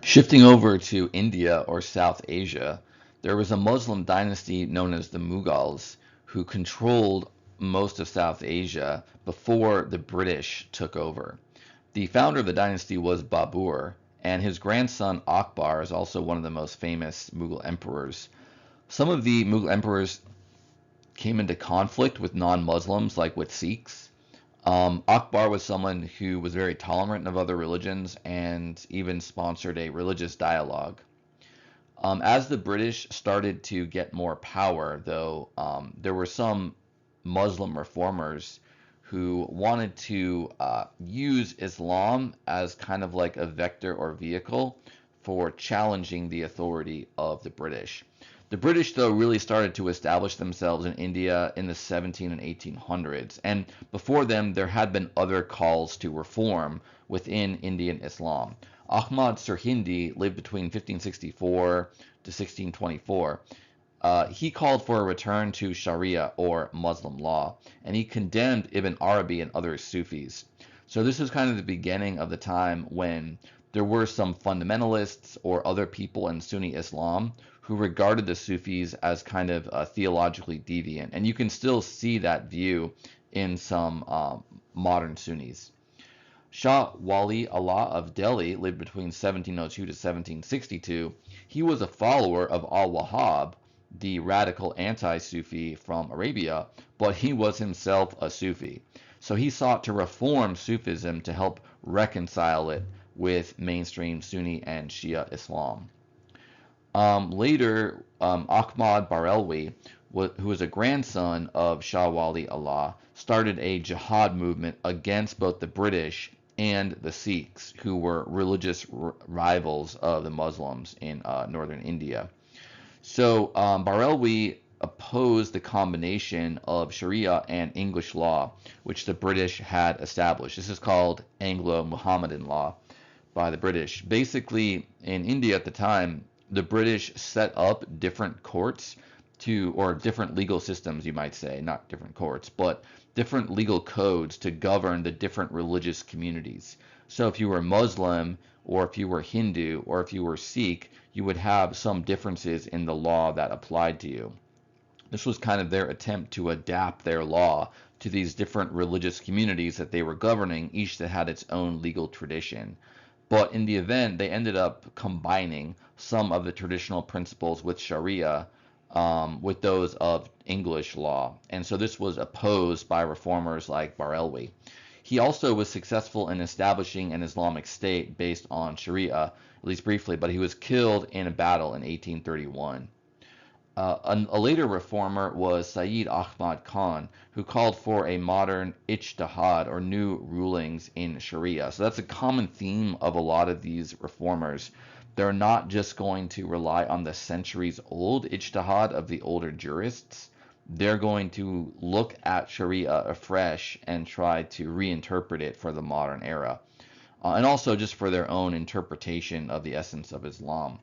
Shifting over to India or South Asia, there was a Muslim dynasty known as the Mughals who controlled most of South Asia before the British took over. The founder of the dynasty was Babur, and his grandson Akbar is also one of the most famous Mughal emperors. Some of the Mughal emperors came into conflict with non-Muslims, like with Sikhs. Akbar was someone who was very tolerant of other religions and even sponsored a religious dialogue. As the British started to get more power, though, there were some Muslim reformers who wanted to use Islam as kind of like a vector or vehicle for challenging the authority of the British. The British, though, really started to establish themselves in India in the 17 and 1800s, and before them there had been other calls to reform within Indian Islam. Ahmad Sirhindi lived between 1564 to 1624. He called for a return to Sharia or Muslim law, and he condemned Ibn Arabi and other Sufis. So this was kind of the beginning of the time when there were some fundamentalists or other people in Sunni Islam who regarded the Sufis as kind of theologically deviant. And you can still see that view in some modern Sunnis. Shah Wali Allah of Delhi lived between 1702 to 1762. He was a follower of Al-Wahhab, the radical anti-Sufi from Arabia, but he was himself a Sufi. So he sought to reform Sufism to help reconcile it with mainstream Sunni and Shia Islam. Later, Ahmad Barelwi, who was a grandson of Shah Wali Allah, started a jihad movement against both the British and the Sikhs, who were religious rivals of the Muslims in northern India. So Barelwi opposed the combination of Sharia and English law, which the British had established. This is called Anglo-Muhammadan law by the British. Basically, in India at the time, the British set up different courts or different legal systems, you might say, not different courts, but different legal codes to govern the different religious communities. So if you were Muslim, or if you were Hindu, or if you were Sikh, you would have some differences in the law that applied to you. This was kind of their attempt to adapt their law to these different religious communities that they were governing, each that had its own legal tradition. But in the event, they ended up combining some of the traditional principles with Sharia with those of English law. And so this was opposed by reformers like Barelwi. He also was successful in establishing an Islamic state based on Sharia, at least briefly, but he was killed in a battle in 1831. A later reformer was Sayyid Ahmad Khan, who called for a modern ijtihad, or new rulings in Sharia. So that's a common theme of a lot of these reformers. They're not just going to rely on the centuries-old ijtihad of the older jurists. They're going to look at Sharia afresh and try to reinterpret it for the modern era, and also just for their own interpretation of the essence of Islam.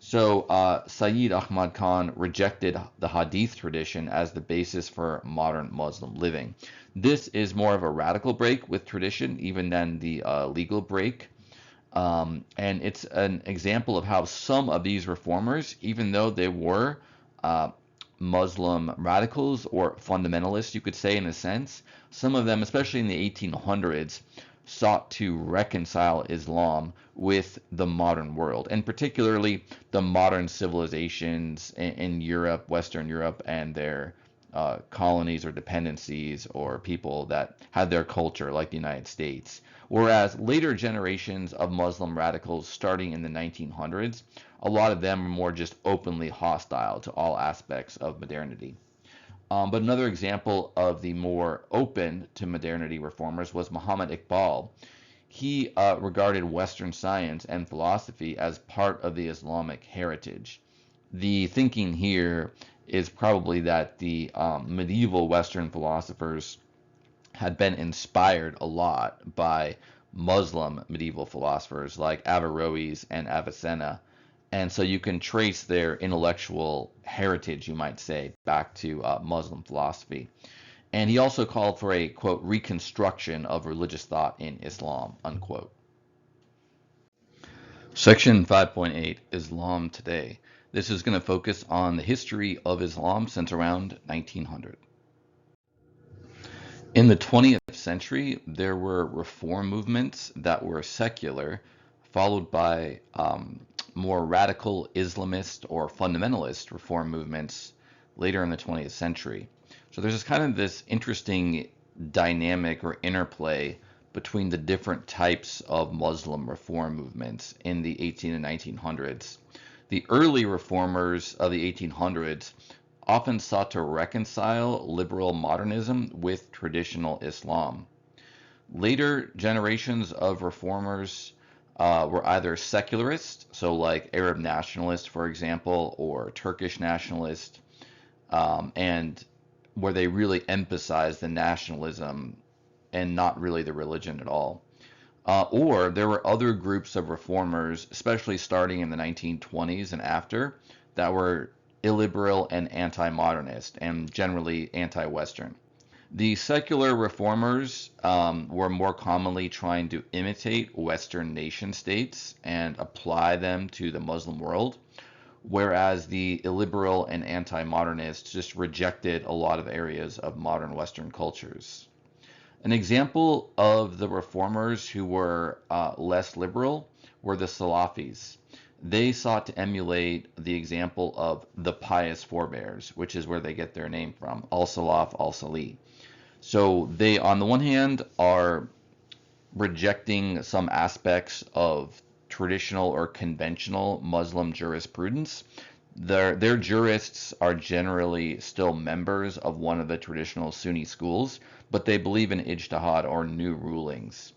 So Sayyid Ahmad Khan rejected the Hadith tradition as the basis for modern Muslim living. This is more of a radical break with tradition, even than the legal break. And it's an example of how some of these reformers, even though they were Muslim radicals or fundamentalists, you could say in a sense, some of them, especially in the 1800s, sought to reconcile Islam with the modern world, and particularly the modern civilizations in Europe, Western Europe, and their colonies or dependencies, or people that had their culture, like the United States. Whereas later generations of Muslim radicals starting in the 1900s, a lot of them were more just openly hostile to all aspects of modernity. But another example of the more open to modernity reformers was Muhammad Iqbal. He regarded Western science and philosophy as part of the Islamic heritage. The thinking here is probably that the medieval Western philosophers had been inspired a lot by Muslim medieval philosophers like Averroes and Avicenna. And so you can trace their intellectual heritage, you might say, back to Muslim philosophy. And he also called for a, quote, reconstruction of religious thought in Islam, unquote. Section 5.8, Islam Today. This is going to focus on the history of Islam since around 1900. In the 20th century, there were reform movements that were secular, followed by more radical Islamist or fundamentalist reform movements later in the 20th century. So there's this interesting dynamic or interplay between the different types of Muslim reform movements in the 18 and 1900s. The early reformers of the 1800s often sought to reconcile liberal modernism with traditional Islam. Later generations of reformers were either secularist, so like Arab nationalist, for example, or Turkish nationalist, and where they really emphasized the nationalism and not really the religion at all. Or there were other groups of reformers, especially starting in the 1920s and after, that were illiberal and anti-modernist and generally anti-Western. The secular reformers were more commonly trying to imitate Western nation states and apply them to the Muslim world, whereas the illiberal and anti-modernists just rejected a lot of areas of modern Western cultures. An example of the reformers who were less liberal were the Salafis. They sought to emulate the example of the pious forebears, which is where they get their name from, al-Salaf, al-Salih. So they, on the one hand, are rejecting some aspects of traditional or conventional Muslim jurisprudence. Their jurists are generally still members of one of the traditional Sunni schools, but they believe in ijtihad or new rulings.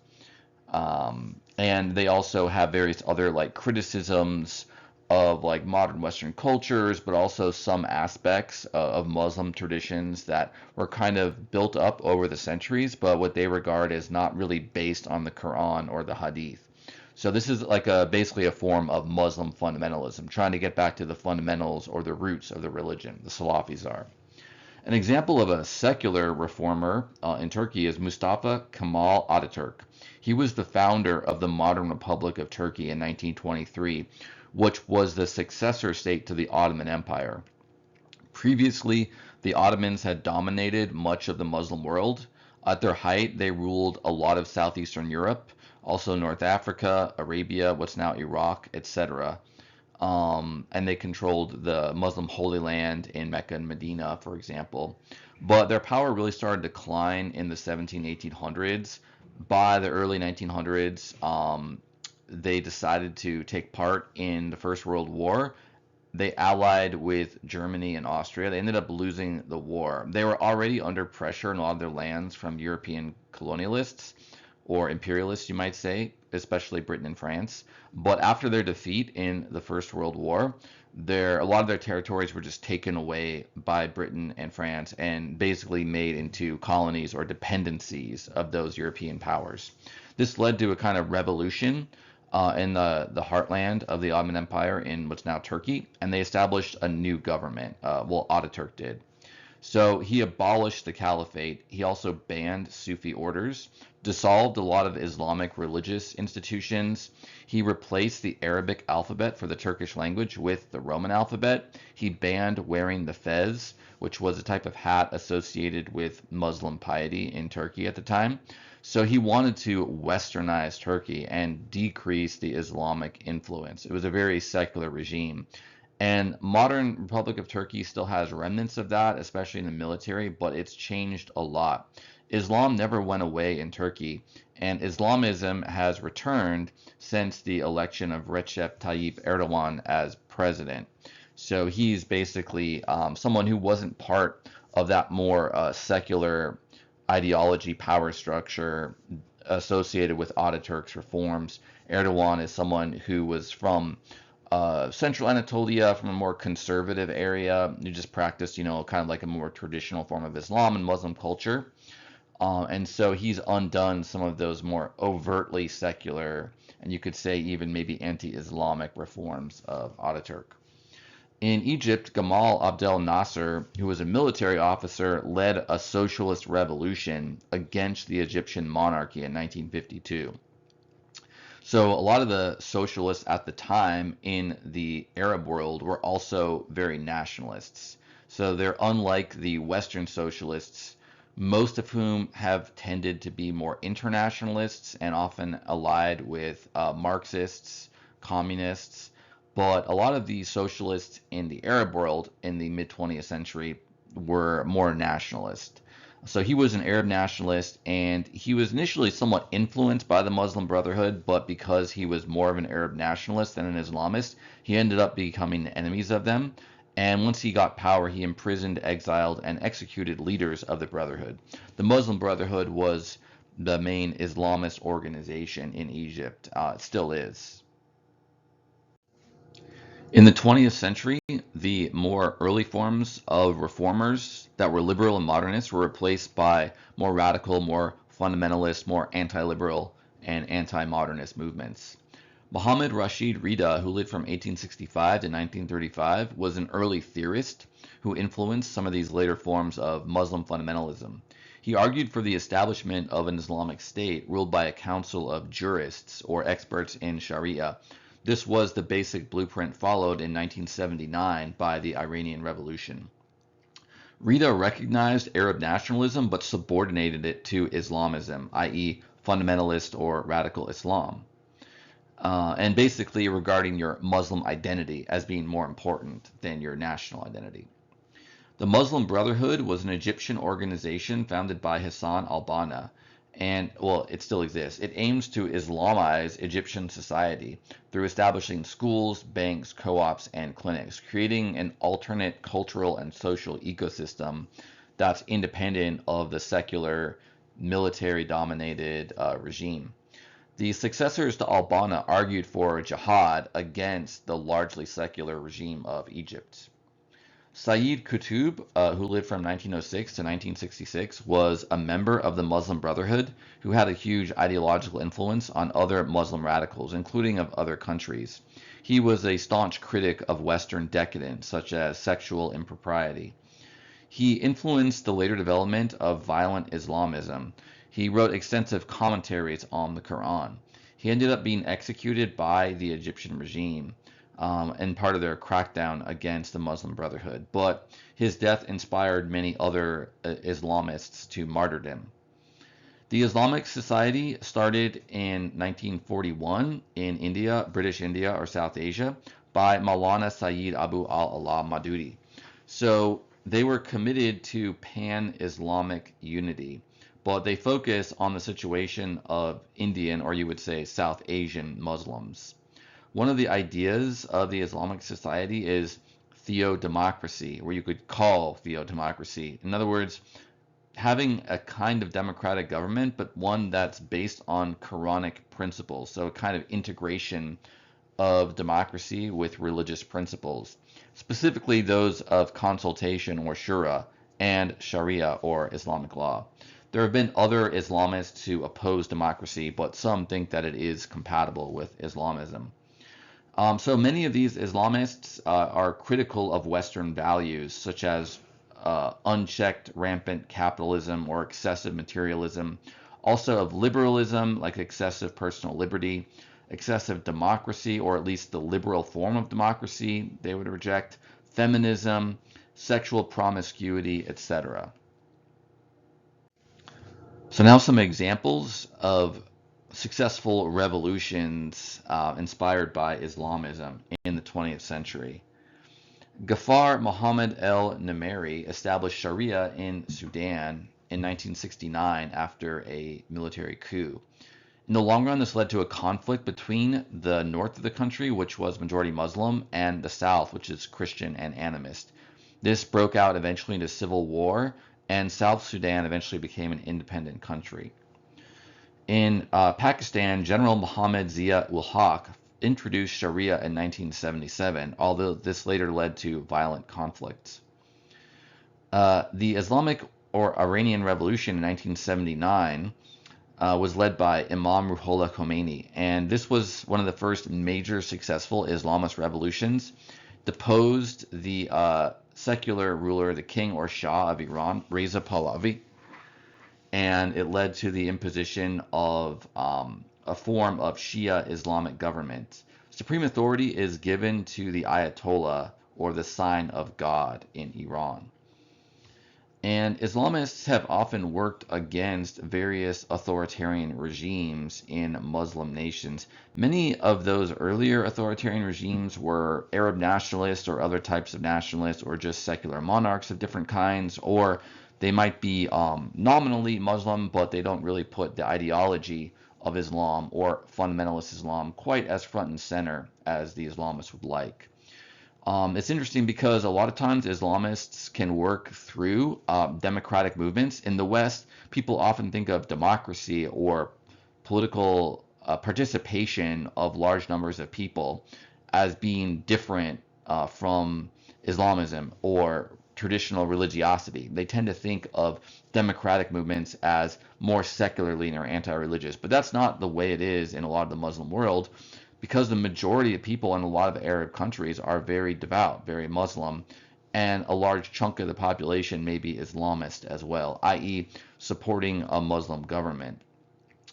And they also have various other criticisms of modern Western cultures, but also some aspects of Muslim traditions that were kind of built up over the centuries, but what they regard as not really based on the Quran or the Hadith. So this is basically a form of Muslim fundamentalism, trying to get back to the fundamentals or the roots of the religion. The Salafis are. An example of a secular reformer in Turkey is Mustafa Kemal Ataturk. He was the founder of the modern Republic of Turkey in 1923, which was the successor state to the Ottoman Empire. Previously, the Ottomans had dominated much of the Muslim world. At their height, they ruled a lot of southeastern Europe, also North Africa, Arabia, what's now Iraq, etc. And they controlled the Muslim Holy Land in Mecca and Medina, for example. But their power really started to decline in the 1800s. By the early 1900s, they decided to take part in the First World War. They allied with Germany and Austria. They ended up losing the war. They were already under pressure in a lot of their lands from European colonialists or imperialists, you might say, especially Britain and France. But after their defeat in the First World War, a lot of their territories were just taken away by Britain and France and basically made into colonies or dependencies of those European powers. This led to a kind of revolution in the heartland of the Ottoman Empire in what's now Turkey, and they established a new government. Ataturk did. So he abolished the caliphate. He also banned Sufi orders, dissolved a lot of Islamic religious institutions. He replaced the Arabic alphabet for the Turkish language with the Roman alphabet. He banned wearing the fez, which was a type of hat associated with Muslim piety in Turkey at the time. So he wanted to westernize Turkey and decrease the Islamic influence. It was a very secular regime. And modern Republic of Turkey still has remnants of that, especially in the military, but it's changed a lot. Islam never went away in Turkey, and Islamism has returned since the election of Recep Tayyip Erdogan as president. So he's basically someone who wasn't part of that more secular ideology, power structure associated with Ataturk's reforms. Erdogan is someone who was from Central Anatolia, from a more conservative area. You just practiced, kind of like a more traditional form of Islam and Muslim culture. And so he's undone some of those more overtly secular, and you could say even maybe anti-Islamic reforms of Ataturk. In Egypt, Gamal Abdel Nasser, who was a military officer, led a socialist revolution against the Egyptian monarchy in 1952. So a lot of the socialists at the time in the Arab world were also very nationalists. So they're unlike the Western socialists, most of whom have tended to be more internationalists and often allied with Marxists, communists. But a lot of the socialists in the Arab world in the mid-20th century were more nationalist. So he was an Arab nationalist, and he was initially somewhat influenced by the Muslim Brotherhood, but because he was more of an Arab nationalist than an Islamist, he ended up becoming enemies of them. And once he got power, he imprisoned, exiled, and executed leaders of the Brotherhood. The Muslim Brotherhood was the main Islamist organization in Egypt. It still is. In the 20th century, the more early forms of reformers that were liberal and modernist were replaced by more radical, more fundamentalist, more anti-liberal, and anti-modernist movements. Mohammad Rashid Rida, who lived from 1865 to 1935, was an early theorist who influenced some of these later forms of Muslim fundamentalism. He argued for the establishment of an Islamic state ruled by a council of jurists or experts in Sharia. This was the basic blueprint followed in 1979 by the Iranian Revolution. Rida recognized Arab nationalism but subordinated it to Islamism, i.e. fundamentalist or radical Islam, and basically regarding your Muslim identity as being more important than your national identity. The Muslim Brotherhood was an Egyptian organization founded by Hussain al-Banna, and, well, it still exists. It aims to Islamize Egyptian society through establishing schools, banks, co-ops, and clinics, creating an alternate cultural and social ecosystem that's independent of the secular, military-dominated regime. The successors to al-Banna argued for jihad against the largely secular regime of Egypt. Sayyid Qutb, who lived from 1906 to 1966, was a member of the Muslim Brotherhood who had a huge ideological influence on other Muslim radicals, including of other countries. He was a staunch critic of Western decadence, such as sexual impropriety. He influenced the later development of violent Islamism. He wrote extensive commentaries on the Quran. He ended up being executed by the Egyptian regime. and part of their crackdown against the Muslim Brotherhood. But his death inspired many other Islamists to martyrdom. The Islamic Society started in 1941 in India, British India or South Asia, by Maulana Sayyid Abu al-Allah Madudi. So they were committed to pan-Islamic unity, but they focus on the situation of Indian, or you would say South Asian Muslims. One of the ideas of the Islamic Society is theodemocracy, or you could call theodemocracy. In other words, having a kind of democratic government, but one that's based on Quranic principles. So a kind of integration of democracy with religious principles, specifically those of consultation or shura and Sharia or Islamic law. There have been other Islamists who oppose democracy, but some think that it is compatible with Islamism. So many of these Islamists are critical of Western values, such as unchecked rampant capitalism or excessive materialism, also of liberalism like excessive personal liberty, excessive democracy, or at least the liberal form of democracy they would reject, feminism, sexual promiscuity, etc. So now some examples of successful revolutions inspired by Islamism in the 20th century. Ghaffar Muhammad el-Nimeri established Sharia in Sudan in 1969 after a military coup. In the long run, this led to a conflict between the north of the country, which was majority Muslim, and the south, which is Christian and animist. This broke out eventually into civil war, and South Sudan eventually became an independent country. In Pakistan, General Muhammad Zia-ul-Haq introduced Sharia in 1977, although this later led to violent conflicts. The Islamic or Iranian Revolution in 1979 was led by Imam Ruhollah Khomeini, and this was one of the first major successful Islamist revolutions. Deposed the secular ruler, the king or Shah of Iran, Reza Pahlavi, and it led to the imposition of a form of Shia Islamic government. Supreme authority is given to the Ayatollah, or the sign of God, in Iran. And Islamists have often worked against various authoritarian regimes in Muslim nations. Many of those earlier authoritarian regimes were Arab nationalists or other types of nationalists, or just secular monarchs of different kinds, or they might be nominally Muslim, but they don't really put the ideology of Islam or fundamentalist Islam quite as front and center as the Islamists would like. It's interesting because a lot of times Islamists can work through democratic movements. In the West, people often think of democracy or political participation of large numbers of people as being different from Islamism or traditional religiosity. They tend to think of democratic movements as more secularly or anti-religious, but that's not the way it is in a lot of the Muslim world, because the majority of people in a lot of Arab countries are very devout, very Muslim, and a large chunk of the population may be Islamist as well, i.e. supporting a Muslim government.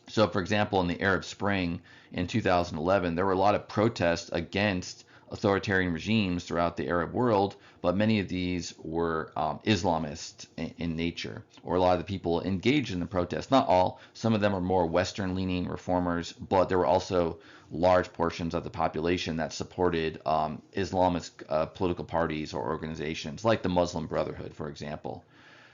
So for example, in the Arab Spring in 2011, there were a lot of protests against authoritarian regimes throughout the Arab world, but many of these were Islamist in nature, or a lot of the people engaged in the protests. Not all, some of them are more Western-leaning reformers, but there were also large portions of the population that supported Islamist political parties or organizations, like the Muslim Brotherhood, for example.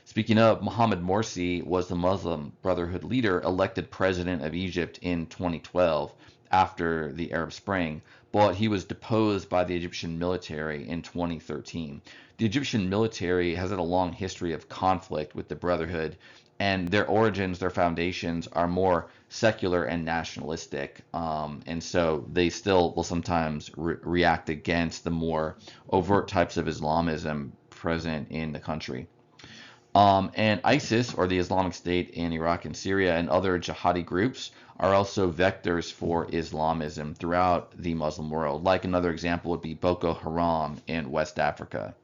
Speaking of, Mohammed Morsi was the Muslim Brotherhood leader elected president of Egypt in 2012 after the Arab Spring, but he was deposed by the Egyptian military in 2013. The Egyptian military has had a long history of conflict with the Brotherhood, and their origins, their foundations are more secular and nationalistic, and so they still will sometimes react against the more overt types of Islamism present in the country. And ISIS, or the Islamic State in Iraq and Syria, and other jihadi groups are also vectors for Islamism throughout the Muslim world. Like another example would be Boko Haram in West Africa.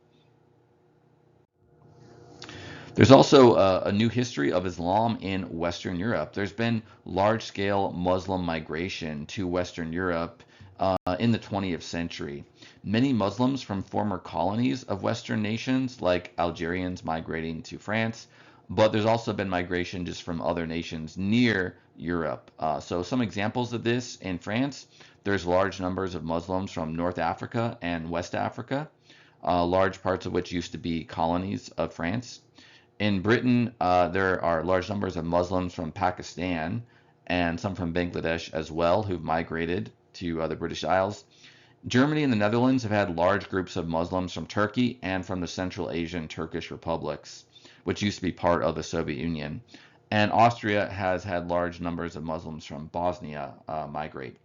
There's also a new history of Islam in Western Europe. There's been large-scale Muslim migration to Western Europe in the 20th century. Many Muslims from former colonies of Western nations, like Algerians migrating to France, but there's also been migration just from other nations near Europe. So some examples of this: in France, there's large numbers of Muslims from North Africa and West Africa, large parts of which used to be colonies of France. In Britain, there are large numbers of Muslims from Pakistan and some from Bangladesh as well who've migrated to the British Isles. Germany and the Netherlands have had large groups of Muslims from Turkey and from the Central Asian Turkish republics, which used to be part of the Soviet Union. And Austria has had large numbers of Muslims from Bosnia migrate.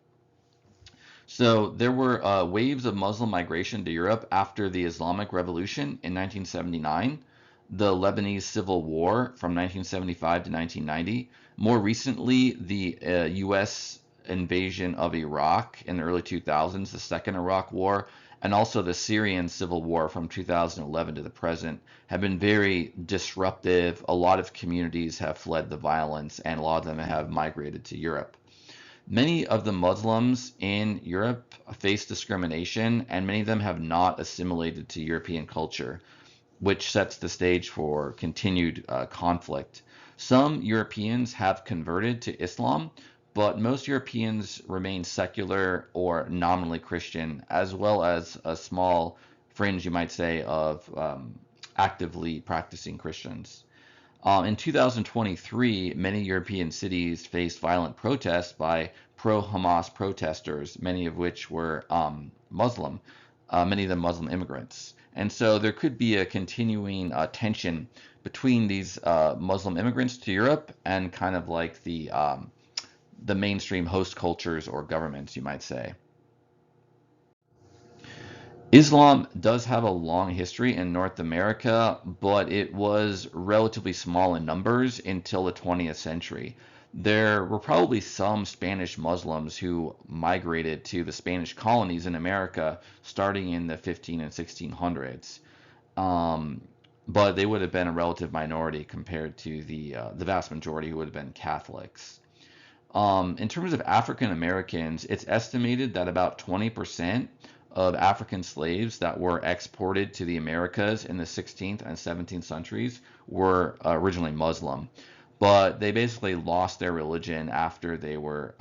So there were waves of Muslim migration to Europe after the Islamic Revolution in 1979, the Lebanese Civil War from 1975 to 1990, more recently the U.S. invasion of Iraq in the early 2000s, the Second Iraq War, and also the Syrian Civil War from 2011 to the present have been very disruptive. A lot of communities have fled the violence, and a lot of them have migrated to Europe. Many of the Muslims in Europe face discrimination, and many of them have not assimilated to European culture, which sets the stage for continued conflict. Some Europeans have converted to Islam, but most Europeans remain secular or nominally Christian, as well as a small fringe, you might say, of actively practicing Christians. In 2023, many European cities faced violent protests by pro-Hamas protesters, many of which were Muslim, many of them Muslim immigrants. And so there could be a continuing tension between these Muslim immigrants to Europe and kind of like the mainstream host cultures or governments, you might say. Islam does have a long history in North America, but it was relatively small in numbers until the 20th century. There were probably some Spanish Muslims who migrated to the Spanish colonies in America starting in the 15 and 1600s, but they would have been a relative minority compared to the vast majority who would have been Catholics. In terms of African Americans, it's estimated that about 20% of African slaves that were exported to the Americas in the 16th and 17th centuries were originally Muslim, but they basically lost their religion after they were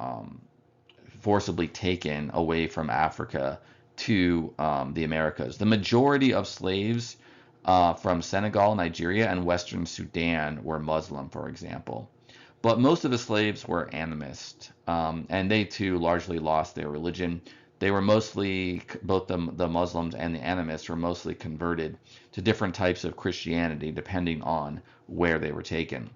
forcibly taken away from Africa to the Americas. The majority of slaves from Senegal, Nigeria, and Western Sudan were Muslim, for example. But most of the slaves were animist, and they too largely lost their religion. They were mostly, both the Muslims and the animists were mostly converted to different types of Christianity depending on where they were taken.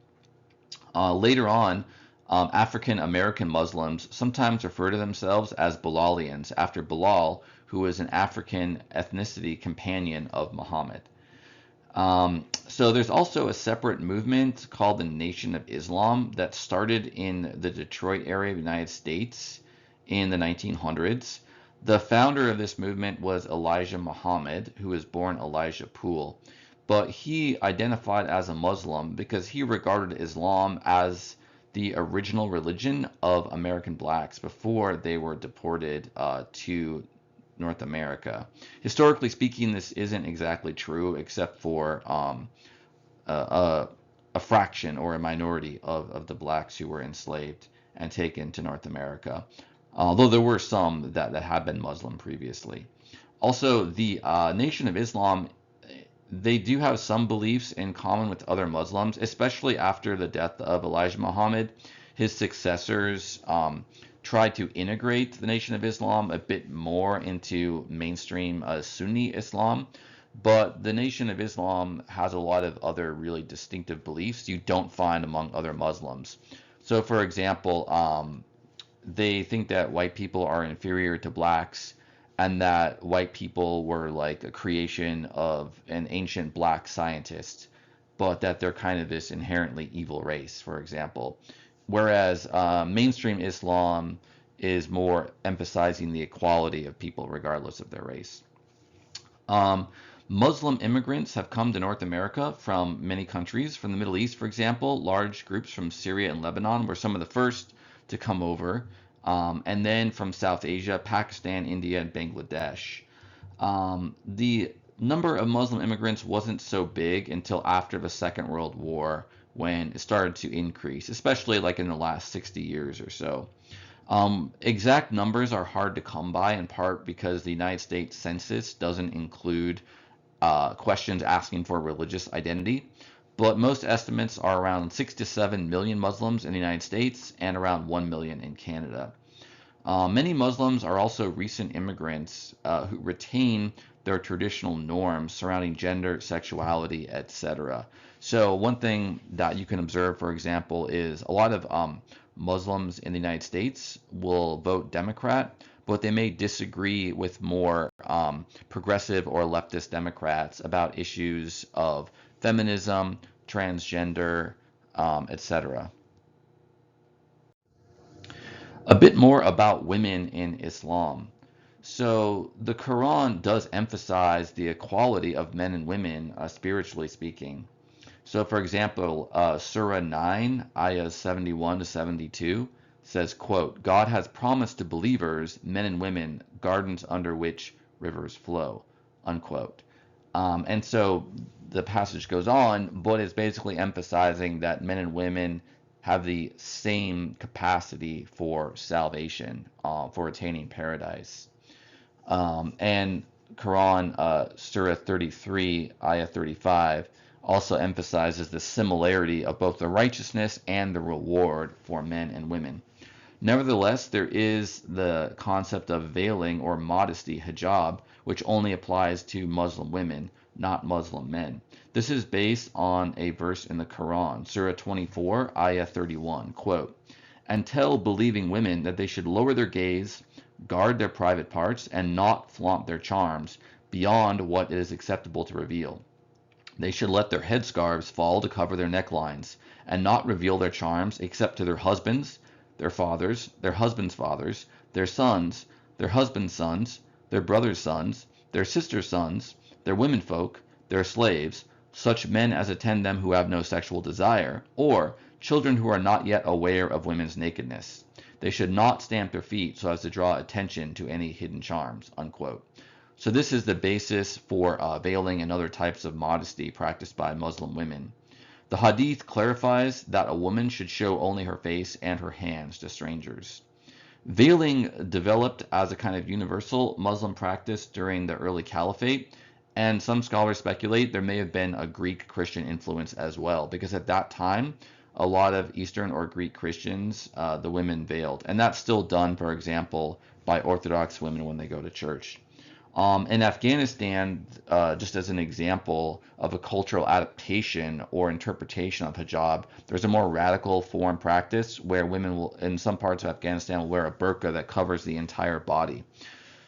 Later on, African American Muslims sometimes refer to themselves as Bilalians, after Bilal, who was an African ethnicity companion of Muhammad. So there's also a separate movement called the Nation of Islam that started in the Detroit area of the United States in the 1900s. The founder of this movement was Elijah Muhammad, who was born Elijah Poole, but he identified as a Muslim because he regarded Islam as the original religion of American blacks before they were deported to North America. Historically speaking, this isn't exactly true, except for a fraction or a minority of the blacks who were enslaved and taken to North America, although there were some that had been Muslim previously. Also, the Nation of Islam, they do have some beliefs in common with other Muslims, especially after the death of Elijah Muhammad. His successors tried to integrate the Nation of Islam a bit more into mainstream Sunni Islam, but the Nation of Islam has a lot of other really distinctive beliefs you don't find among other Muslims. So, for example, they think that white people are inferior to blacks, and that white people were like a creation of an ancient black scientist, but that they're kind of this inherently evil race, for example. Whereas mainstream Islam is more emphasizing the equality of people regardless of their race. Muslim immigrants have come to North America from many countries. From the Middle East, for example, large groups from Syria and Lebanon were some of the first to come over. and then from South Asia, Pakistan, India, and Bangladesh. The number of Muslim immigrants wasn't so big until after the Second World War when it started to increase, especially like in the last 60 years or so. Exact numbers are hard to come by in part because the United States Census doesn't include questions asking for religious identity, but most estimates are around 6 to 7 million Muslims in the United States and around 1 million in Canada. Many Muslims are also recent immigrants who retain their traditional norms surrounding gender, sexuality, etc. So one thing that you can observe, for example, is a lot of Muslims in the United States will vote Democrat, but they may disagree with more progressive or leftist Democrats about issues of feminism, transgender, etc. A bit more about women in Islam. So the Quran does emphasize the equality of men and women, spiritually speaking. So for example, Surah 9, ayahs 71 to 72 says, quote, God has promised to believers, men and women, gardens under which rivers flow, unquote. And so the passage goes on, but it's basically emphasizing that men and women have the same capacity for salvation, for attaining paradise. And Quran, Surah 33, Ayah 35, also emphasizes the similarity of both the righteousness and the reward for men and women. Nevertheless, there is the concept of veiling or modesty, hijab, which only applies to Muslim women, not Muslim men. This is based on a verse in the Quran, Surah 24, Ayah 31, quote, and tell believing women that they should lower their gaze, guard their private parts, and not flaunt their charms beyond what is acceptable to reveal. They should let their headscarves fall to cover their necklines, and not reveal their charms except to their husbands, their fathers, their husbands' fathers, their sons, their husbands' sons, their brothers' sons, their sisters' sons, their womenfolk, their slaves, such men as attend them who have no sexual desire, or children who are not yet aware of women's nakedness. They should not stamp their feet so as to draw attention to any hidden charms, unquote. So this is the basis for veiling and other types of modesty practiced by Muslim women. The hadith clarifies that a woman should show only her face and her hands to strangers. Veiling developed as a kind of universal Muslim practice during the early caliphate, and some scholars speculate there may have been a Greek Christian influence as well, because at that time, a lot of Eastern or Greek Christians, the women veiled. And that's still done, for example, by Orthodox women when they go to church. In Afghanistan, just as an example of a cultural adaptation or interpretation of hijab, there's a more radical form practice where women will, in some parts of Afghanistan, will wear a burqa that covers the entire body.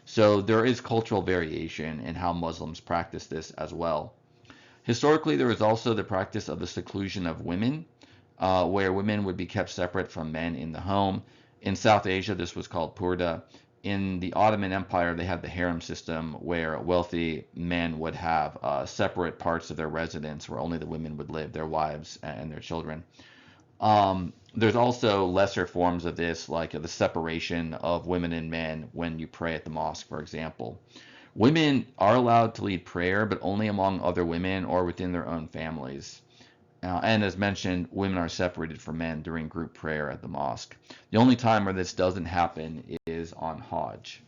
So there is cultural variation in how Muslims practice this as well. Historically, there was also the practice of the seclusion of women, where women would be kept separate from men in the home. In South Asia, this was called purda. In the Ottoman Empire, they had the harem system where wealthy men would have separate parts of their residence where only the women would live, their wives and their children. There's also lesser forms of this, like the separation of women and men when you pray at the mosque, for example. Women are allowed to lead prayer, but only among other women or within their own families. And as mentioned, women are separated from men during group prayer at the mosque. The only time where this doesn't happen is on Hajj.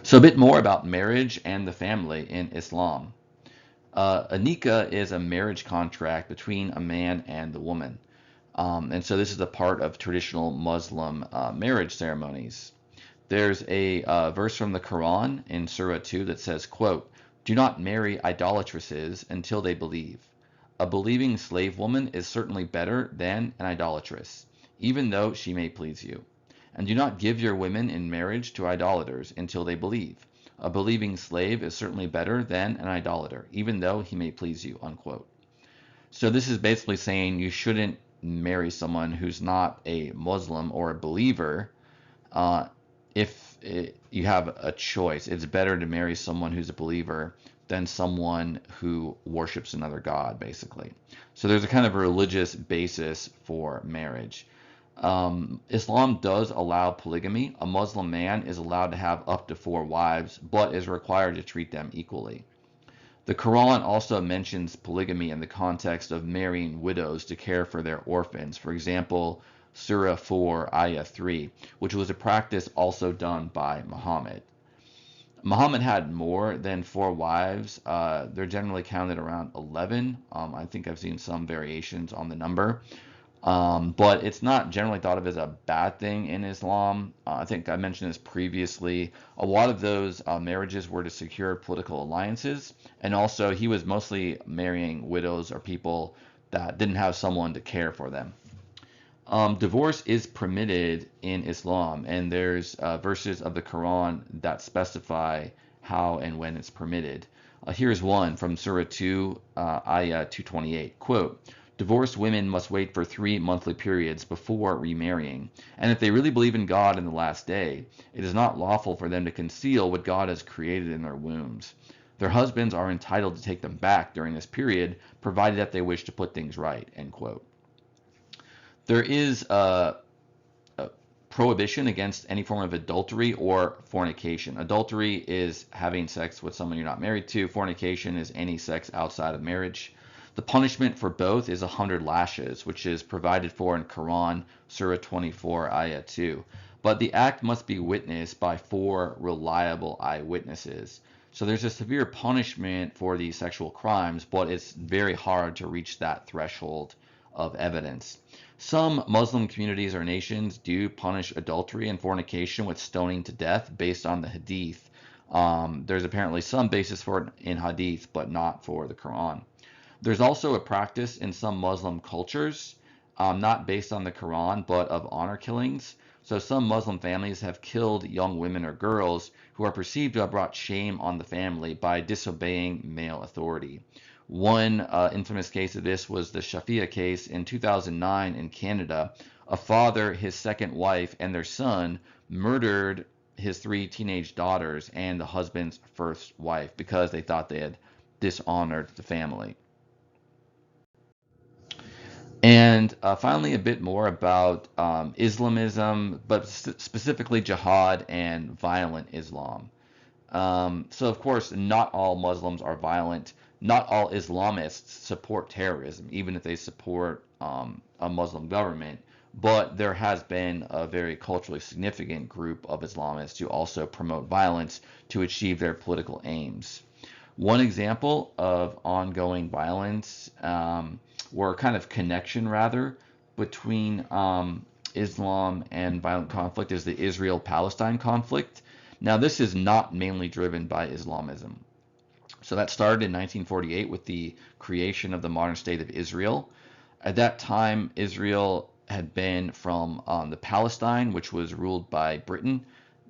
So a bit more about marriage and the family in Islam. A nikah is a marriage contract between a man and the woman. And so this is a part of traditional Muslim marriage ceremonies. There's a verse from the Quran in Surah 2 that says, quote, do not marry idolatresses until they believe. A believing slave woman is certainly better than an idolatress, even though she may please you. And do not give your women in marriage to idolaters until they believe. A believing slave is certainly better than an idolater, even though he may please you, unquote. So this is basically saying you shouldn't marry someone who's not a Muslim or a believer if you have a choice. It's better to marry someone who's a believer than someone who worships another god, basically. So there's a kind of religious basis for marriage. Islam does allow polygamy. A Muslim man is allowed to have up to 4 wives, but is required to treat them equally. The Quran also mentions polygamy in the context of marrying widows to care for their orphans. For example, Surah 4, Ayah 3, which was a practice also done by Muhammad. Muhammad had more than 4 wives. They're generally counted around 11. I think I've seen some variations on the number. But it's not generally thought of as a bad thing in Islam. I think I mentioned this previously. A lot of those marriages were to secure political alliances, and also he was mostly marrying widows or people that didn't have someone to care for them. Divorce is permitted in Islam, and there's verses of the Quran that specify how and when it's permitted. Here's one from Surah 2, Ayah 228. Quote, divorced women must wait for 3 monthly periods before remarrying, and if they really believe in God and the last day, it is not lawful for them to conceal what God has created in their wombs. Their husbands are entitled to take them back during this period, provided that they wish to put things right, end quote. There is a prohibition against any form of adultery or fornication. Adultery is having sex with someone you're not married to. Fornication is any sex outside of marriage. The punishment for both is 100 lashes, which is provided for in Quran, Surah 24, Ayah 2. But the act must be witnessed by 4 reliable eyewitnesses. So there's a severe punishment for these sexual crimes, but it's very hard to reach that threshold of evidence. Some Muslim communities or nations do punish adultery and fornication with stoning to death based on the Hadith. There's apparently some basis for it in Hadith, but not for the Quran. There's also a practice in some Muslim cultures, not based on the Quran, but of honor killings. So some Muslim families have killed young women or girls who are perceived to have brought shame on the family by disobeying male authority. One infamous case of this was the Shafia case in 2009 in Canada. A father, his second wife, and their son murdered his 3 teenage daughters and the husband's first wife because they thought they had dishonored the family. And finally, a bit more about Islamism, but specifically jihad and violent Islam. So, of course, not all Muslims are violent. Not all Islamists support terrorism, even if they support a Muslim government. But there has been a very culturally significant group of Islamists who also promote violence to achieve their political aims. One example of ongoing violence, or kind of connection rather, between Islam and violent conflict is the Israel-Palestine conflict. Now, this is not mainly driven by Islamism. So that started in 1948 with the creation of the modern state of Israel. At that time, Israel had been from the Palestine, which was ruled by Britain.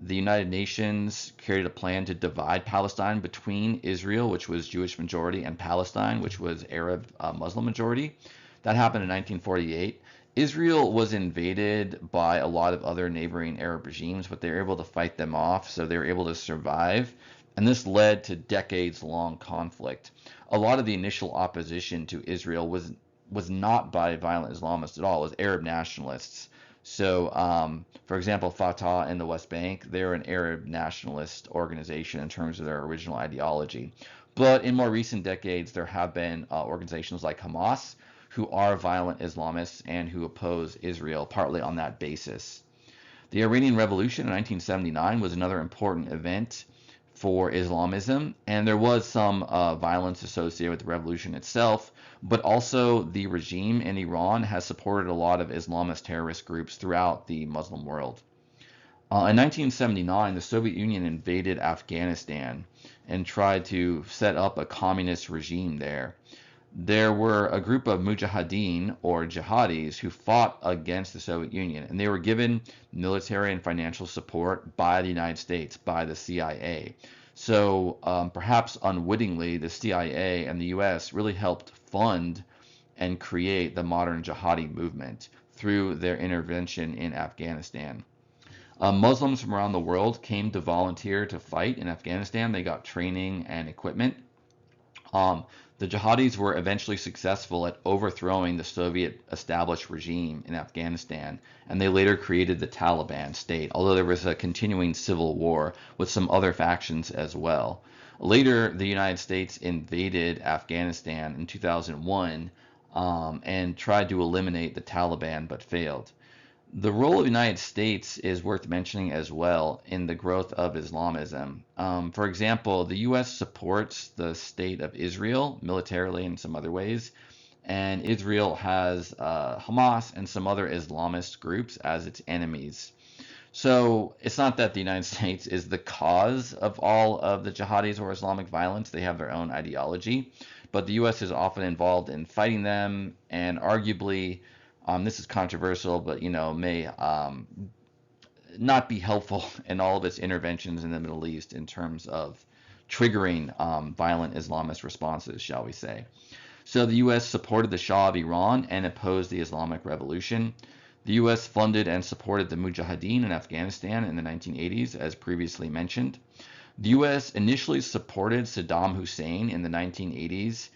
The United Nations created a plan to divide Palestine between Israel, which was Jewish majority, and Palestine, which was Arab Muslim majority. That happened in 1948. Israel was invaded by a lot of other neighboring Arab regimes, but they were able to fight them off, so they were able to survive. And this led to decades-long conflict. A lot of the initial opposition to Israel was not by violent Islamists at all. It was Arab nationalists. So, for example, Fatah in the West Bank, they're an Arab nationalist organization in terms of their original ideology. But in more recent decades, there have been organizations like Hamas, who are violent Islamists and who oppose Israel, partly on that basis. The Iranian Revolution in 1979 was another important event for Islamism, and there was some violence associated with the revolution itself, but also the regime in Iran has supported a lot of Islamist terrorist groups throughout the Muslim world. In 1979, the Soviet Union invaded Afghanistan and tried to set up a communist regime there. There were a group of mujahideen or jihadis who fought against the Soviet Union, and they were given military and financial support by the United States, by the CIA. So perhaps unwittingly, the CIA and the US really helped fund and create the modern jihadi movement through their intervention in Afghanistan. Muslims from around the world came to volunteer to fight in Afghanistan. They got training and equipment. The jihadis were eventually successful at overthrowing the Soviet-established regime in Afghanistan, and they later created the Taliban state, although there was a continuing civil war with some other factions as well. Later, the United States invaded Afghanistan in 2001 and tried to eliminate the Taliban, but failed. The role of the United States is worth mentioning as well in the growth of Islamism. For example, the U.S. supports the state of Israel militarily and some other ways, and Israel has Hamas and some other Islamist groups as its enemies. So it's not that the United States is the cause of all of the jihadis or Islamic violence. They have their own ideology, but the U.S. is often involved in fighting them, and arguably, this is controversial, but may not be helpful in all of its interventions in the Middle East in terms of triggering violent Islamist responses, shall we say. So the U.S. supported the Shah of Iran and opposed the Islamic Revolution. The U.S. funded and supported the Mujahideen in Afghanistan in the 1980s, as previously mentioned. The U.S. initially supported Saddam Hussein in the 1980s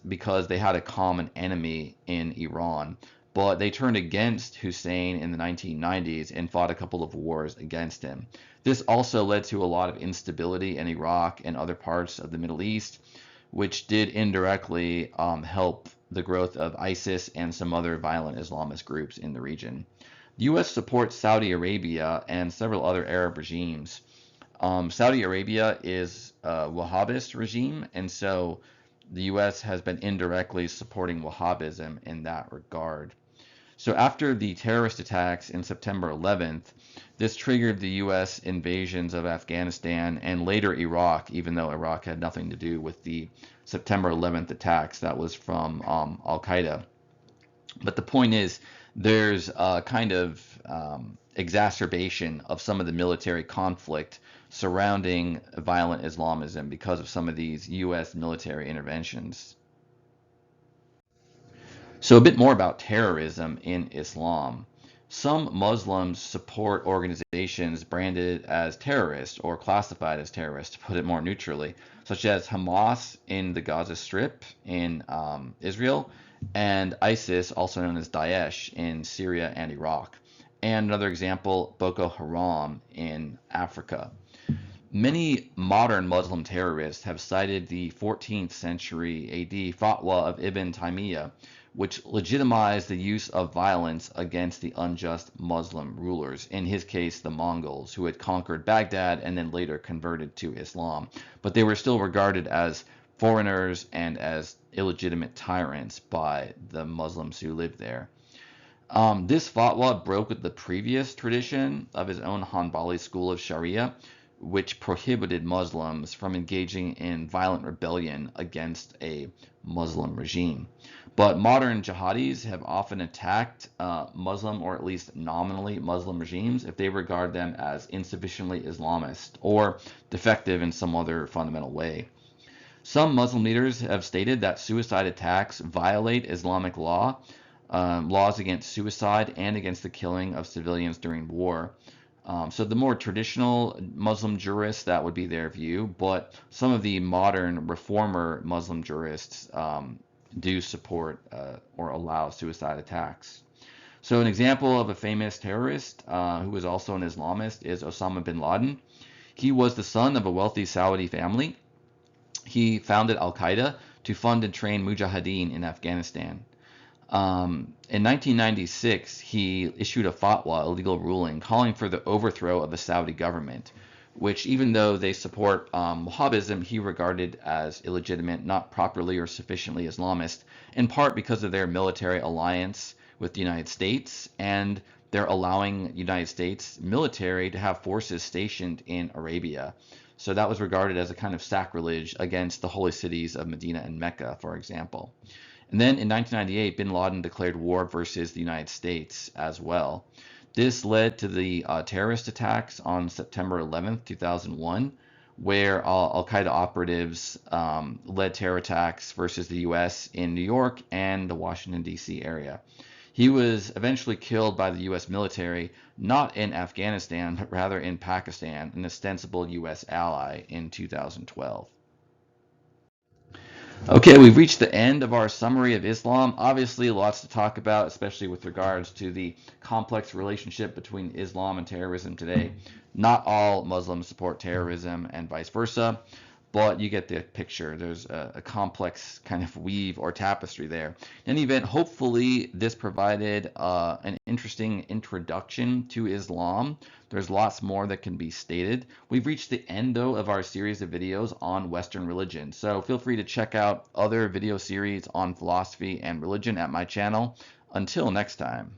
because they had a common enemy in Iran. But they turned against Hussein in the 1990s and fought a couple of wars against him. This also led to a lot of instability in Iraq and other parts of the Middle East, which did indirectly help the growth of ISIS and some other violent Islamist groups in the region. The U.S. supports Saudi Arabia and several other Arab regimes. Saudi Arabia is a Wahhabist regime, and so the U.S. has been indirectly supporting Wahhabism in that regard. So after the terrorist attacks in September 11th, this triggered the U.S. invasions of Afghanistan and later Iraq, even though Iraq had nothing to do with the September 11th attacks. That was from Al-Qaeda. But the point is, there's a kind of exacerbation of some of the military conflict surrounding violent Islamism because of some of these U.S. military interventions. So a bit more about terrorism in Islam. Some Muslims support organizations branded as terrorist or classified as terrorist, to put it more neutrally, such as Hamas in the Gaza Strip in Israel, and ISIS, also known as Daesh, in Syria and Iraq. And another example, Boko Haram in Africa. Many modern Muslim terrorists have cited the 14th century AD fatwa of Ibn Taymiyyah, which legitimized the use of violence against the unjust Muslim rulers, in his case the Mongols, who had conquered Baghdad and then later converted to Islam. But they were still regarded as foreigners and as illegitimate tyrants by the Muslims who lived there. This fatwa broke with the previous tradition of his own Hanbali school of Sharia, which prohibited Muslims from engaging in violent rebellion against a Muslim regime. But modern jihadis have often attacked Muslim, or at least nominally Muslim regimes, if they regard them as insufficiently Islamist or defective in some other fundamental way. Some Muslim leaders have stated that suicide attacks violate Islamic law, laws against suicide and against the killing of civilians during war. So the more traditional Muslim jurists, that would be their view, but some of the modern reformer Muslim jurists do support or allow suicide attacks. So an example of a famous terrorist who was also an Islamist is Osama bin Laden. He was the son of a wealthy Saudi family. He founded Al-Qaeda to fund and train Mujahideen in Afghanistan. In 1996, he issued a fatwa, a legal ruling, calling for the overthrow of the Saudi government, which, even though they support Wahhabism, he regarded as illegitimate, not properly or sufficiently Islamist, in part because of their military alliance with the United States, and they're allowing United States military to have forces stationed in Arabia. So that was regarded as a kind of sacrilege against the holy cities of Medina and Mecca, for example. And then in 1998, bin Laden declared war versus the United States as well. This led to the terrorist attacks on September 11th, 2001, where Al-Qaeda operatives led terror attacks versus the U.S. in New York and the Washington, D.C. area. He was eventually killed by the U.S. military, not in Afghanistan, but rather in Pakistan, an ostensible U.S. ally, in 2012. Okay, we've reached the end of our summary of Islam. Obviously, lots to talk about, especially with regards to the complex relationship between Islam and terrorism today. Not all Muslims support terrorism and vice versa, but you get the picture. There's a complex kind of weave or tapestry there. In any event, hopefully this provided an interesting introduction to Islam. There's lots more that can be stated. We've reached the end, though, of our series of videos on Western religion. So feel free to check out other video series on philosophy and religion at my channel. Until next time.